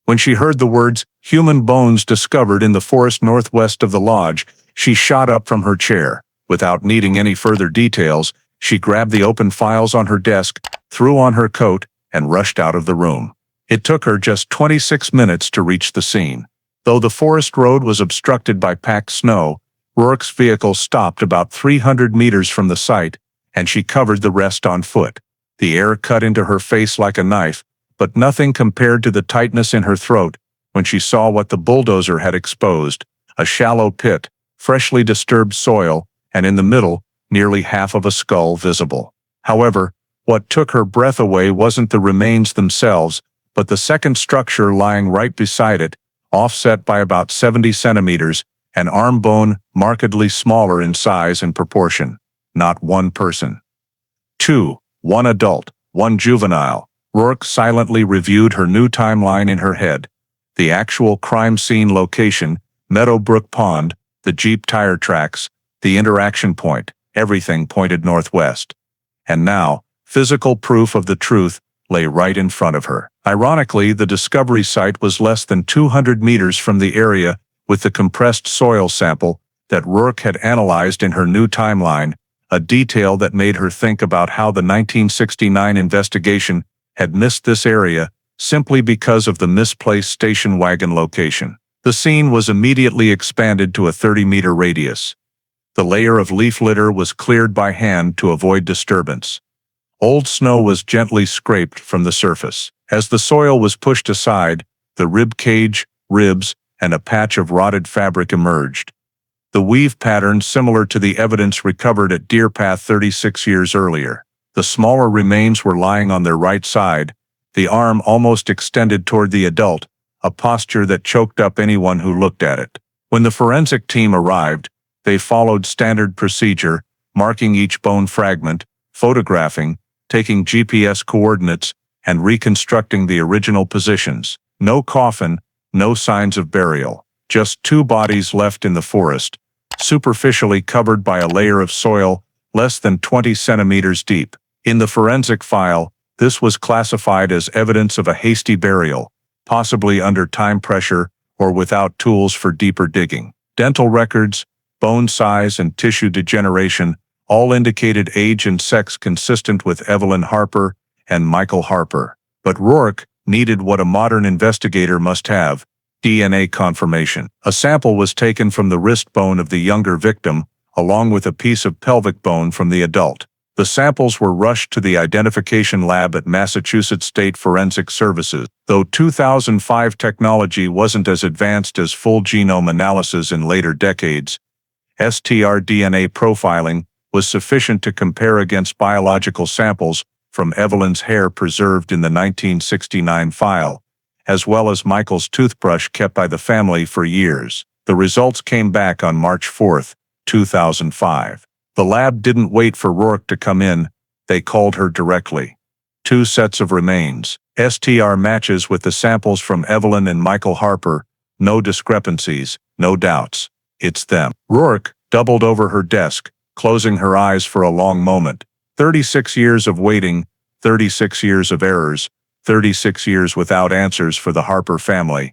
When she heard the words, "human bones discovered in the forest northwest of the lodge," she shot up from her chair. Without needing any further details, she grabbed the open files on her desk, threw on her coat, and rushed out of the room. It took her just 26 minutes to reach the scene. Though the forest road was obstructed by packed snow, Rourke's vehicle stopped about 300 meters from the site, and she covered the rest on foot. The air cut into her face like a knife, but nothing compared to the tightness in her throat when she saw what the bulldozer had exposed: a shallow pit, freshly disturbed soil, and in the middle, nearly half of a skull visible. However, What took her breath away wasn't the remains themselves, but the second structure lying right beside it, offset by about 70 centimeters, an arm bone markedly smaller in size and proportion. Not one person. 2. One adult, one juvenile. Rourke silently reviewed her new timeline in her head. The actual crime scene location, Meadowbrook Pond, the Jeep tire tracks, the interaction point, everything pointed northwest. And now, physical proof of the truth lay right in front of her. Ironically, the discovery site was less than 200 meters from the area with the compressed soil sample that Rourke had analyzed in her new timeline, a detail that made her think about how the 1969 investigation had missed this area simply because of the misplaced station wagon location. The scene was immediately expanded to a 30-meter radius. The layer of leaf litter was cleared by hand to avoid disturbance. Old snow was gently scraped from the surface. As the soil was pushed aside, the rib cage, ribs, and a patch of rotted fabric emerged. The weave pattern similar to the evidence recovered at Deer Path 36 years earlier. The smaller remains were lying on their right side, the arm almost extended toward the adult, a posture that choked up anyone who looked at it. When the forensic team arrived, they followed standard procedure, marking each bone fragment, photographing, taking GPS coordinates, and reconstructing the original positions. No coffin, no signs of burial. Just two bodies left in the forest, superficially covered by a layer of soil less than 20 centimeters deep. In the forensic file, this was classified as evidence of a hasty burial, possibly under time pressure or without tools for deeper digging. Dental records, bone size, and tissue degeneration all indicated age and sex consistent with Evelyn Harper and Michael Harper. But Rourke needed what a modern investigator must have: DNA confirmation. A sample was taken from the wrist bone of the younger victim, along with a piece of pelvic bone from the adult. The samples were rushed to the identification lab at Massachusetts State Forensic Services. Though 2005 technology wasn't as advanced as full genome analysis in later decades, STR-DNA profiling was sufficient to compare against biological samples from Evelyn's hair preserved in the 1969 file, as well as Michael's toothbrush kept by the family for years. The results came back on March 4, 2005. The lab didn't wait for Rourke to come in, they called her directly. 2 sets of remains. STR matches with the samples from Evelyn and Michael Harper, no discrepancies, no doubts. It's them. Rourke doubled over her desk, closing her eyes for a long moment. 36 years of waiting, 36 years of errors, 36 years without answers for the Harper family.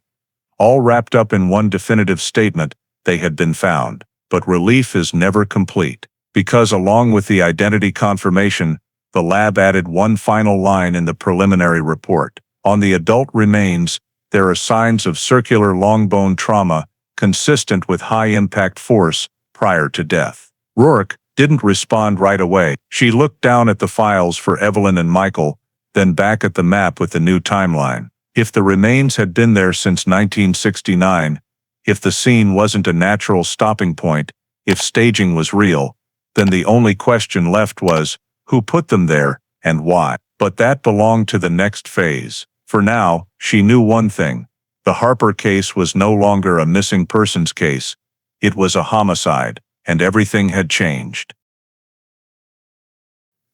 All wrapped up in one definitive statement: they had been found. But relief is never complete, because along with the identity confirmation, the lab added one final line in the preliminary report. On the adult remains, there are signs of circular long bone trauma consistent with high-impact force prior to death. Rourke didn't respond right away. She looked down at the files for Evelyn and Michael, then back at the map with the new timeline. If the remains had been there since 1969, if the scene wasn't a natural stopping point, if staging was real, then the only question left was, who put them there, and why? But that belonged to the next phase. For now, she knew one thing: the Harper case was no longer a missing persons case. It was a homicide, and everything had changed.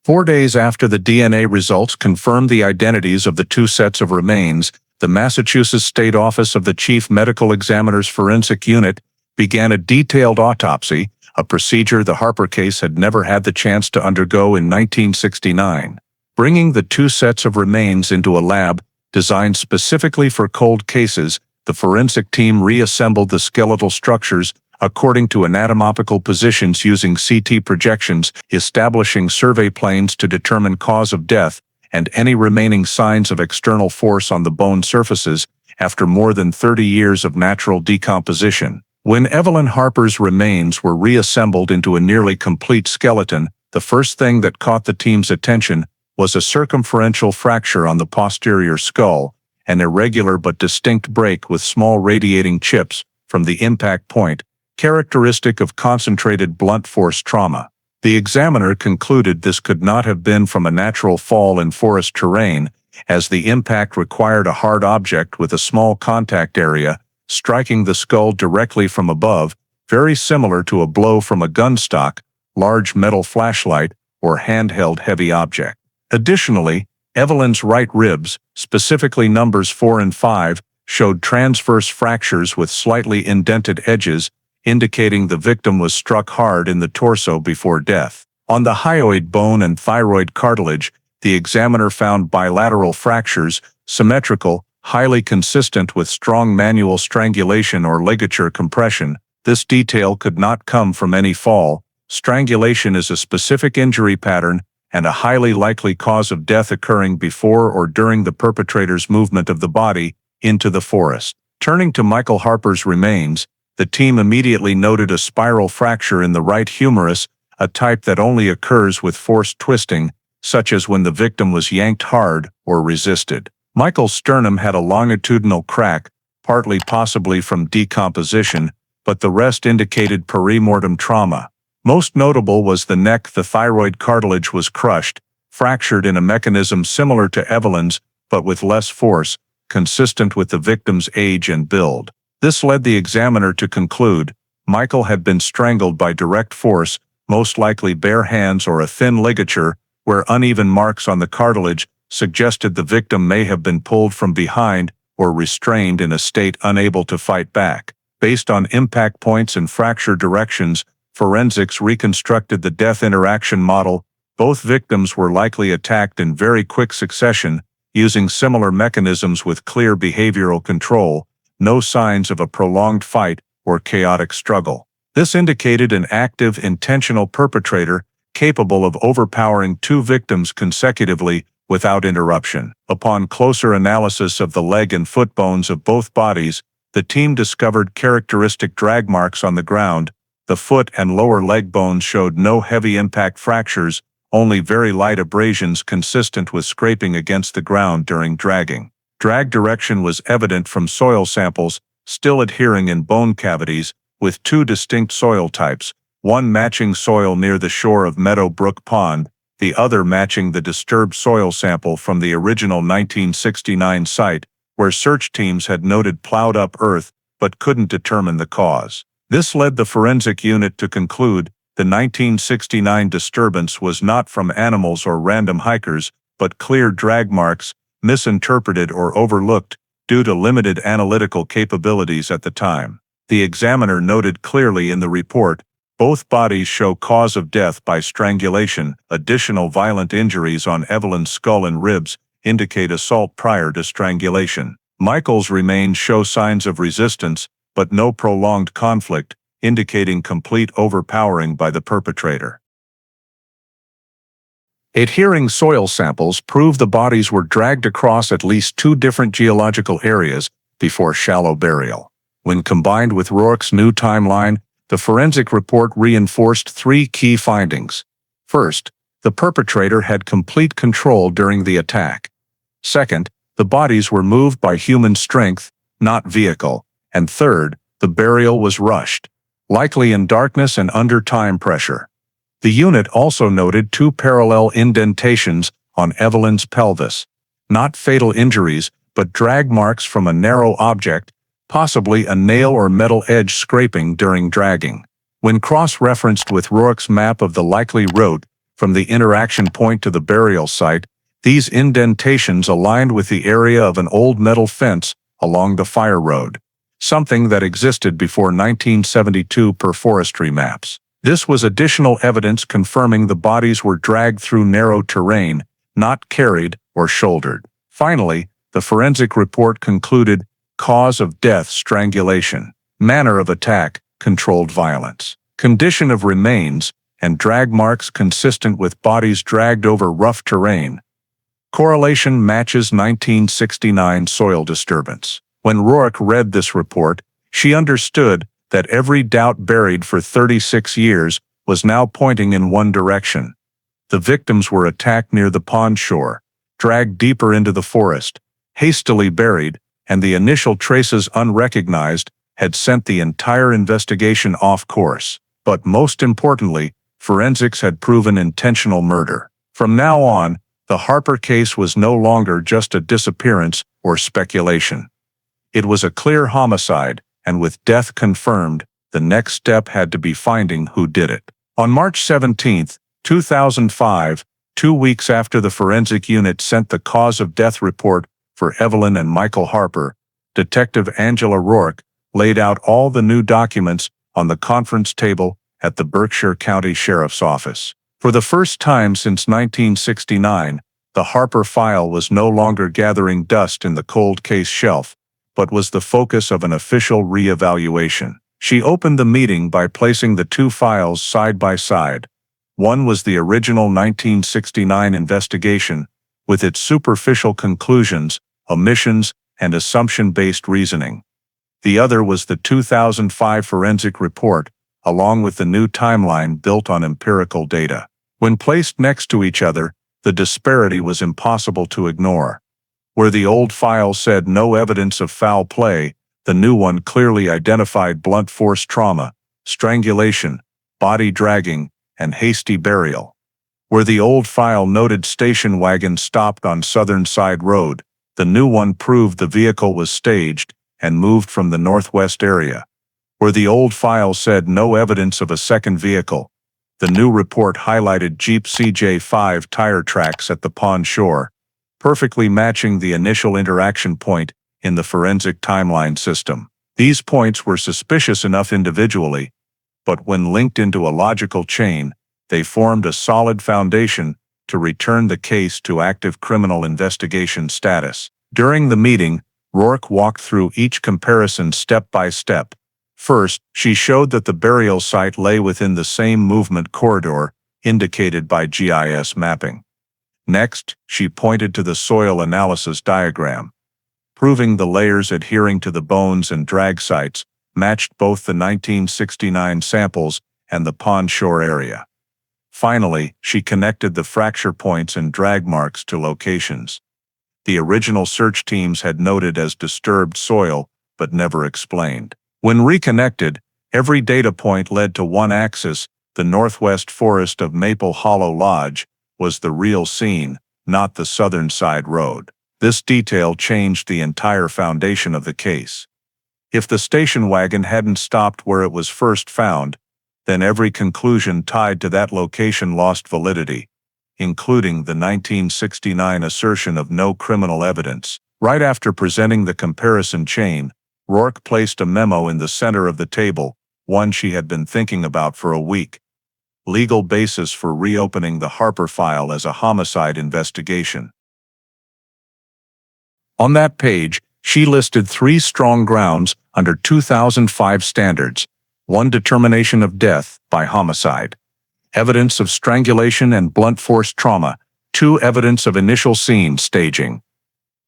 4 days after the DNA results confirmed the identities of the 2 sets of remains, the Massachusetts State Office of the Chief Medical Examiner's Forensic Unit began a detailed autopsy, a procedure the Harper case had never had the chance to undergo in 1969. Bringing the 2 sets of remains into a lab designed specifically for cold cases, the forensic team reassembled the skeletal structures according to anatomical positions using CT projections, establishing survey planes to determine cause of death and any remaining signs of external force on the bone surfaces after more than 30 years of natural decomposition. When Evelyn Harper's remains were reassembled into a nearly complete skeleton, the first thing that caught the team's attention was a circumferential fracture on the posterior skull, an irregular but distinct break with small radiating chips from the impact point, characteristic of concentrated blunt force trauma. The examiner concluded this could not have been from a natural fall in forest terrain, as the impact required a hard object with a small contact area, striking the skull directly from above, very similar to a blow from a gun stock, large metal flashlight, or handheld heavy object. Additionally, Evelyn's right ribs, specifically numbers 4 and 5, showed transverse fractures with slightly indented edges, indicating the victim was struck hard in the torso before death. On the hyoid bone and thyroid cartilage, the examiner found bilateral fractures, symmetrical, highly consistent with strong manual strangulation or ligature compression. This detail could not come from any fall. Strangulation is a specific injury pattern and a highly likely cause of death occurring before or during the perpetrator's movement of the body into the forest. Turning to Michael Harper's remains, the team immediately noted a spiral fracture in the right humerus, a type that only occurs with forced twisting, such as when the victim was yanked hard or resisted. Michael's sternum had a longitudinal crack, partly possibly from decomposition, but the rest indicated perimortem trauma. Most notable was the neck. The thyroid cartilage was crushed, fractured in a mechanism similar to Evelyn's, but with less force, consistent with the victim's age and build. This led the examiner to conclude Michael had been strangled by direct force, most likely bare hands or a thin ligature, where uneven marks on the cartilage suggested the victim may have been pulled from behind or restrained in a state unable to fight back. Based on impact points and fracture directions, forensics reconstructed the death interaction model. Both victims were likely attacked in very quick succession, using similar mechanisms with clear behavioral control, no signs of a prolonged fight or chaotic struggle. This indicated an active, intentional perpetrator capable of overpowering two victims consecutively without interruption. Upon closer analysis of the leg and foot bones of both bodies, the team discovered characteristic drag marks on the ground. The foot and lower leg bones showed no heavy impact fractures, only very light abrasions consistent with scraping against the ground during dragging. Drag direction was evident from soil samples, still adhering in bone cavities, with two distinct soil types, one matching soil near the shore of Meadow Brook Pond, the other matching the disturbed soil sample from the original 1969 site, where search teams had noted plowed-up earth but couldn't determine the cause. This led the forensic unit to conclude the 1969 disturbance was not from animals or random hikers, but clear drag marks, misinterpreted or overlooked due to limited analytical capabilities at the time. The examiner noted clearly in the report, both bodies show cause of death by strangulation. Additional violent injuries on Evelyn's skull and ribs indicate assault prior to strangulation. Michael's remains show signs of resistance, but no prolonged conflict, indicating complete overpowering by the perpetrator. Adhering soil samples prove the bodies were dragged across at least two different geological areas before shallow burial. When combined with Rourke's new timeline, the forensic report reinforced three key findings. First, the perpetrator had complete control during the attack. Second, the bodies were moved by human strength, not vehicle. And third, the burial was rushed, likely in darkness and under time pressure. The unit also noted two parallel indentations on Evelyn's pelvis, not fatal injuries, but drag marks from a narrow object, possibly a nail or metal edge scraping during dragging. When cross-referenced with Rourke's map of the likely route from the interaction point to the burial site, these indentations aligned with the area of an old metal fence along the fire road, something that existed before 1972 per forestry maps. This was additional evidence confirming the bodies were dragged through narrow terrain, not carried or shouldered. Finally, the forensic report concluded cause of death strangulation, manner of attack controlled violence, condition of remains, and drag marks consistent with bodies dragged over rough terrain. Correlation matches 1969 soil disturbance. When Rourke read this report, she understood that every doubt buried for 36 years was now pointing in one direction. The victims were attacked near the pond shore, dragged deeper into the forest, hastily buried, and the initial traces unrecognized had sent the entire investigation off course. But most importantly, forensics had proven intentional murder. From now on, the Harper case was no longer just a disappearance or speculation. It was a clear homicide, and with death confirmed, the next step had to be finding who did it. On March 17, 2005, 2 weeks after the forensic unit sent the cause of death report for Evelyn and Michael Harper, Detective Angela Rourke laid out all the new documents on the conference table at the Berkshire County Sheriff's Office. For the first time since 1969, the Harper file was no longer gathering dust in the cold case shelf, but was the focus of an official re-evaluation. She opened the meeting by placing the two files side by side. One was the original 1969 investigation, with its superficial conclusions, omissions, and assumption-based reasoning. The other was the 2005 forensic report, along with the new timeline built on empirical data. When placed next to each other, the disparity was impossible to ignore. Where the old file said no evidence of foul play, the new one clearly identified blunt force trauma, strangulation, body dragging, and hasty burial. Where the old file noted station wagon stopped on Southern Side Road, the new one proved the vehicle was staged and moved from the northwest area. Where the old file said no evidence of a second vehicle, the new report highlighted Jeep CJ5 tire tracks at the pond shore, perfectly matching the initial interaction point in the forensic timeline system. These points were suspicious enough individually, but when linked into a logical chain, they formed a solid foundation to return the case to active criminal investigation status. During the meeting, Rourke walked through each comparison step by step. First, she showed that the burial site lay within the same movement corridor indicated by GIS mapping. Next, she pointed to the soil analysis diagram, proving the layers adhering to the bones and drag sites matched both the 1969 samples and the pond shore area. Finally, she connected the fracture points and drag marks to locations the original search teams had noted as disturbed soil but never explained. When reconnected, every data point led to one axis. The northwest forest of Maple Hollow Lodge was the real scene, not the Southern Side Road. This detail changed the entire foundation of the case. If the station wagon hadn't stopped where it was first found, then every conclusion tied to that location lost validity, including the 1969 assertion of no criminal evidence. Right after presenting the comparison chain, Rourke placed a memo in the center of the table, one she had been thinking about for a week. Legal basis for reopening the Harper file as a homicide investigation. On that page, she listed 3 strong grounds under 2005 standards: 1, determination of death by homicide; evidence of strangulation and blunt force trauma; 2, evidence of initial scene staging.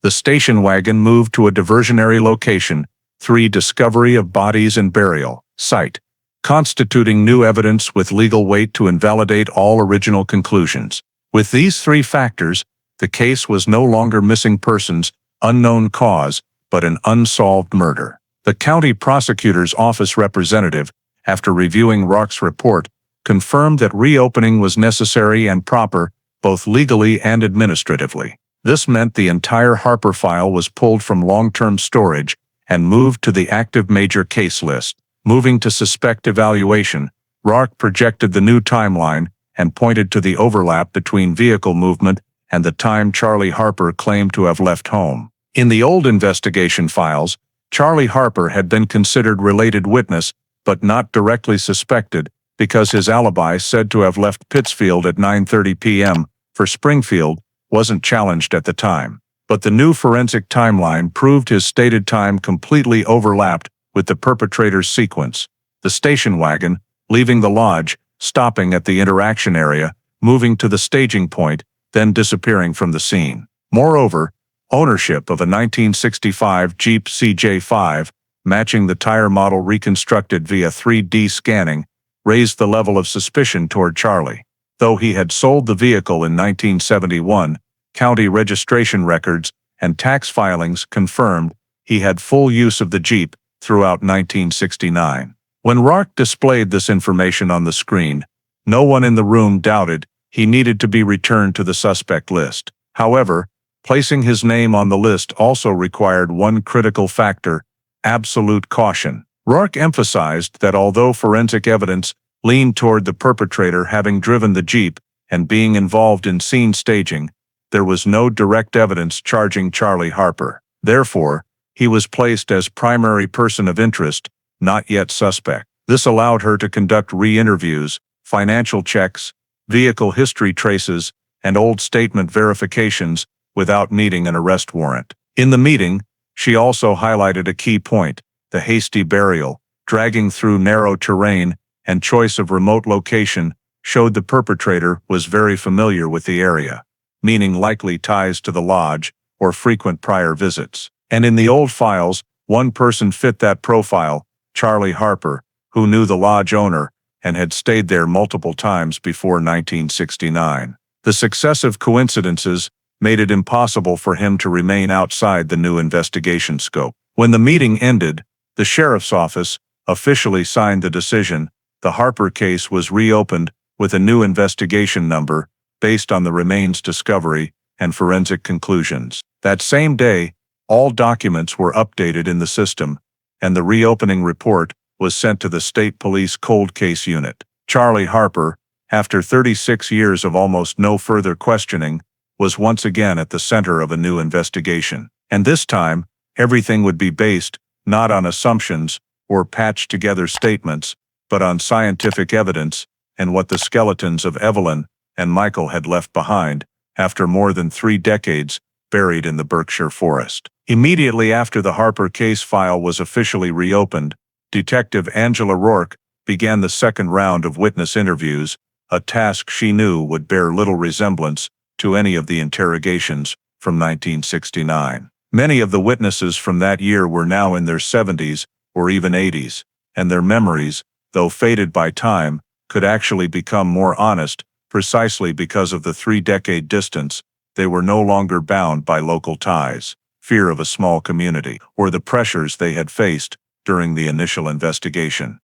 The station wagon moved to a diversionary location; 3, discovery of bodies and burial site, constituting new evidence with legal weight to invalidate all original conclusions. With these 3 factors, the case was no longer missing persons, unknown cause, but an unsolved murder. The county prosecutor's office representative, after reviewing Rourke's report, confirmed that reopening was necessary and proper, both legally and administratively. This meant the entire Harper file was pulled from long-term storage and moved to the active major case list. Moving to suspect evaluation, Rourke projected the new timeline and pointed to the overlap between vehicle movement and the time Charlie Harper claimed to have left home. In the old investigation files, Charlie Harper had been considered related witness, but not directly suspected, because his alibi, said to have left Pittsfield at 9:30 p.m. for Springfield, wasn't challenged at the time. But the new forensic timeline proved his stated time completely overlapped with the perpetrator's sequence: the station wagon, leaving the lodge, stopping at the interaction area, moving to the staging point, then disappearing from the scene. Moreover, ownership of a 1965 Jeep CJ5, matching the tire model reconstructed via 3D scanning, raised the level of suspicion toward Charlie. Though he had sold the vehicle in 1971, county registration records and tax filings confirmed he had full use of the Jeep throughout 1969. When Rourke displayed this information on the screen, No one in the room doubted he needed to be returned to the suspect list. However, placing his name on the list also required one critical factor: absolute caution. Rourke emphasized that although forensic evidence leaned toward the perpetrator having driven the Jeep and being involved in scene staging, there was no direct evidence charging Charlie Harper. Therefore, he was placed as primary person of interest, not yet suspect. This allowed her to conduct re-interviews, financial checks, vehicle history traces, and old statement verifications without needing an arrest warrant. In the meeting, she also highlighted a key point: the hasty burial, dragging through narrow terrain, and choice of remote location showed the perpetrator was very familiar with the area, meaning likely ties to the lodge or frequent prior visits. And in the old files, one person fit that profile: Charlie Harper, who knew the lodge owner and had stayed there multiple times before 1969. The successive coincidences made it impossible for him to remain outside the new investigation scope. When the meeting ended, the sheriff's office officially signed the decision. The Harper case was reopened with a new investigation number based on the remains discovery and forensic conclusions. That same day, all documents were updated in the system, and the reopening report was sent to the State Police Cold Case Unit. Charlie Harper, after 36 years of almost no further questioning, was once again at the center of a new investigation. And this time, everything would be based not on assumptions or patched-together statements, but on scientific evidence and what the skeletons of Evelyn and Michael had left behind after more than 3 decades buried in the Berkshire forest. Immediately after the Harper case file was officially reopened, Detective Angela Rourke began the second round of witness interviews, a task she knew would bear little resemblance to any of the interrogations from 1969. Many of the witnesses from that year were now in their 70s or even 80s, and their memories, though faded by time, could actually become more honest precisely because of the 3-decade distance. They were no longer bound by local ties, fear of a small community, or the pressures they had faced during the initial investigation.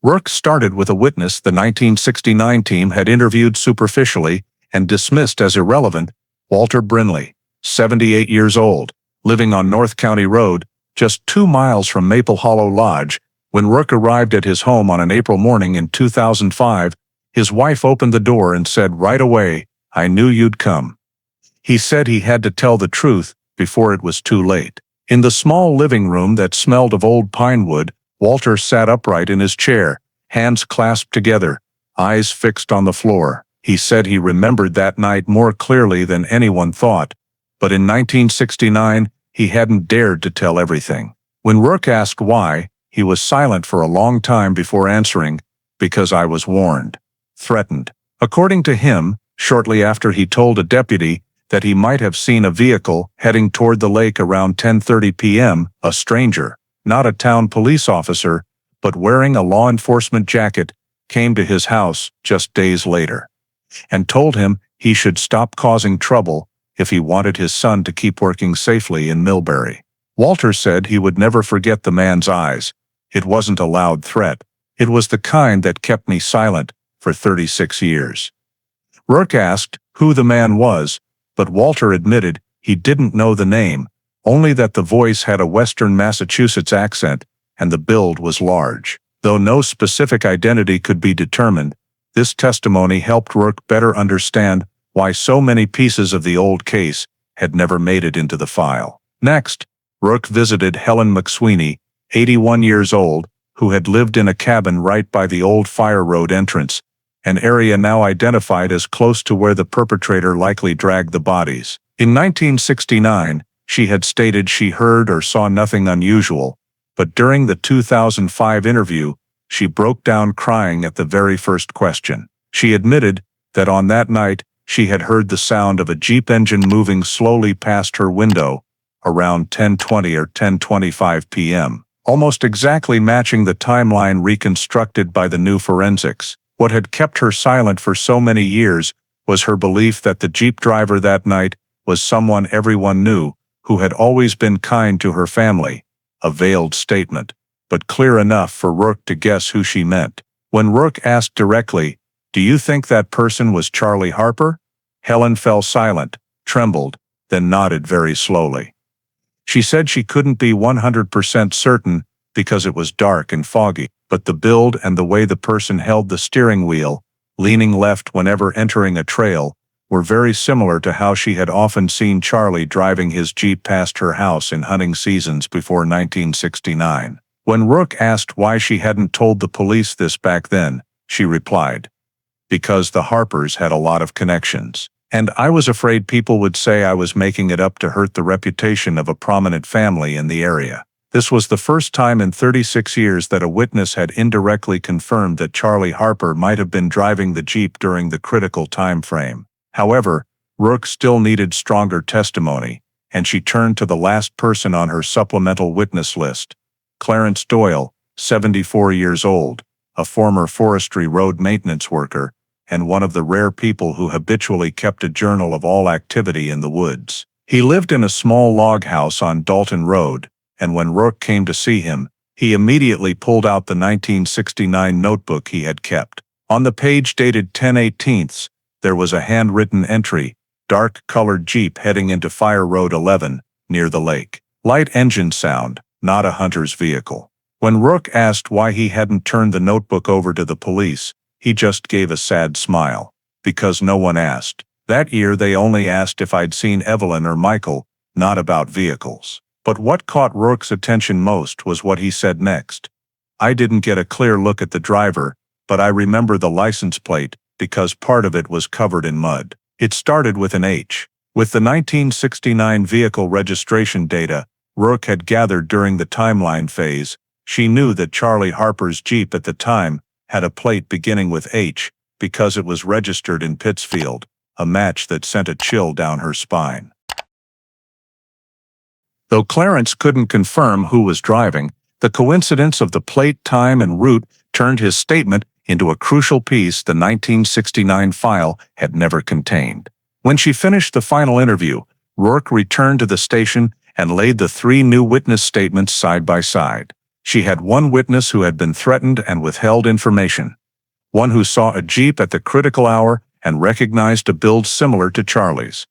Rourke started with a witness the 1969 team had interviewed superficially and dismissed as irrelevant: Walter Brinley, 78 years old, living on North County Road, just 2 miles from Maple Hollow Lodge. When Rourke arrived at his home on an April morning in 2005, his wife opened the door and said right away, "I knew you'd come." He said he had to tell the truth before it was too late. In the small living room that smelled of old pine wood, Walter sat upright in his chair, hands clasped together, eyes fixed on the floor. He said he remembered that night more clearly than anyone thought, but in 1969, he hadn't dared to tell everything. When Rourke asked why, he was silent for a long time before answering, "Because I was warned, threatened." According to him, shortly after he told a deputy that he might have seen a vehicle heading toward the lake around 10:30 p.m., a stranger, not a town police officer, but wearing a law enforcement jacket, came to his house just days later and told him he should stop causing trouble if he wanted his son to keep working safely in Millbury. Walter said he would never forget the man's eyes. It wasn't a loud threat. It was the kind that kept me silent for 36 years. Rourke asked who the man was, but Walter admitted he didn't know the name, only that the voice had a Western Massachusetts accent and the build was large. Though no specific identity could be determined, this testimony helped Rourke better understand why so many pieces of the old case had never made it into the file. Next, Rourke visited Helen McSweeney, 81 years old, who had lived in a cabin right by the old Fire Road entrance, an area now identified as close to where the perpetrator likely dragged the bodies. In 1969, she had stated she heard or saw nothing unusual, but during the 2005 interview, she broke down crying at the very first question. She admitted that on that night, she had heard the sound of a Jeep engine moving slowly past her window around 10:20 or 10:25 p.m., almost exactly matching the timeline reconstructed by the new forensics. What had kept her silent for so many years was her belief that the Jeep driver that night was someone everyone knew, who had always been kind to her family. A veiled statement, but clear enough for Rourke to guess who she meant. When Rourke asked directly, "Do you think that person was Charlie Harper?" Helen fell silent, trembled, then nodded very slowly. She said she couldn't be 100% certain because it was dark and foggy, but the build and the way the person held the steering wheel, leaning left whenever entering a trail, were very similar to how she had often seen Charlie driving his Jeep past her house in hunting seasons before 1969. When Rourke asked why she hadn't told the police this back then, she replied, "Because the Harpers had a lot of connections. And I was afraid people would say I was making it up to hurt the reputation of a prominent family in the area." This was the first time in 36 years that a witness had indirectly confirmed that Charlie Harper might have been driving the Jeep during the critical time frame. However, Rourke still needed stronger testimony, and she turned to the last person on her supplemental witness list, Clarence Doyle, 74 years old, a former forestry road maintenance worker, and one of the rare people who habitually kept a journal of all activity in the woods. He lived in a small log house on Dalton Road, and when Rourke came to see him, he immediately pulled out the 1969 notebook he had kept. On the page dated 10/18, there was a handwritten entry, "Dark-colored Jeep heading into Fire Road 11, near the lake. Light engine sound, not a hunter's vehicle." When Rourke asked why he hadn't turned the notebook over to the police, he just gave a sad smile. "Because no one asked. That year they only asked if I'd seen Evelyn or Michael, not about vehicles." But what caught Rourke's attention most was what he said next. "I didn't get a clear look at the driver, but I remember the license plate because part of it was covered in mud. It started with an H." With the 1969 vehicle registration data Rourke had gathered during the timeline phase, she knew that Charlie Harper's Jeep at the time had a plate beginning with H because it was registered in Pittsfield, a match that sent a chill down her spine. Though Clarence couldn't confirm who was driving, the coincidence of the plate, time, and route turned his statement into a crucial piece the 1969 file had never contained. When she finished the final interview, Rourke returned to the station and laid the three new witness statements side by side. She had one witness who had been threatened and withheld information, one who saw a Jeep at the critical hour and recognized a build similar to Charlie's,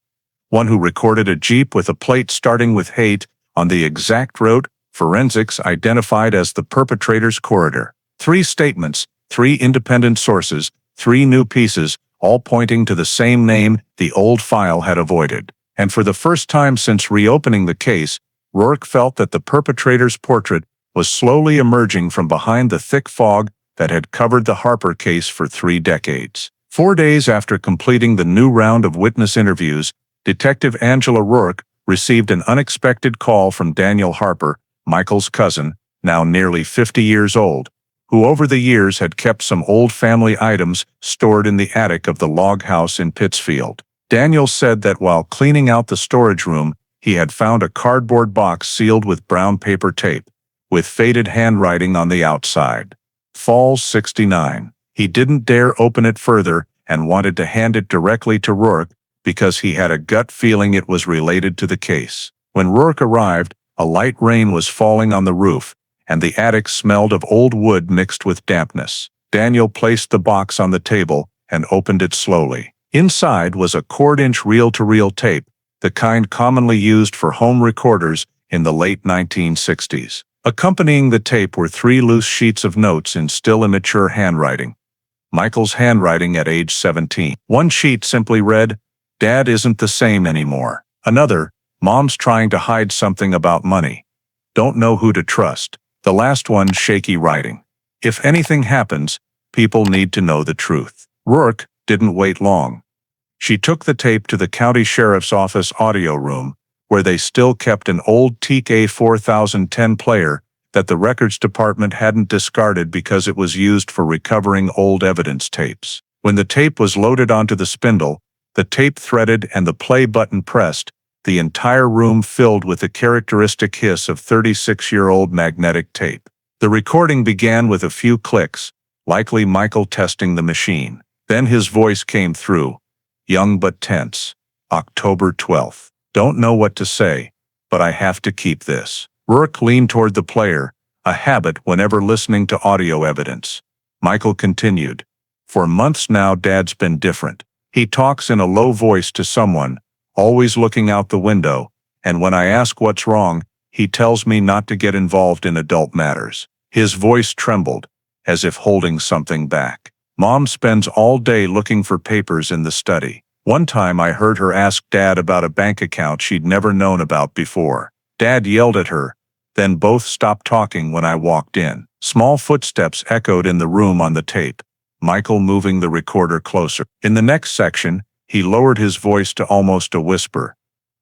one who recorded a Jeep with a plate starting with hate on the exact route forensics identified as the perpetrator's corridor. Three statements, three independent sources, three new pieces, all pointing to the same name the old file had avoided. And for the first time since reopening the case, Rourke felt that the perpetrator's portrait was slowly emerging from behind the thick fog that had covered the Harper case for 3 decades. 4 days after completing the new round of witness interviews, Detective Angela Rourke received an unexpected call from Daniel Harper, Michael's cousin, now nearly 50 years old, who over the years had kept some old family items stored in the attic of the log house in Pittsfield. Daniel said that while cleaning out the storage room, he had found a cardboard box sealed with brown paper tape, with faded handwriting on the outside. Falls 69. He didn't dare open it further and wanted to hand it directly to Rourke because he had a gut feeling it was related to the case. When Rourke arrived, a light rain was falling on the roof, and the attic smelled of old wood mixed with dampness. Daniel placed the box on the table and opened it slowly. Inside was a quarter-inch reel-to-reel tape, the kind commonly used for home recorders in the late 1960s. Accompanying the tape were 3 loose sheets of notes in still immature handwriting. Michael's handwriting at age 17. One sheet simply read, "Dad isn't the same anymore." Another, "Mom's trying to hide something about money. Don't know who to trust." The last one, shaky writing, "If anything happens, people need to know the truth." Rourke didn't wait long. She took the tape to the county sheriff's office audio room, where they still kept an old teak A4010 player that the records department hadn't discarded because it was used for recovering old evidence tapes. When the tape was loaded onto the spindle, the tape threaded and the play button pressed, the entire room filled with the characteristic hiss of 36-year-old magnetic tape. The recording began with a few clicks, likely Michael testing the machine. Then his voice came through, young but tense. "October 12th. Don't know what to say, but I have to keep this." Rourke leaned toward the player, a habit whenever listening to audio evidence. Michael continued. For months now, Dad's been different. He talks in a low voice to someone, always looking out the window, and when I ask what's wrong, he tells me not to get involved in adult matters. His voice trembled, as if holding something back. Mom spends all day looking for papers in the study. One time I heard her ask Dad about a bank account she'd never known about before. Dad yelled at her, then both stopped talking when I walked in. Small footsteps echoed in the room on the tape, Michael moving the recorder closer. In the next section, he lowered his voice to almost a whisper.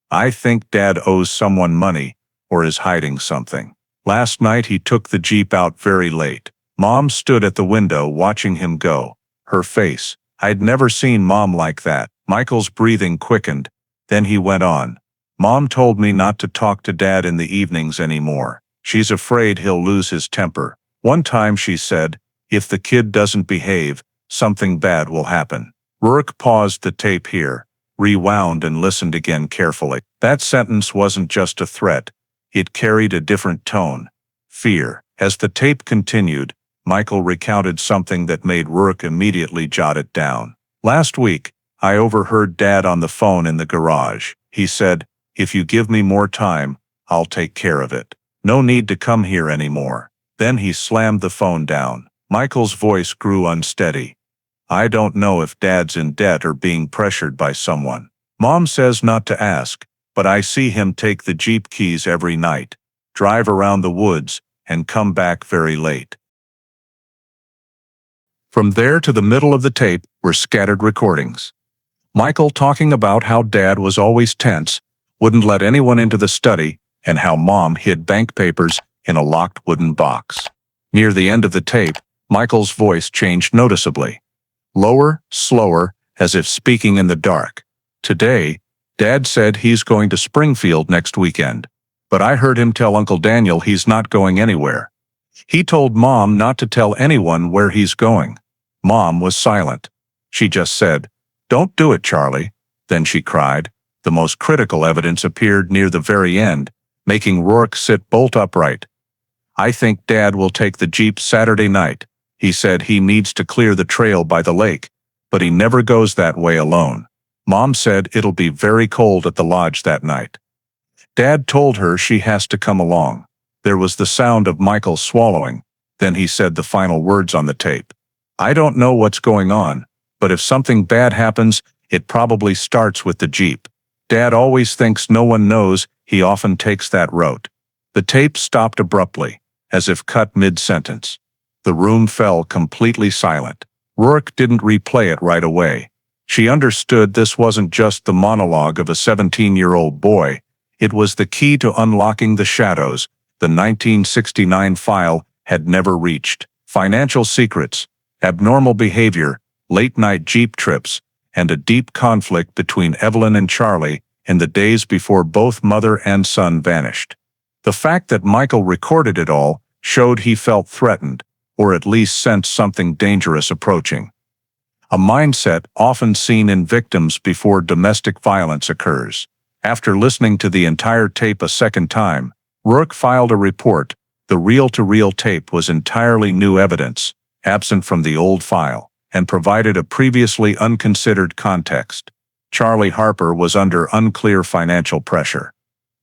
I think Dad owes someone money, or is hiding something. Last night he took the Jeep out very late. Mom stood at the window watching him go. Her face. I'd never seen Mom like that. Michael's breathing quickened. Then he went on. Mom told me not to talk to Dad in the evenings anymore. She's afraid he'll lose his temper. One time she said, if the kid doesn't behave, something bad will happen. Rourke paused the tape here, rewound and listened again carefully. That sentence wasn't just a threat. It carried a different tone. Fear. As the tape continued, Michael recounted something that made Rourke immediately jot it down. Last week, I overheard Dad on the phone in the garage. He said, if you give me more time, I'll take care of it. No need to come here anymore. Then he slammed the phone down. Michael's voice grew unsteady. I don't know if Dad's in debt or being pressured by someone. Mom says not to ask, but I see him take the Jeep keys every night, drive around the woods, and come back very late. From there to the middle of the tape were scattered recordings. Michael talking about how Dad was always tense, wouldn't let anyone into the study, and how Mom hid bank papers in a locked wooden box. Near the end of the tape, Michael's voice changed noticeably. Lower, slower, as if speaking in the dark. Today, Dad said he's going to Springfield next weekend, but I heard him tell Uncle Daniel he's not going anywhere. He told Mom not to tell anyone where he's going. Mom was silent. She just said, "Don't do it, Charlie." Then she cried. The most critical evidence appeared near the very end, making Rourke sit bolt upright. I think Dad will take the Jeep Saturday night. He said he needs to clear the trail by the lake, but he never goes that way alone. Mom said it'll be very cold at the lodge that night. Dad told her she has to come along. There was the sound of Michael swallowing. Then he said the final words on the tape. I don't know what's going on, but if something bad happens, it probably starts with the Jeep. Dad always thinks no one knows. He often takes that route. The tape stopped abruptly, as if cut mid-sentence. The room fell completely silent. Rourke didn't replay it right away. She understood this wasn't just the monologue of a 17-year-old boy. It was the key to unlocking the shadows the 1969 file had never reached. Financial secrets, abnormal behavior, late-night Jeep trips, and a deep conflict between Evelyn and Charlie in the days before both mother and son vanished. The fact that Michael recorded it all showed he felt threatened, or at least sensed something dangerous approaching. A mindset often seen in victims before domestic violence occurs. After listening to the entire tape a second time, Rourke filed a report. The reel-to-reel tape was entirely new evidence, absent from the old file, and provided a previously unconsidered context. Charlie Harper was under unclear financial pressure.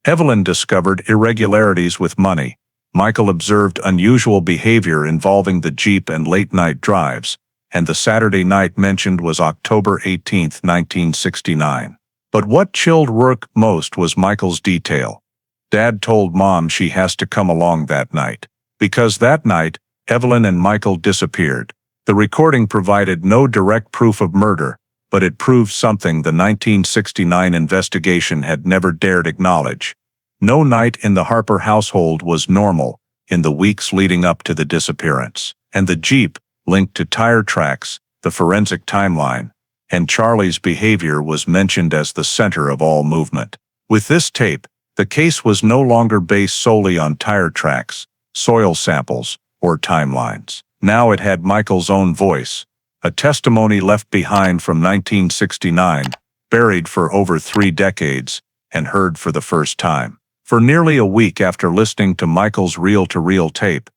Evelyn discovered irregularities with money. Michael observed unusual behavior involving the Jeep and late-night drives, and the Saturday night mentioned was October 18, 1969. But what chilled Rourke most was Michael's detail. Dad told Mom she has to come along that night. Because that night, Evelyn and Michael disappeared. The recording provided no direct proof of murder, but it proved something the 1969 investigation had never dared acknowledge. No night in the Harper household was normal in the weeks leading up to the disappearance, and the Jeep, linked to tire tracks, the forensic timeline, and Charlie's behavior was mentioned as the center of all movement. With this tape, the case was no longer based solely on tire tracks, soil samples, or timelines. Now it had Michael's own voice, a testimony left behind from 1969, buried for over 3 decades, and heard for the first time. For nearly a week after listening to Michael's reel-to-reel tape,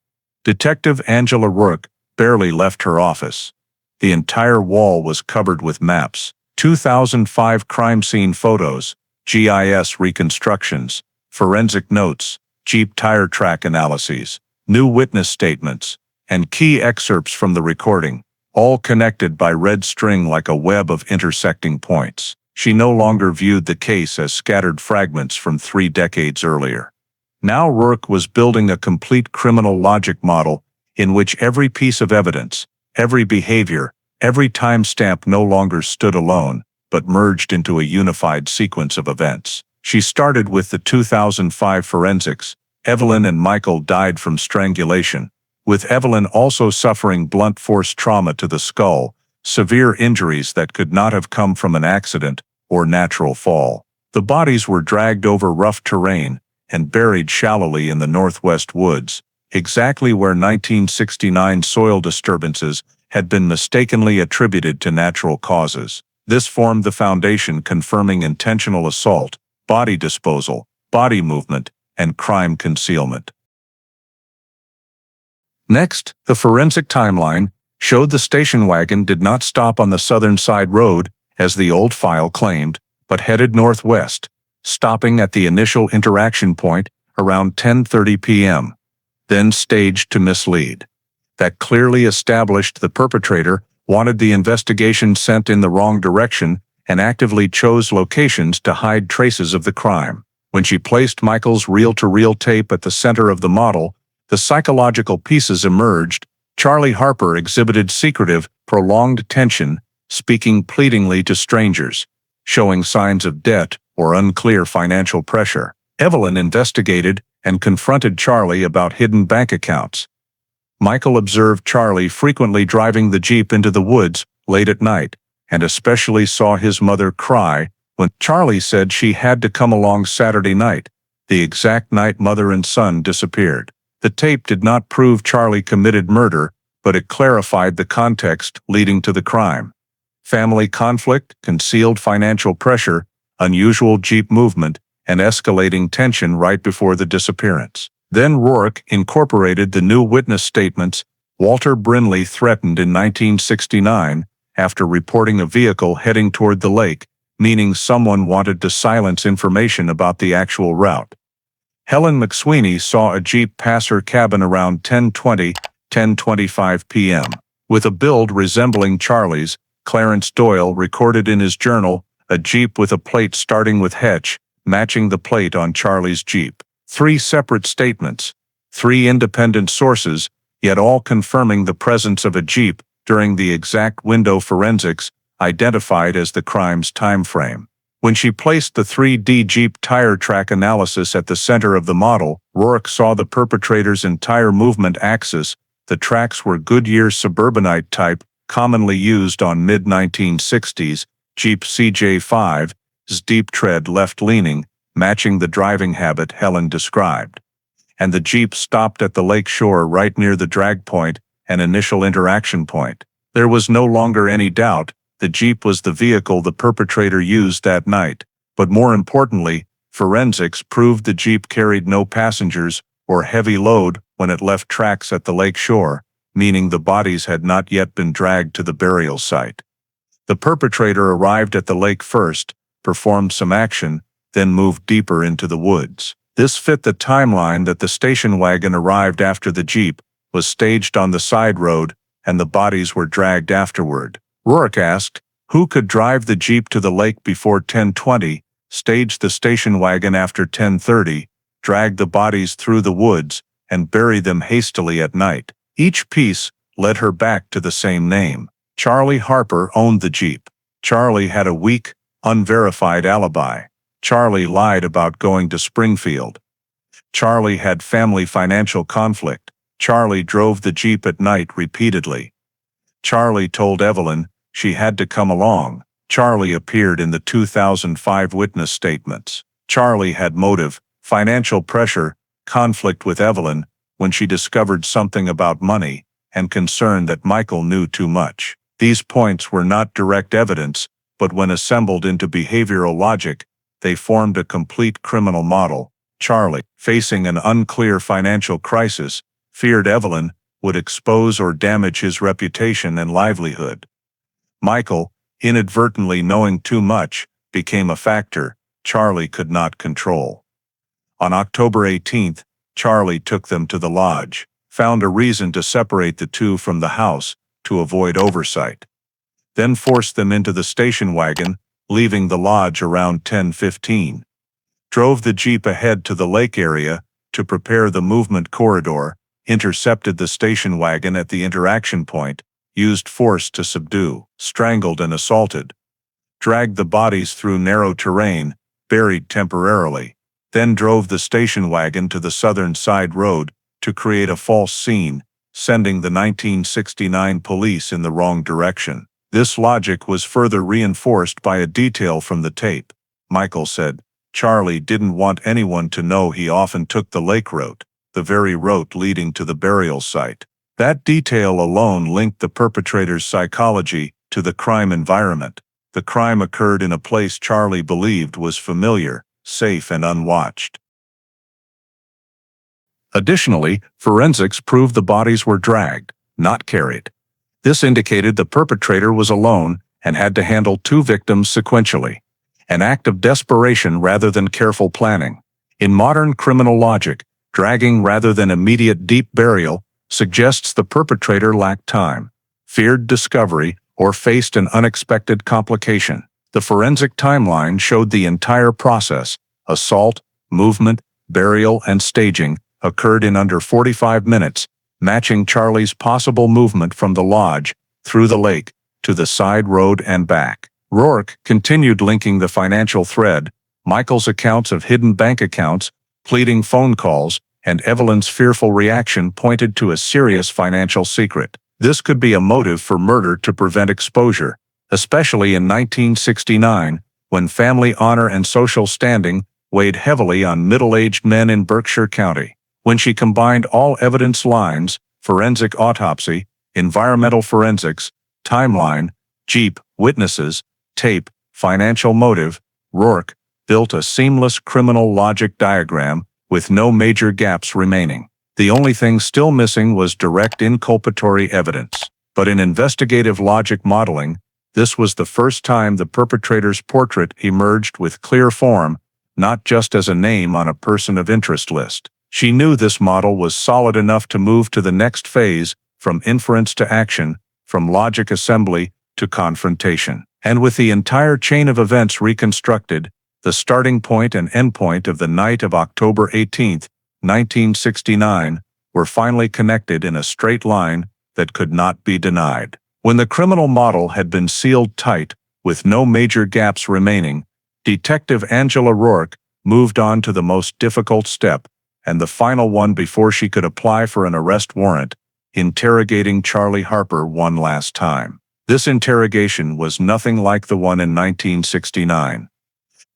Detective Angela Rourke barely left her office. The entire wall was covered with maps, 2005 crime scene photos, GIS reconstructions, forensic notes, Jeep tire track analyses, new witness statements, and key excerpts from the recording, all connected by red string like a web of intersecting points. She no longer viewed the case as scattered fragments from 3 decades earlier. Now Rourke was building a complete criminal logic model in which every piece of evidence, every behavior, every timestamp no longer stood alone, but merged into a unified sequence of events. She started with the 2005 forensics. Evelyn and Michael died from strangulation, with Evelyn also suffering blunt force trauma to the skull, severe injuries that could not have come from an accident or natural fall. The bodies were dragged over rough terrain and buried shallowly in the northwest woods, exactly where 1969 soil disturbances had been mistakenly attributed to natural causes. This formed the foundation confirming intentional assault, body disposal, body movement, and crime concealment. Next, the forensic timeline showed the station wagon did not stop on the southern side road, as the old file claimed, but headed northwest, stopping at the initial interaction point around 10:30 p.m., then staged to mislead. That clearly established the perpetrator wanted the investigation sent in the wrong direction and actively chose locations to hide traces of the crime. When she placed Michael's reel-to-reel tape at the center of the model, the psychological pieces emerged. Charlie Harper exhibited secretive, prolonged tension, speaking pleadingly to strangers, showing signs of debt or unclear financial pressure. Evelyn investigated and confronted Charlie about hidden bank accounts. Michael observed Charlie frequently driving the Jeep into the woods late at night, and especially saw his mother cry when Charlie said she had to come along Saturday night, the exact night mother and son disappeared. The tape did not prove Charlie committed murder, but it clarified the context leading to the crime. Family conflict, concealed financial pressure, unusual Jeep movement, and escalating tension right before the disappearance. Then Rourke incorporated the new witness statements. Walter Brinley threatened in 1969 after reporting a vehicle heading toward the lake, meaning someone wanted to silence information about the actual route. Helen McSweeney saw a Jeep pass her cabin around 10:25 p.m. With a build resembling Charlie's. Clarence Doyle recorded in his journal a Jeep with a plate starting with Hetch, matching the plate on Charlie's Jeep. 3 separate statements, 3 independent sources, yet all confirming the presence of a Jeep during the exact window forensics identified as the crime's time frame. When she placed the 3D Jeep tire track analysis at the center of the model, Rourke saw the perpetrator's entire movement axis. The tracks were Goodyear suburbanite type, commonly used on mid-1960s Jeep CJ5's deep tread left-leaning, matching the driving habit Helen described. And the Jeep stopped at the lake shore right near the drag point, an initial interaction point. There was no longer any doubt the Jeep was the vehicle the perpetrator used that night, but more importantly, forensics proved the Jeep carried no passengers or heavy load when it left tracks at the lake shore, meaning the bodies had not yet been dragged to the burial site. The perpetrator arrived at the lake first, performed some action, then moved deeper into the woods. This fit the timeline that the station wagon arrived after the Jeep, was staged on the side road, and the bodies were dragged afterward. Rourke asked, who could drive the Jeep to the lake before 10:20, stage the station wagon after 10:30, drag the bodies through the woods, and bury them hastily at night? Each piece led her back to the same name. Charlie Harper owned the Jeep. Charlie had a weak, unverified alibi. Charlie lied about going to Springfield. Charlie had family financial conflict. Charlie drove the Jeep at night repeatedly. Charlie told Evelyn she had to come along. Charlie appeared in the 2005 witness statements. Charlie had motive, financial pressure, conflict with Evelyn when she discovered something about money, and concern that Michael knew too much. These points were not direct evidence, but when assembled into behavioral logic, they formed a complete criminal model. Charlie, facing an unclear financial crisis, feared Evelyn would expose or damage his reputation and livelihood. Michael, inadvertently knowing too much, became a factor Charlie could not control. On October 18th, Charlie took them to the lodge, found a reason to separate the two from the house to avoid oversight, then forced them into the station wagon, leaving the lodge around 10:15. Drove the Jeep ahead to the lake area to prepare the movement corridor, intercepted the station wagon at the interaction point, used force to subdue, strangled and assaulted, dragged the bodies through narrow terrain, buried temporarily, then drove the station wagon to the southern side road to create a false scene, sending the 1969 police in the wrong direction. This logic was further reinforced by a detail from the tape. Michael said Charlie didn't want anyone to know he often took the lake route, the very route leading to the burial site. That detail alone linked the perpetrator's psychology to the crime environment. The crime occurred in a place Charlie believed was familiar, safe and unwatched. Additionally, forensics proved the bodies were dragged, not carried. This indicated the perpetrator was alone and had to handle two victims sequentially, an act of desperation rather than careful planning. In modern criminal logic, dragging rather than immediate deep burial suggests the perpetrator lacked time, feared discovery, or faced an unexpected complication. The forensic timeline showed the entire process, assault, movement, burial, and staging, occurred in under 45 minutes, matching Charlie's possible movement from the lodge, through the lake, to the side road and back. Rourke continued linking the financial thread, Michael's accounts of hidden bank accounts, pleading phone calls, and Evelyn's fearful reaction pointed to a serious financial secret. This could be a motive for murder to prevent exposure, especially in 1969, when family honor and social standing weighed heavily on middle-aged men in Berkshire County. When she combined all evidence lines, forensic autopsy, environmental forensics, timeline, Jeep, witnesses, tape, financial motive, Rourke built a seamless criminal logic diagram with no major gaps remaining. The only thing still missing was direct inculpatory evidence. But in investigative logic modeling, this was the first time the perpetrator's portrait emerged with clear form, not just as a name on a person of interest list. She knew this model was solid enough to move to the next phase, from inference to action, from logic assembly to confrontation. And with the entire chain of events reconstructed, the starting point and endpoint of the night of October 18, 1969, were finally connected in a straight line that could not be denied. When the criminal model had been sealed tight, with no major gaps remaining, Detective Angela Rourke moved on to the most difficult step, and the final one before she could apply for an arrest warrant, interrogating Charlie Harper one last time. This interrogation was nothing like the one in 1969.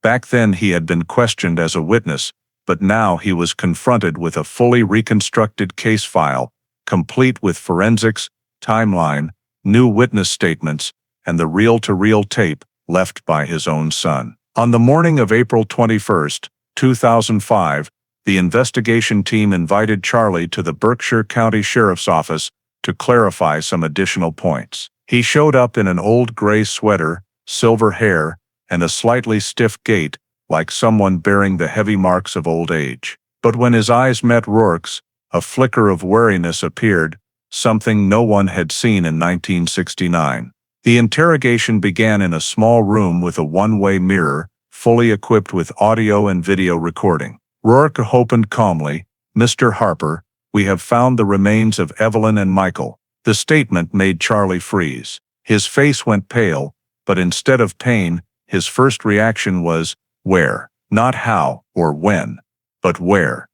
Back then he had been questioned as a witness, but now he was confronted with a fully reconstructed case file, complete with forensics, timeline, new witness statements, and the reel-to-reel tape left by his own son. On the morning of April 21, 2005, the investigation team invited Charlie to the Berkshire County Sheriff's Office to clarify some additional points. He showed up in an old gray sweater, silver hair, and a slightly stiff gait, like someone bearing the heavy marks of old age. But when his eyes met Rourke's, a flicker of wariness appeared, something no one had seen in 1969. The interrogation began in a small room with a one-way mirror, fully equipped with audio and video recording. Rourke opened calmly, "Mr. Harper, we have found the remains of Evelyn and Michael." The statement made Charlie freeze. His face went pale, but instead of pain, his first reaction was, where? Not how or when, but where.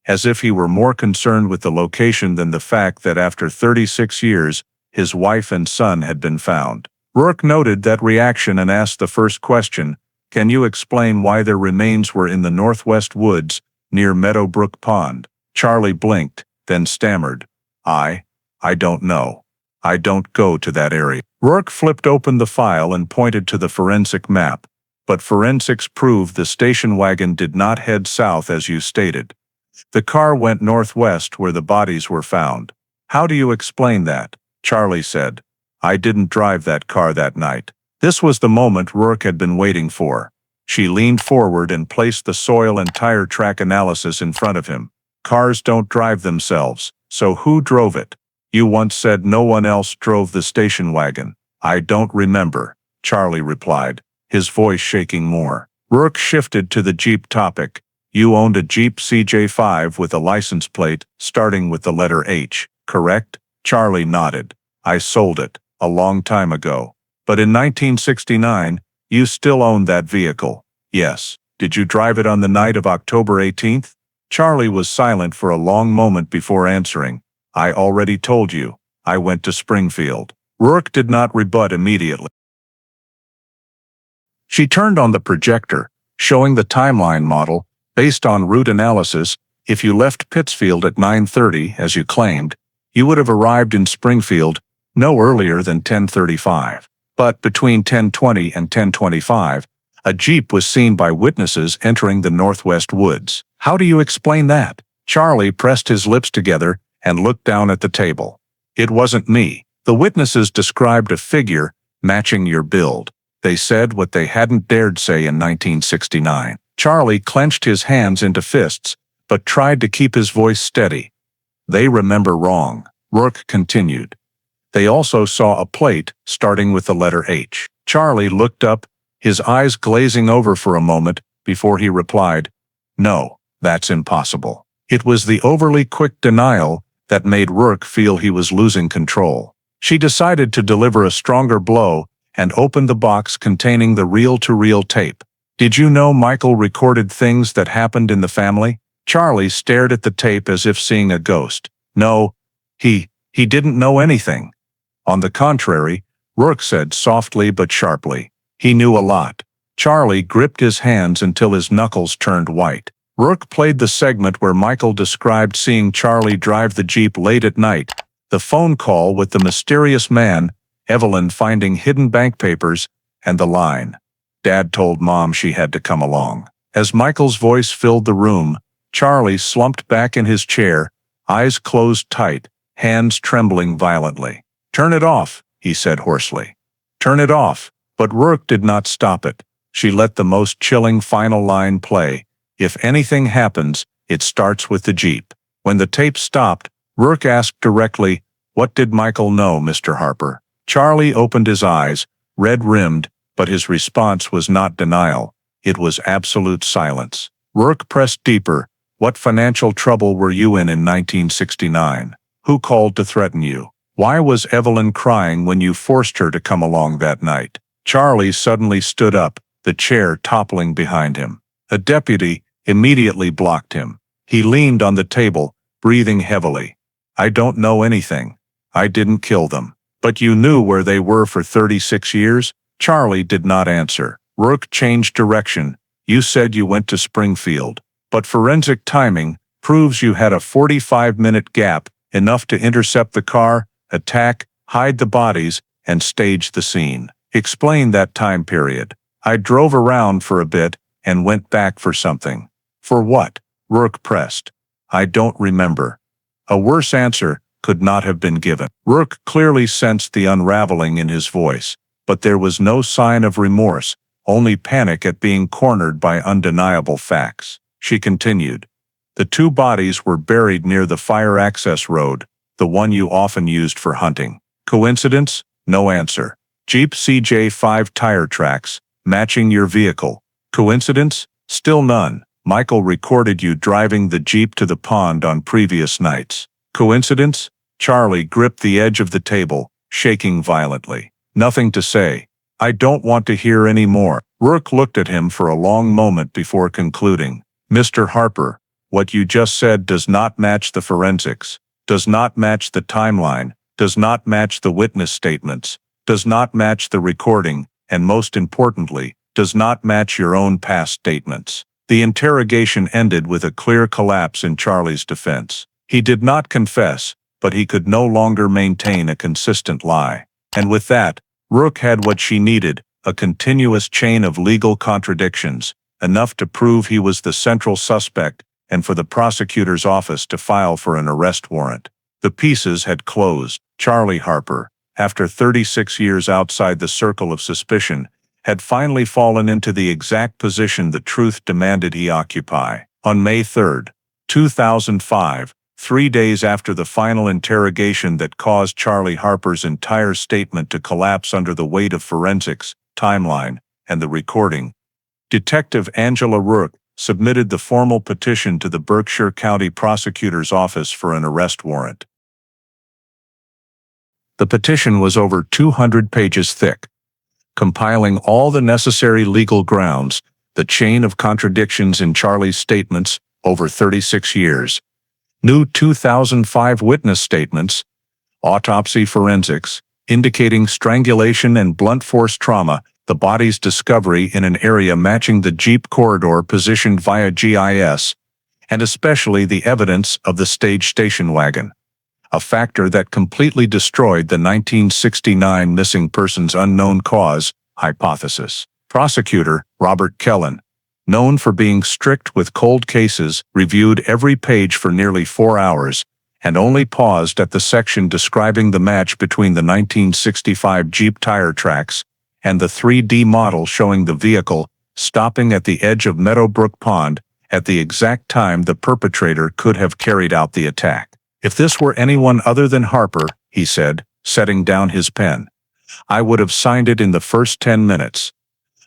As if he were more concerned with the location than the fact that after 36 years, his wife and son had been found. Rourke noted that reaction and asked the first question, "Can you explain why their remains were in the northwest woods, near Meadowbrook Pond?" Charlie blinked, then stammered, I don't know. I don't go to that area." Rourke flipped open the file and pointed to the forensic map. "But forensics proved the station wagon did not head south as you stated. The car went northwest where the bodies were found. How do you explain that? Charlie said. I didn't drive that car that night. This was the moment Rourke had been waiting for. She leaned forward and placed the soil and tire track analysis in front of him. Cars don't drive themselves, so who drove it? You once said no one else drove the station wagon. I don't remember, Charlie replied, his voice shaking more. Rourke shifted to the Jeep topic. You owned a Jeep CJ5 with a license plate starting with the letter H, correct? Charlie nodded. I sold it, a long time ago. But in 1969, you still owned that vehicle. Yes. Did you drive it on the night of October 18th? Charlie was silent for a long moment before answering. I already told you. I went to Springfield. Rourke did not rebut immediately. She turned on the projector, showing the timeline model. Based on route analysis, if you left Pittsfield at 9:30, as you claimed, you would have arrived in Springfield no earlier than 10:35. But between 10:20 and 10:25, a Jeep was seen by witnesses entering the northwest woods. How do you explain that? Charlie pressed his lips together and looked down at the table. It wasn't me. The witnesses described a figure matching your build. They said what they hadn't dared say in 1969. Charlie clenched his hands into fists, but tried to keep his voice steady. They remember wrong, Rourke continued. They also saw a plate starting with the letter H. Charlie looked up, his eyes glazing over for a moment before he replied, No, that's impossible. It was the overly quick denial that made Rourke feel he was losing control. She decided to deliver a stronger blow and opened the box containing the reel-to-reel tape. Did you know Michael recorded things that happened in the family? Charlie stared at the tape as if seeing a ghost. No, he didn't know anything. On the contrary, Rourke said softly but sharply. He knew a lot. Charlie gripped his hands until his knuckles turned white. Rourke played the segment where Michael described seeing Charlie drive the Jeep late at night, the phone call with the mysterious man, Evelyn finding hidden bank papers, and the line, Dad told Mom she had to come along. As Michael's voice filled the room, Charlie slumped back in his chair, eyes closed tight, hands trembling violently. Turn it off, he said hoarsely. Turn it off. But Rourke did not stop it. She let the most chilling final line play. If anything happens, it starts with the Jeep. When the tape stopped, Rourke asked directly, What did Michael know, Mr. Harper? Charlie opened his eyes, red-rimmed, but his response was not denial. It was absolute silence. Rourke pressed deeper. What financial trouble were you in 1969? Who called to threaten you? Why was Evelyn crying when you forced her to come along that night? Charlie suddenly stood up, the chair toppling behind him. A deputy immediately blocked him. He leaned on the table, breathing heavily. I don't know anything. I didn't kill them. But you knew where they were for 36 years? Charlie did not answer. Rourke changed direction. You said you went to Springfield. But forensic timing proves you had a 45-minute gap, enough to intercept the car, attack, hide the bodies, and stage the scene. Explain that time period. I drove around for a bit and went back for something. For what? Rourke pressed. I don't remember. A worse answer could not have been given. Rourke clearly sensed the unraveling in his voice, but there was no sign of remorse, only panic at being cornered by undeniable facts. She continued. The two bodies were buried near the fire access road, the one you often used for hunting. Coincidence? No answer. Jeep CJ5 tire tracks, matching your vehicle. Coincidence? Still none. Michael recorded you driving the Jeep to the pond on previous nights. Coincidence? Charlie gripped the edge of the table, shaking violently. Nothing to say. I don't want to hear any more. Rourke looked at him for a long moment before concluding. Mr. Harper, what you just said does not match the forensics, does not match the timeline, does not match the witness statements, does not match the recording, and most importantly, does not match your own past statements. The interrogation ended with a clear collapse in Charlie's defense. He did not confess, but he could no longer maintain a consistent lie. And with that, Rourke had what she needed, a continuous chain of legal contradictions, enough to prove he was the central suspect and for the prosecutor's office to file for an arrest warrant. The pieces had closed. Charlie Harper, after 36 years outside the circle of suspicion, had finally fallen into the exact position the truth demanded he occupy. On May 3, 2005, 3 days after the final interrogation that caused Charlie Harper's entire statement to collapse under the weight of forensics, timeline, and the recording, Detective Angela Rourke submitted the formal petition to the Berkshire County Prosecutor's Office for an arrest warrant. The petition was over 200 pages thick, compiling all the necessary legal grounds, the chain of contradictions in Charlie's statements over 36 years, new 2005 witness statements, autopsy forensics, indicating strangulation and blunt force trauma, the body's discovery in an area matching the Jeep corridor positioned via GIS, and especially the evidence of the station wagon, a factor that completely destroyed the 1969 missing persons unknown cause hypothesis. Prosecutor Robert Kellen, known for being strict with cold cases, reviewed every page for nearly 4 hours and only paused at the section describing the match between the 1965 Jeep tire tracks and the 3D model showing the vehicle stopping at the edge of Meadowbrook Pond at the exact time the perpetrator could have carried out the attack. "If this were anyone other than Harper," he said, setting down his pen, "I would have signed it in the first 10 minutes.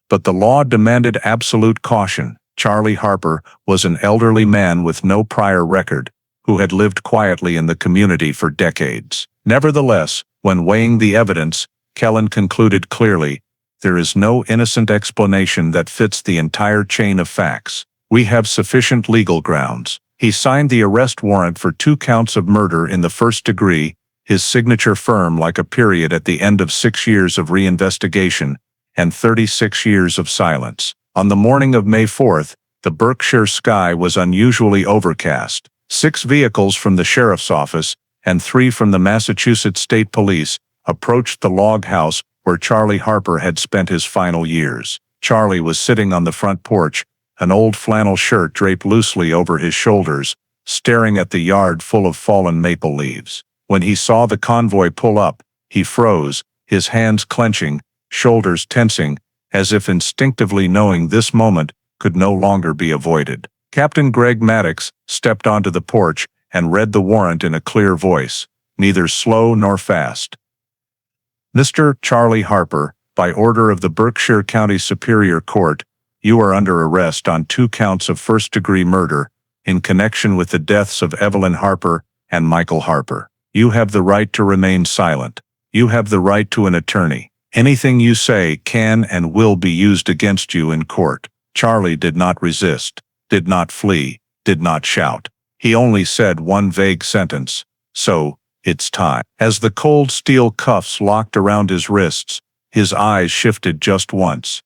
But the law demanded absolute caution." Charlie Harper was an elderly man with no prior record, who had lived quietly in the community for decades. Nevertheless, when weighing the evidence, Kellen concluded clearly, "There is no innocent explanation that fits the entire chain of facts. We have sufficient legal grounds." He signed the arrest warrant for 2 counts of murder in the first degree, his signature firm like a period at the end of 6 years of reinvestigation and 36 years of silence. On the morning of May 4th, the Berkshire sky was unusually overcast. 6 vehicles from the sheriff's office and 3 from the Massachusetts State Police approached the log house where Charlie Harper had spent his final years. Charlie was sitting on the front porch, an old flannel shirt draped loosely over his shoulders, staring at the yard full of fallen maple leaves. When he saw the convoy pull up, he froze, his hands clenching, shoulders tensing, as if instinctively knowing this moment could no longer be avoided. Captain Greg Maddox stepped onto the porch and read the warrant in a clear voice, neither slow nor fast. "Mr. Charlie Harper, by order of the Berkshire County Superior Court, you are under arrest on 2 counts of first-degree murder in connection with the deaths of Evelyn Harper and Michael Harper. You have the right to remain silent. You have the right to an attorney. Anything you say can and will be used against you in court." Charlie did not resist, did not flee, did not shout. He only said one vague sentence, "So, it's time." As the cold steel cuffs locked around his wrists, his eyes shifted just once.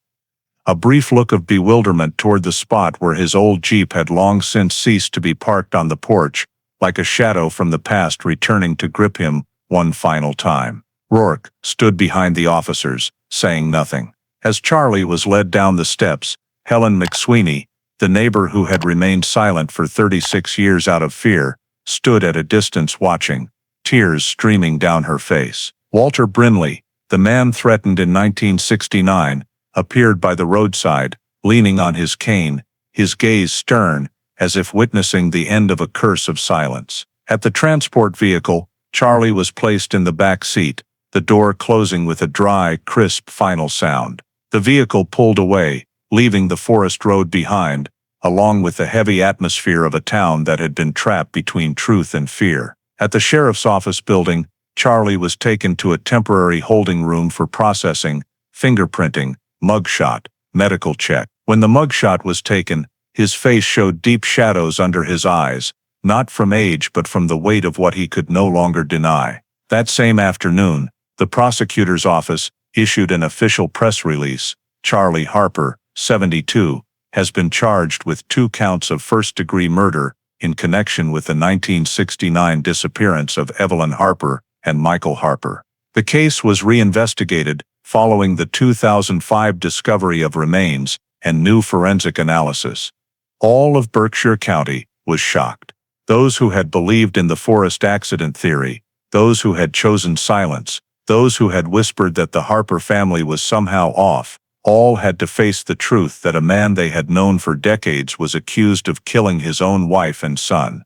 A brief look of bewilderment toward the spot where his old Jeep had long since ceased to be parked on the porch, like a shadow from the past returning to grip him one final time. Rourke stood behind the officers, saying nothing. As Charlie was led down the steps, Helen McSweeney, the neighbor who had remained silent for 36 years out of fear, stood at a distance watching, tears streaming down her face. Walter Brinley, the man threatened in 1969, appeared by the roadside, leaning on his cane, his gaze stern, as if witnessing the end of a curse of silence. At the transport vehicle, Charlie was placed in the back seat, the door closing with a dry, crisp final sound. The vehicle pulled away, leaving the forest road behind, along with the heavy atmosphere of a town that had been trapped between truth and fear. At the sheriff's office building, Charlie was taken to a temporary holding room for processing, fingerprinting, mugshot, medical check. When the mugshot was taken, his face showed deep shadows under his eyes, not from age but from the weight of what he could no longer deny. That same afternoon, the prosecutor's office issued an official press release. Charlie Harper, 72, has been charged with 2 counts of first-degree murder in connection with the 1969 disappearance of Evelyn Harper and Michael Harper. The case was reinvestigated following the 2005 discovery of remains and new forensic analysis. All of Berkshire County was shocked. Those who had believed in the forest accident theory, those who had chosen silence, those who had whispered that the Harper family was somehow off, all had to face the truth that a man they had known for decades was accused of killing his own wife and son.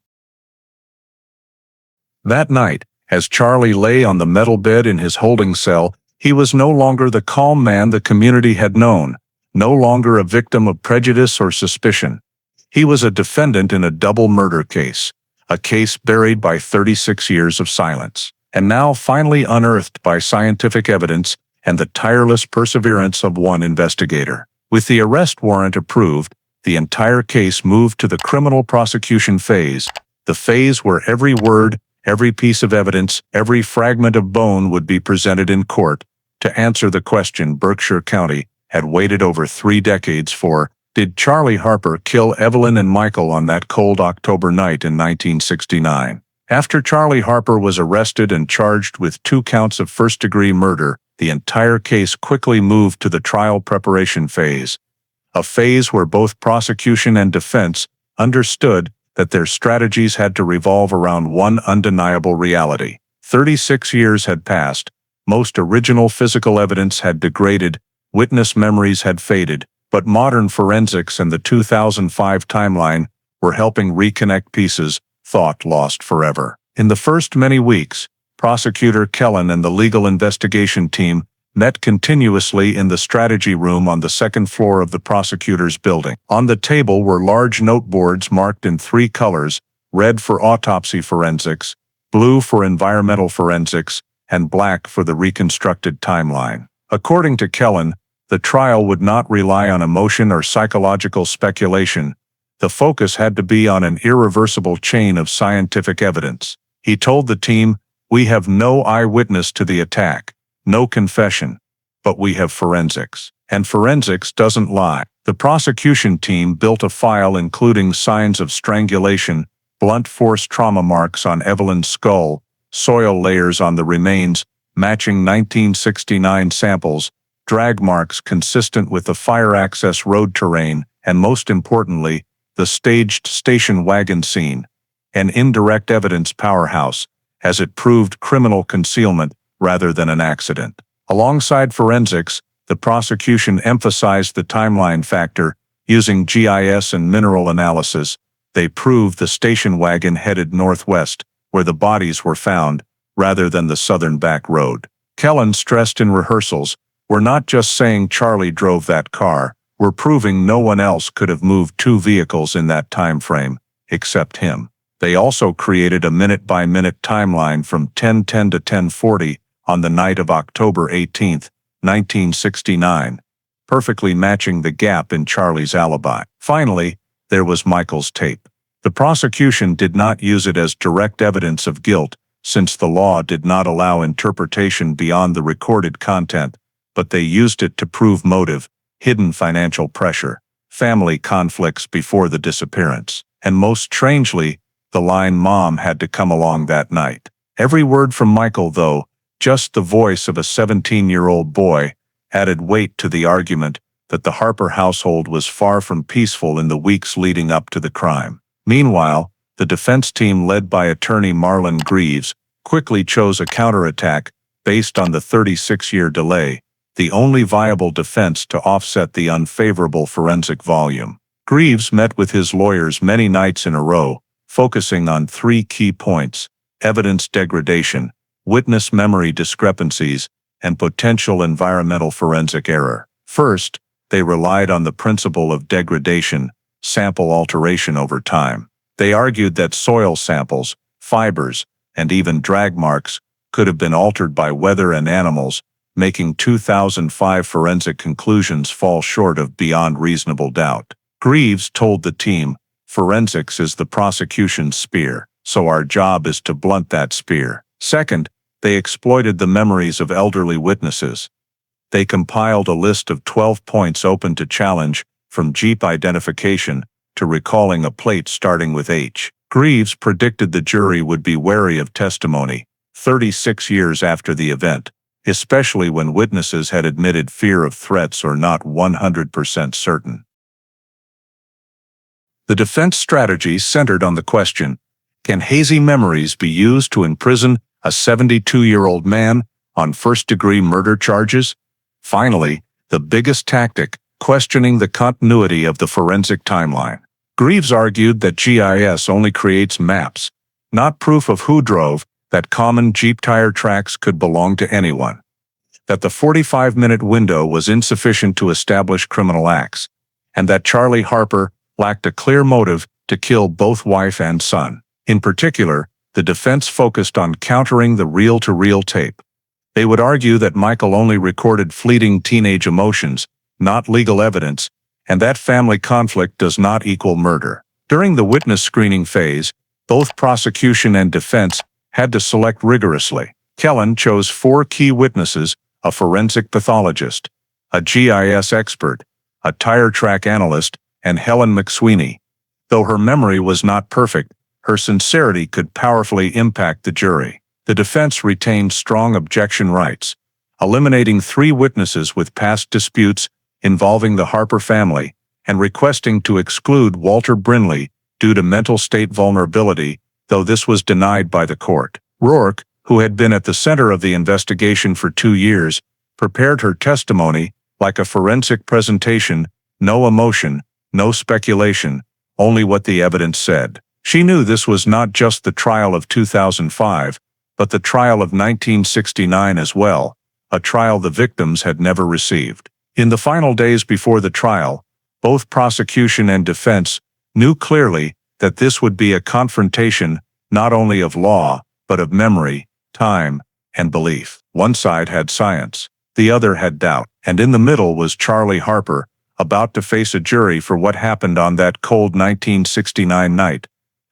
That night, as Charlie lay on the metal bed in his holding cell, he was no longer the calm man the community had known, no longer a victim of prejudice or suspicion. He was a defendant in a double murder case, a case buried by 36 years of silence, and now finally unearthed by scientific evidence and the tireless perseverance of one investigator. With the arrest warrant approved, the entire case moved to the criminal prosecution phase, the phase where every word, every piece of evidence, every fragment of bone would be presented in court to answer the question Berkshire County had waited over 3 decades for: did Charlie Harper kill Evelyn and Michael on that cold October night in 1969? After Charlie Harper was arrested and charged with 2 counts of first-degree murder, the entire case quickly moved to the trial preparation phase, a phase where both prosecution and defense understood that their strategies had to revolve around one undeniable reality. 36 years had passed, most original physical evidence had degraded, witness memories had faded, but modern forensics and the 2005 timeline were helping reconnect pieces thought lost forever. In the first many weeks, Prosecutor Kellen and the legal investigation team met continuously in the strategy room on the 2nd floor of the prosecutor's building. On the table were large noteboards marked in 3 colors: red for autopsy forensics, blue for environmental forensics, and black for the reconstructed timeline. According to Kellen, the trial would not rely on emotion or psychological speculation. The focus had to be on an irreversible chain of scientific evidence. He told the team, "We have no eyewitness to the attack, no confession, but we have forensics. And forensics doesn't lie." The prosecution team built a file including signs of strangulation, blunt force trauma marks on Evelyn's skull, soil layers on the remains, matching 1969 samples, drag marks consistent with the fire access road terrain, and most importantly, the staged station wagon scene, an indirect evidence powerhouse, as it proved criminal concealment rather than an accident. Alongside forensics, the prosecution emphasized the timeline factor. Using GIS and mineral analysis, they proved the station wagon headed northwest, where the bodies were found, rather than the southern back road. Kellen stressed in rehearsals, "We're not just saying Charlie drove that car, we're proving no one else could have moved 2 vehicles in that time frame, except him." They also created a minute-by-minute timeline from 10:10 to 10:40 on the night of October 18, 1969, perfectly matching the gap in Charlie's alibi. Finally, there was Michael's tape. The prosecution did not use it as direct evidence of guilt, since the law did not allow interpretation beyond the recorded content, but they used it to prove motive, hidden financial pressure, family conflicts before the disappearance, and most strangely, the line "Mom" had to come along that night. Every word from Michael, though, just the voice of a 17-year-old boy, added weight to the argument that the Harper household was far from peaceful in the weeks leading up to the crime. Meanwhile, the defense team led by attorney Marlon Greaves quickly chose a counterattack based on the 36-year delay, the only viable defense to offset the unfavorable forensic volume. Greaves met with his lawyers many nights in a row, focusing on 3 key points: evidence degradation, witness memory discrepancies, and potential environmental forensic error. First, they relied on the principle of degradation, sample alteration over time. They argued that soil samples, fibers, and even drag marks could have been altered by weather and animals, making 2005 forensic conclusions fall short of beyond reasonable doubt. Greaves told the team, "Forensics is the prosecution's spear, so our job is to blunt that spear." Second, they exploited the memories of elderly witnesses. They compiled a list of 12 points open to challenge, from Jeep identification to recalling a plate starting with H. Greaves predicted the jury would be wary of testimony 36 years after the event, especially when witnesses had admitted fear of threats or not 100% certain. The defense strategy centered on the question, Can hazy memories be used to imprison a 72-year-old man on first-degree murder charges? Finally, the biggest tactic, questioning the continuity of the forensic timeline. Greaves argued that GIS only creates maps, not proof of who drove, that common Jeep tire tracks could belong to anyone, that the 45-minute window was insufficient to establish criminal acts, and that Charlie Harper lacked a clear motive to kill both wife and son. In particular, the defense focused on countering the reel-to-reel tape. They would argue that Michael only recorded fleeting teenage emotions, not legal evidence, and that family conflict does not equal murder. During the witness screening phase, both prosecution and defense had to select rigorously. Kellen chose 4 key witnesses: a forensic pathologist, a GIS expert, a tire track analyst, and Helen McSweeney. Though her memory was not perfect, her sincerity could powerfully impact the jury. The defense retained strong objection rights, eliminating 3 witnesses with past disputes involving the Harper family, and requesting to exclude Walter Brinley due to mental state vulnerability, though this was denied by the court. Rourke, who had been at the center of the investigation for 2 years, prepared her testimony like a forensic presentation: no emotion, no speculation, only what the evidence said. She knew this was not just the trial of 2005, but the trial of 1969 as well, a trial the victims had never received. In the final days before the trial, both prosecution and defense knew clearly that this would be a confrontation not only of law, but of memory, time, and belief. One side had science, the other had doubt, and in the middle was Charlie Harper, about to face a jury for what happened on that cold 1969 night.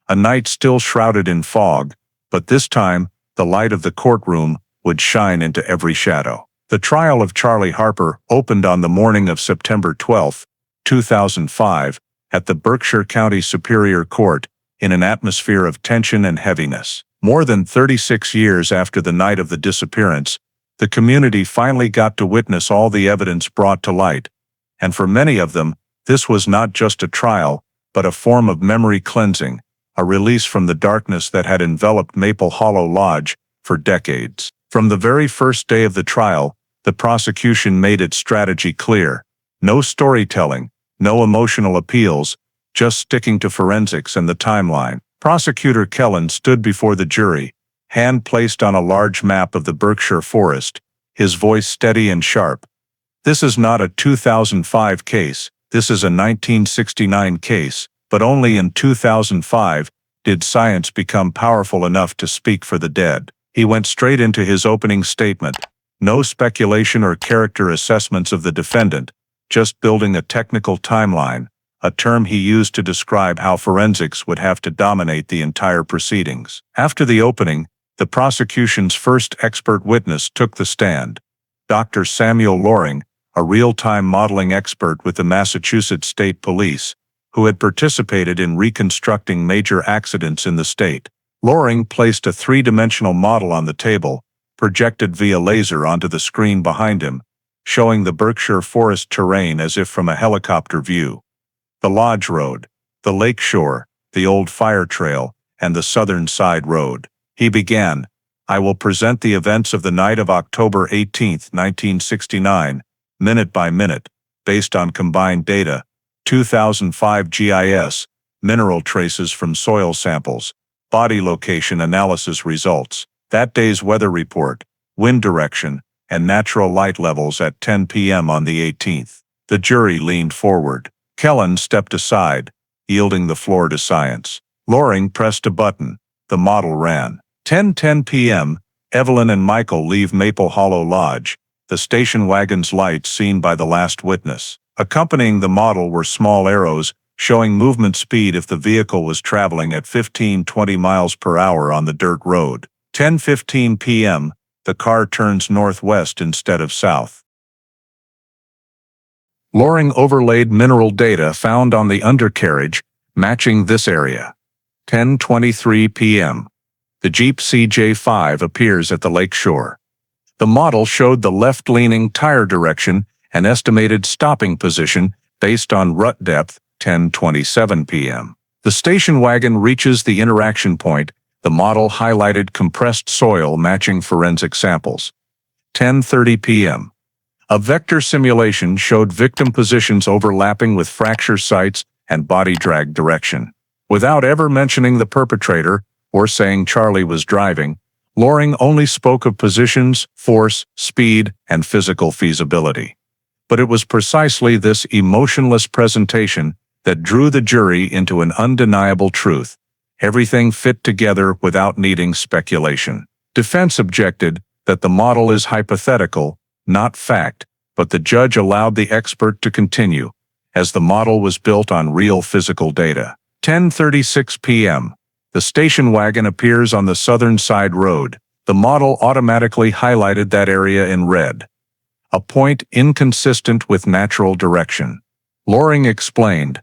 A night still shrouded in fog, but this time, the light of the courtroom would shine into every shadow. The trial of Charlie Harper opened on the morning of September 12, 2005, at the Berkshire County Superior Court, in an atmosphere of tension and heaviness. More than 36 years after the night of the disappearance, the community finally got to witness all the evidence brought to light, and for many of them, this was not just a trial, but a form of memory cleansing, a release from the darkness that had enveloped Maple Hollow Lodge for decades. From the very first day of the trial, the prosecution made its strategy clear: no storytelling, no emotional appeals, just sticking to forensics and the timeline. Prosecutor Kellen stood before the jury, hand placed on a large map of the Berkshire Forest, his voice steady and sharp. This is not a 2005 case, this is a 1969 case, but only in 2005 did science become powerful enough to speak for the dead. He went straight into his opening statement. No speculation or character assessments of the defendant, just building a technical timeline, a term he used to describe how forensics would have to dominate the entire proceedings. After the opening, the prosecution's first expert witness took the stand. Dr. Samuel Loring, a real-time modeling expert with the Massachusetts State Police, who had participated in reconstructing major accidents in the state. Loring placed a 3-dimensional model on the table, projected via laser onto the screen behind him, showing the Berkshire Forest terrain as if from a helicopter view. The Lodge Road, the lake shore, the old fire trail, and the southern side road. He began, "I will present the events of the night of October 18, 1969, minute by minute, based on combined data, 2005 GIS, mineral traces from soil samples, body location analysis results, that day's weather report, wind direction, and natural light levels at 10 p.m. on the 18th. The jury leaned forward. Kellen stepped aside, yielding the floor to science. Loring pressed a button. The model ran. 10:10 p.m., Evelyn and Michael leave Maple Hollow Lodge, the station wagon's lights seen by the last witness. Accompanying the model were small arrows showing movement speed if the vehicle was traveling at 15-20 miles per hour on the dirt road. 10:15 p.m., the car turns northwest instead of south. Loring overlaid mineral data found on the undercarriage, matching this area. 10:23 p.m. The Jeep CJ5 appears at the lake shore. The model showed the left-leaning tire direction and estimated stopping position based on rut depth. 10:27 p.m. The The station wagon reaches the interaction point. The model highlighted compressed soil matching forensic samples. 10:30 p.m. A vector simulation showed victim positions overlapping with fracture sites and body drag direction. Without ever mentioning the perpetrator or saying Charlie was driving, Loring only spoke of positions, force, speed, and physical feasibility. But it was precisely this emotionless presentation that drew the jury into an undeniable truth. Everything fit together without needing speculation. Defense objected that the model is hypothetical, not fact, but the judge allowed the expert to continue, as the model was built on real physical data. 10:36 p.m. The station wagon appears on the southern side road. The model automatically highlighted that area in red, a point inconsistent with natural direction. Loring explained,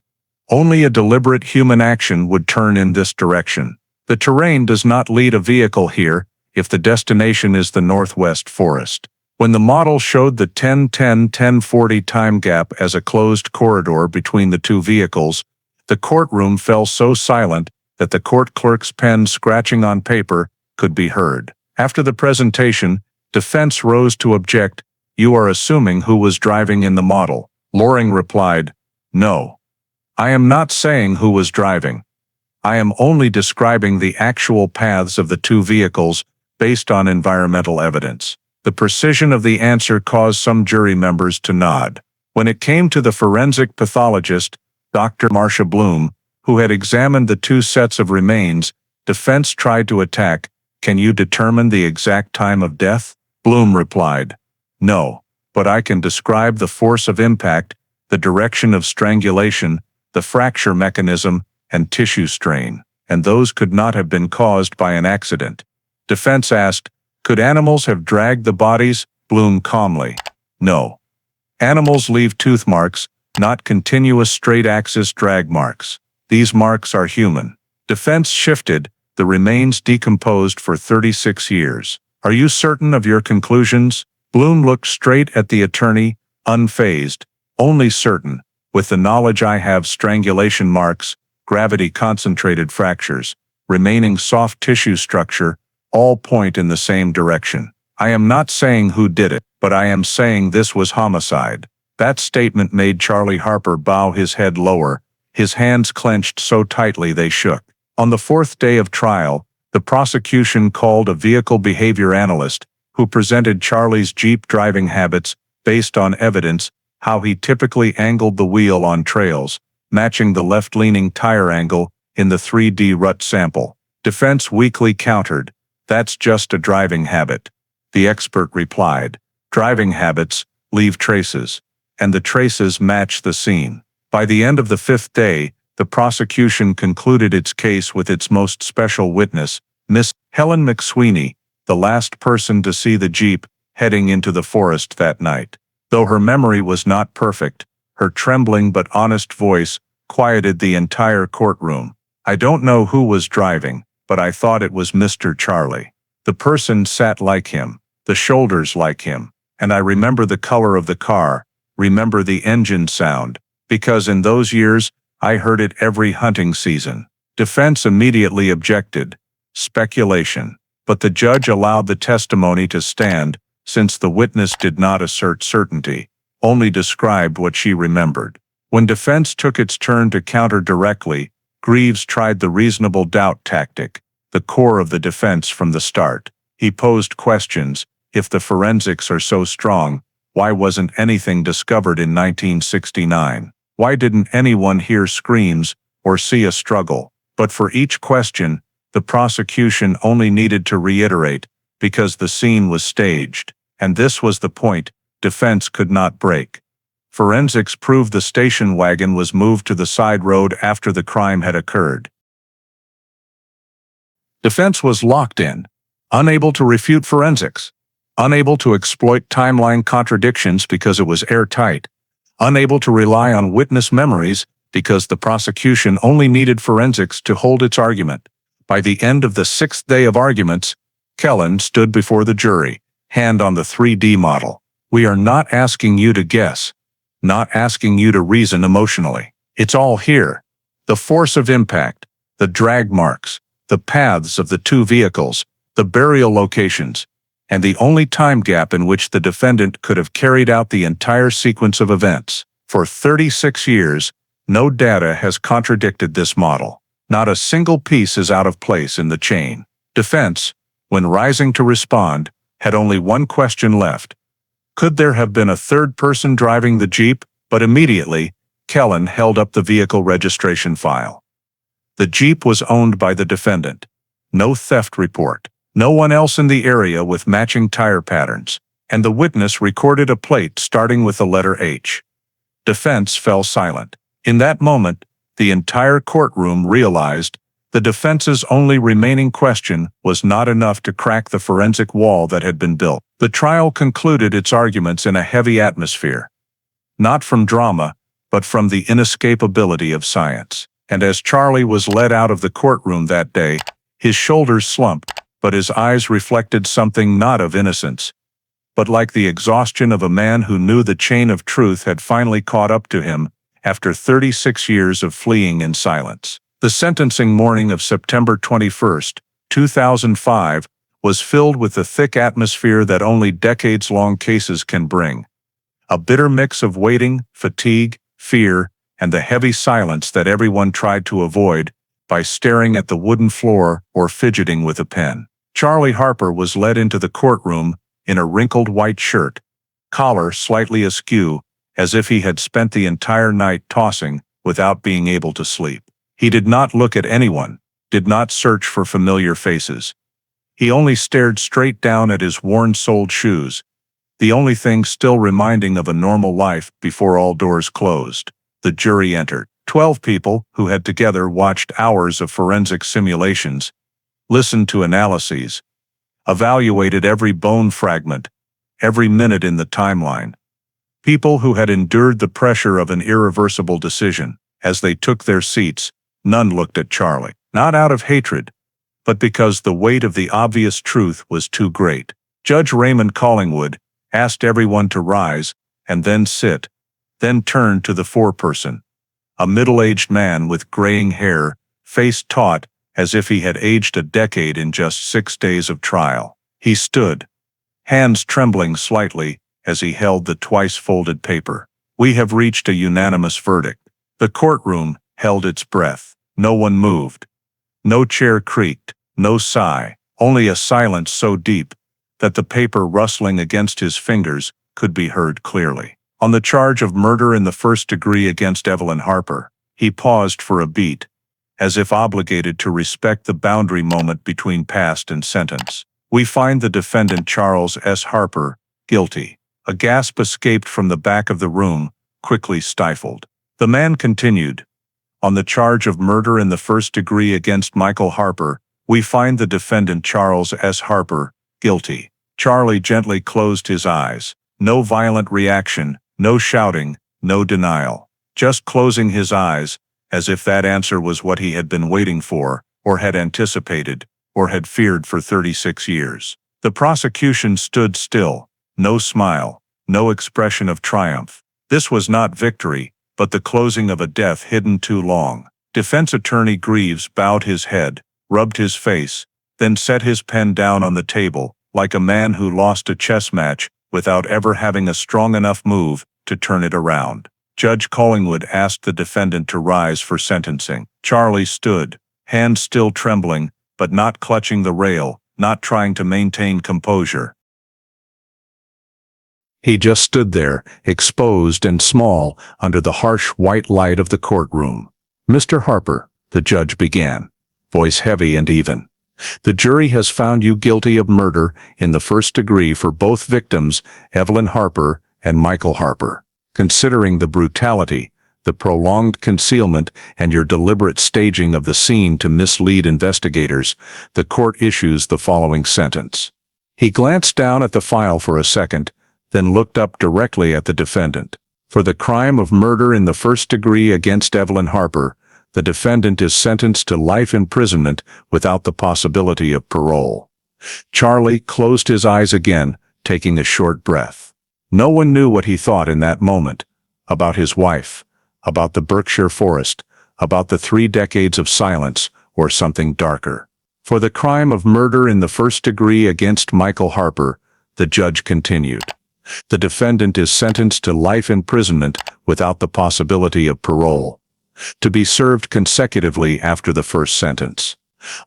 only a deliberate human action would turn in this direction. The terrain does not lead a vehicle here if the destination is the northwest forest. When the model showed the 10:10-10:40 time gap as a closed corridor between the two vehicles, the courtroom fell so silent that the court clerk's pen scratching on paper could be heard. After the presentation, defense rose to object. You are assuming who was driving in the model. Loring replied, no. I am not saying who was driving. I am only describing the actual paths of the two vehicles based on environmental evidence. The precision of the answer caused some jury members to nod. When it came to the forensic pathologist, Dr. Marcia Bloom, who had examined the two sets of remains, defense tried to attack. Can you determine the exact time of death? Bloom replied, no, but I can describe the force of impact, the direction of strangulation, the fracture mechanism, and tissue strain, and those could not have been caused by an accident. Defense asked, could animals have dragged the bodies? Bloom calmly, no. Animals leave tooth marks, not continuous straight-axis drag marks. These marks are human. Defense shifted. The remains decomposed for 36 years. Are you certain of your conclusions? Bloom looked straight at the attorney, unfazed. Only certain. With the knowledge I have, strangulation marks, gravity-concentrated fractures, remaining soft tissue structure, all point in the same direction. I am not saying who did it, but I am saying this was homicide. That statement made Charlie Harper bow his head lower, his hands clenched so tightly they shook. On the fourth day of trial, the prosecution called a vehicle behavior analyst who presented Charlie's Jeep driving habits based on evidence, how he typically angled the wheel on trails, matching the left-leaning tire angle in the 3D rut sample. Defense weakly countered, that's just a driving habit. The expert replied, driving habits leave traces, and the traces match the scene. By the end of the fifth day, the prosecution concluded its case with its most special witness, Miss Helen McSweeney, the last person to see the Jeep heading into the forest that night. Though her memory was not perfect, her trembling but honest voice quieted the entire courtroom. I don't know who was driving, but I thought it was Mr. Charlie. The person sat like him, the shoulders like him, and I remember the color of the car, remember the engine sound, because in those years, I heard it every hunting season. Defense immediately objected. Speculation. But the judge allowed the testimony to stand, since the witness did not assert certainty, only described what she remembered. When defense took its turn to counter directly, Greaves tried the reasonable doubt tactic, the core of the defense from the start. He posed questions. If the forensics are so strong, why wasn't anything discovered in 1969? Why didn't anyone hear screams or see a struggle? But for each question, the prosecution only needed to reiterate, because the scene was staged, and this was the point defense could not break. Forensics proved the station wagon was moved to the side road after the crime had occurred. Defense was locked in, unable to refute forensics, unable to exploit timeline contradictions because it was airtight, unable to rely on witness memories because the prosecution only needed forensics to hold its argument. By the end of the sixth day of arguments, Kellen stood before the jury, hand on the 3D model. We are not asking you to guess, not asking you to reason emotionally. It's all here. The force of impact, the drag marks, the paths of the two vehicles, the burial locations, and the only time gap in which the defendant could have carried out the entire sequence of events. For 36 years, no data has contradicted this model. Not a single piece is out of place in the chain. Defense, when rising to respond, had only one question left. Could there have been a third person driving the Jeep? But immediately, Kellen held up the vehicle registration file. The Jeep was owned by the defendant. No theft report. No one else in the area with matching tire patterns. And the witness recorded a plate starting with the letter H. Defense fell silent. In that moment, the entire courtroom realized the defense's only remaining question was not enough to crack the forensic wall that had been built. The trial concluded its arguments in a heavy atmosphere. Not from drama, but from the inescapability of science. And as Charlie was led out of the courtroom that day, his shoulders slumped, but his eyes reflected something not of innocence, but like the exhaustion of a man who knew the chain of truth had finally caught up to him after 36 years of fleeing in silence. The sentencing morning of September 21, 2005, was filled with the thick atmosphere that only decades-long cases can bring. A bitter mix of waiting, fatigue, fear, and the heavy silence that everyone tried to avoid by staring at the wooden floor or fidgeting with a pen. Charlie Harper was led into the courtroom in a wrinkled white shirt, collar slightly askew, as if he had spent the entire night tossing without being able to sleep. He did not look at anyone, did not search for familiar faces. He only stared straight down at his worn-soled shoes, the only thing still reminding of a normal life before all doors closed. The jury entered. 12 people who had together watched hours of forensic simulations, listened to analyses, evaluated every bone fragment, every minute in the timeline. People who had endured the pressure of an irreversible decision. As they took their seats, none looked at Charlie, not out of hatred, but because the weight of the obvious truth was too great. Judge Raymond Collingwood asked everyone to rise and then sit, then turned to the foreperson, a middle-aged man with graying hair, face taut as if he had aged a decade in just 6 days of trial. He stood, hands trembling slightly as he held the twice-folded paper. "We have reached a unanimous verdict." The courtroom held its breath. No one moved. No chair creaked, no sigh, only a silence so deep that the paper rustling against his fingers could be heard clearly. On the charge of murder in the first degree against Evelyn Harper, he paused for a beat, as if obligated to respect the boundary moment between past and sentence. "We find the defendant Charles S. Harper guilty." A gasp escaped from the back of the room, quickly stifled. The man continued, "On the charge of murder in the first degree against Michael Harper, we find the defendant Charles S. Harper guilty." Charlie gently closed his eyes. No violent reaction, no shouting, no denial. Just closing his eyes, as if that answer was what he had been waiting for, or had anticipated, or had feared for 36 years. The prosecution stood still, no smile, no expression of triumph. This was not victory, but the closing of a death hidden too long. Defense attorney Greaves bowed his head, rubbed his face, then set his pen down on the table, like a man who lost a chess match without ever having a strong enough move to turn it around. Judge Collingwood asked the defendant to rise for sentencing. Charlie stood, hands still trembling, but not clutching the rail, not trying to maintain composure. He just stood there, exposed and small, under the harsh white light of the courtroom. "Mr. Harper," the judge began, voice heavy and even, "the jury has found you guilty of murder in the first degree for both victims, Evelyn Harper and Michael Harper. Considering the brutality, the prolonged concealment, and your deliberate staging of the scene to mislead investigators, the court issues the following sentence." He glanced down at the file for a second, then looked up directly at the defendant. "For the crime of murder in the first degree against Evelyn Harper, the defendant is sentenced to life imprisonment without the possibility of parole." Charlie closed his eyes again, taking a short breath. No one knew what he thought in that moment, about his wife, about the Berkshire forest, about the 3 decades of silence, or something darker. For the crime of murder in the first degree against Michael Harper, the judge continued. The defendant is sentenced to life imprisonment without the possibility of parole, to be served consecutively after the first sentence.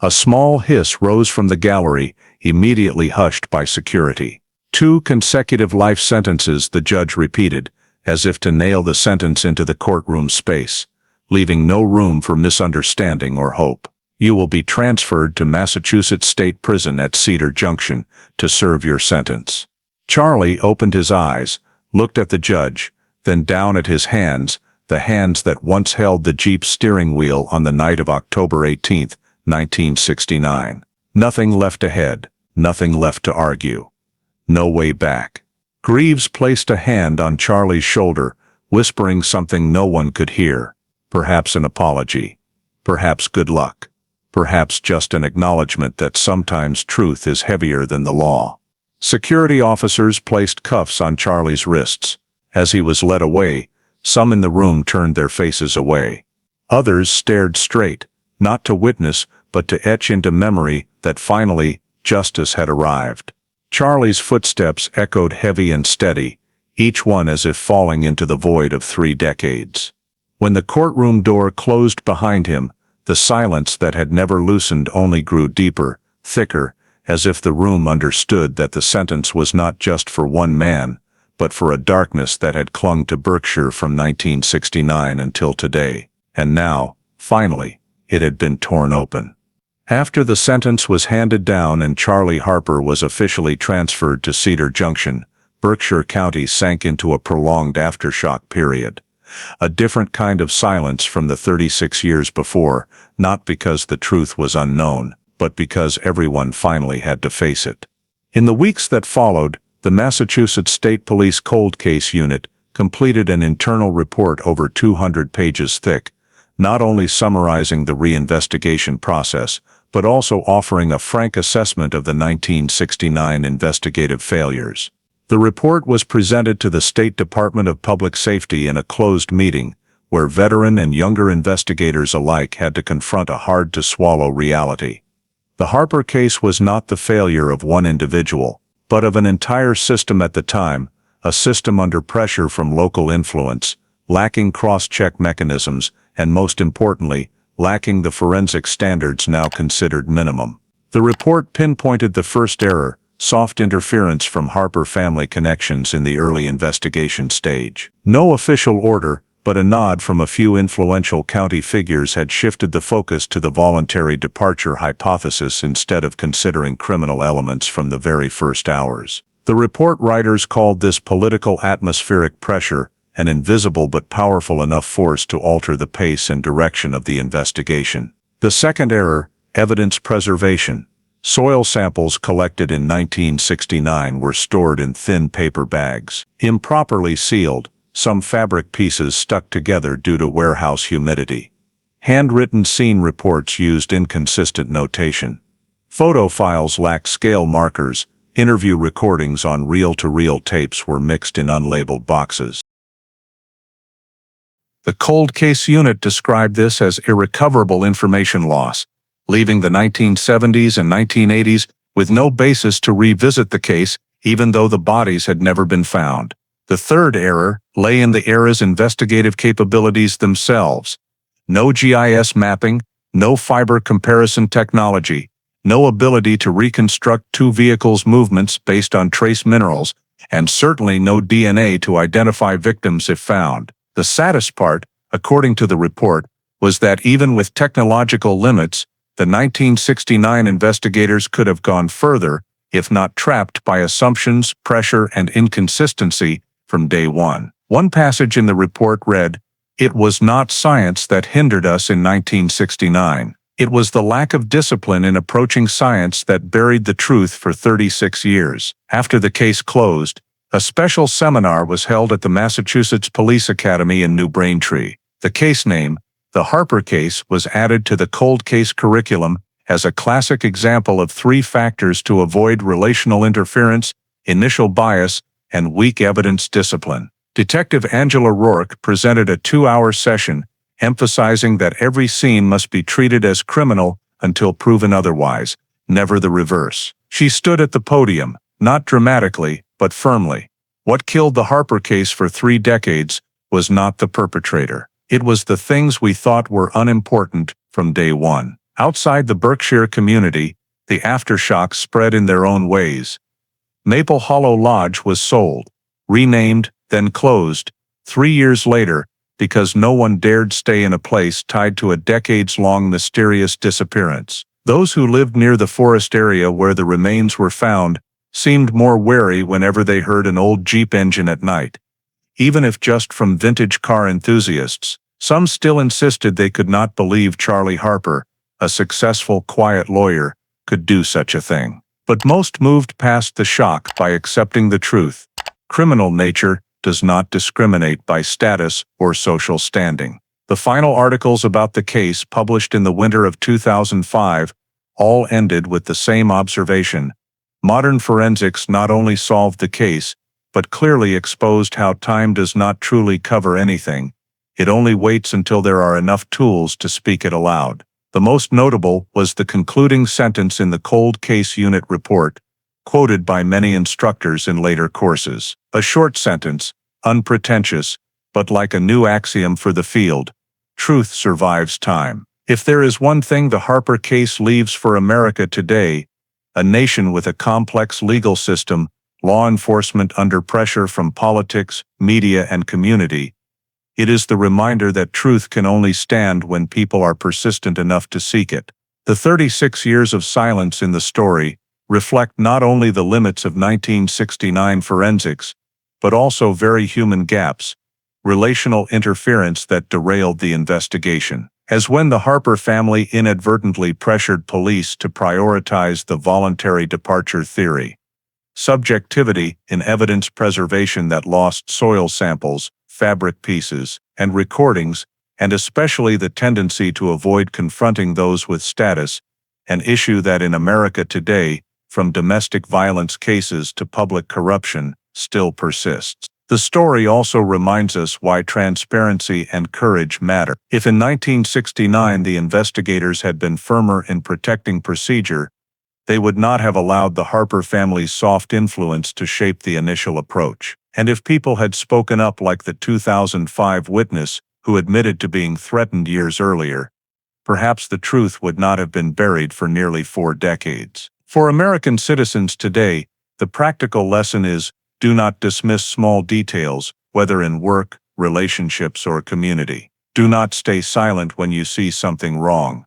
A small hiss rose from the gallery, immediately hushed by security. 2 consecutive life sentences, the judge repeated, as if to nail the sentence into the courtroom space, leaving no room for misunderstanding or hope. You will be transferred to Massachusetts State Prison at Cedar Junction to serve your sentence. Charlie opened his eyes, looked at the judge, then down at his hands, the hands that once held the Jeep's steering wheel on the night of October 18, 1969. Nothing left ahead, nothing left to argue. No way back. Greaves placed a hand on Charlie's shoulder, whispering something no one could hear. Perhaps an apology. Perhaps good luck. Perhaps just an acknowledgement that sometimes truth is heavier than the law. Security officers placed cuffs on Charlie's wrists. As he was led away, some in the room turned their faces away. Others stared straight, not to witness, but to etch into memory that finally, justice had arrived. Charlie's footsteps echoed heavy and steady, each one as if falling into the void of 3 decades. When the courtroom door closed behind him, the silence that had never loosened only grew deeper, thicker, as if the room understood that the sentence was not just for one man, but for a darkness that had clung to Berkshire from 1969 until today. And now, finally, it had been torn open. After the sentence was handed down and Charlie Harper was officially transferred to Cedar Junction, Berkshire County sank into a prolonged aftershock period. A different kind of silence from the 36 years before, not because the truth was unknown, but because everyone finally had to face it. In the weeks that followed, the Massachusetts State Police Cold Case Unit completed an internal report over 200 pages thick, not only summarizing the reinvestigation process, but also offering a frank assessment of the 1969 investigative failures. The report was presented to the State Department of Public Safety in a closed meeting, where veteran and younger investigators alike had to confront a hard-to-swallow reality. The Harper case was not the failure of one individual, but of an entire system at the time, a system under pressure from local influence, lacking cross-check mechanisms, and most importantly, lacking the forensic standards now considered minimum. The report pinpointed the first error, soft interference from Harper family connections in the early investigation stage. No official order, but a nod from a few influential county figures had shifted the focus to the voluntary departure hypothesis instead of considering criminal elements from the very first hours. The report writers called this political atmospheric pressure, an invisible but powerful enough force to alter the pace and direction of the investigation. The second error, evidence preservation. Soil samples collected in 1969 were stored in thin paper bags, improperly sealed, some fabric pieces stuck together due to warehouse humidity. Handwritten scene reports used inconsistent notation. Photo files lacked scale markers. Interview recordings on reel-to-reel tapes were mixed in unlabeled boxes. The Cold Case Unit described this as irrecoverable information loss, leaving the 1970s and 1980s with no basis to revisit the case, even though the bodies had never been found. The third error lay in the era's investigative capabilities themselves. No GIS mapping, no fiber comparison technology, no ability to reconstruct 2 vehicles' movements based on trace minerals, and certainly no DNA to identify victims if found. The saddest part, according to the report, was that even with technological limits, the 1969 investigators could have gone further, if not trapped by assumptions, pressure, and inconsistency from day one. One passage in the report read, "It was not science that hindered us in 1969. It was the lack of discipline in approaching science that buried the truth for 36 years." After the case closed, a special seminar was held at the Massachusetts Police Academy in New Braintree. The case name, the Harper case, was added to the cold case curriculum as a classic example of 3 factors to avoid relational interference, initial bias, and weak evidence discipline. Detective Angela Rourke presented a 2-hour session emphasizing that every scene must be treated as criminal until proven otherwise, never the reverse. She stood at the podium, not dramatically, but firmly. What killed the Harper case for 3 decades was not the perpetrator. It was the things we thought were unimportant from day one. Outside the Berkshire community, the aftershocks spread in their own ways. Maple Hollow Lodge was sold, renamed, then closed, 3 years later, because no one dared stay in a place tied to a decades-long mysterious disappearance. Those who lived near the forest area where the remains were found seemed more wary whenever they heard an old Jeep engine at night. Even if just from vintage car enthusiasts, some still insisted they could not believe Charlie Harper, a successful, quiet lawyer, could do such a thing. But most moved past the shock by accepting the truth. Criminal nature does not discriminate by status or social standing. The final articles about the case published in the winter of 2005 all ended with the same observation. Modern forensics not only solved the case, but clearly exposed how time does not truly cover anything. It only waits until there are enough tools to speak it aloud. The most notable was the concluding sentence in the Cold Case Unit report, quoted by many instructors in later courses. A short sentence, unpretentious, but like a new axiom for the field: truth survives time. If there is one thing the Harper case leaves for America today, a nation with a complex legal system, law enforcement under pressure from politics, media, and community, it is the reminder that truth can only stand when people are persistent enough to seek it. The 36 years of silence in the story reflect not only the limits of 1969 forensics, but also very human gaps, relational interference that derailed the investigation. As when the Harper family inadvertently pressured police to prioritize the voluntary departure theory. Subjectivity in evidence preservation that lost soil samples, fabric pieces, and recordings, and especially the tendency to avoid confronting those with status, an issue that in America today, from domestic violence cases to public corruption, still persists. The story also reminds us why transparency and courage matter. If in 1969 the investigators had been firmer in protecting procedure, they would not have allowed the Harper family's soft influence to shape the initial approach. And if people had spoken up like the 2005 witness who admitted to being threatened years earlier, perhaps the truth would not have been buried for nearly 4 decades. For American citizens today, the practical lesson is: do not dismiss small details, whether in work, relationships, or community. Do not stay silent when you see something wrong,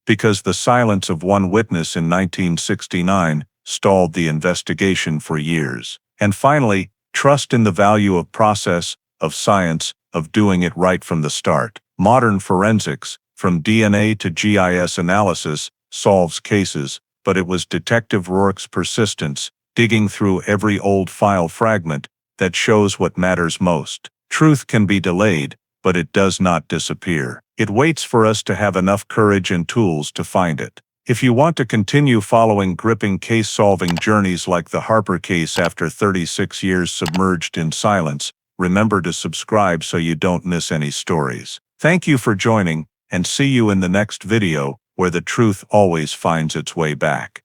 because the silence of one witness in 1969 stalled the investigation for years. And finally, trust in the value of process, of science, of doing it right from the start. Modern forensics, from DNA to GIS analysis, solves cases, but it was Detective Rourke's persistence, digging through every old file fragment, that shows what matters most. Truth can be delayed, but it does not disappear. It waits for us to have enough courage and tools to find it. If you want to continue following gripping case-solving journeys like the Harper case after 36 years submerged in silence, remember to subscribe so you don't miss any stories. Thank you for joining, and see you in the next video, where the truth always finds its way back.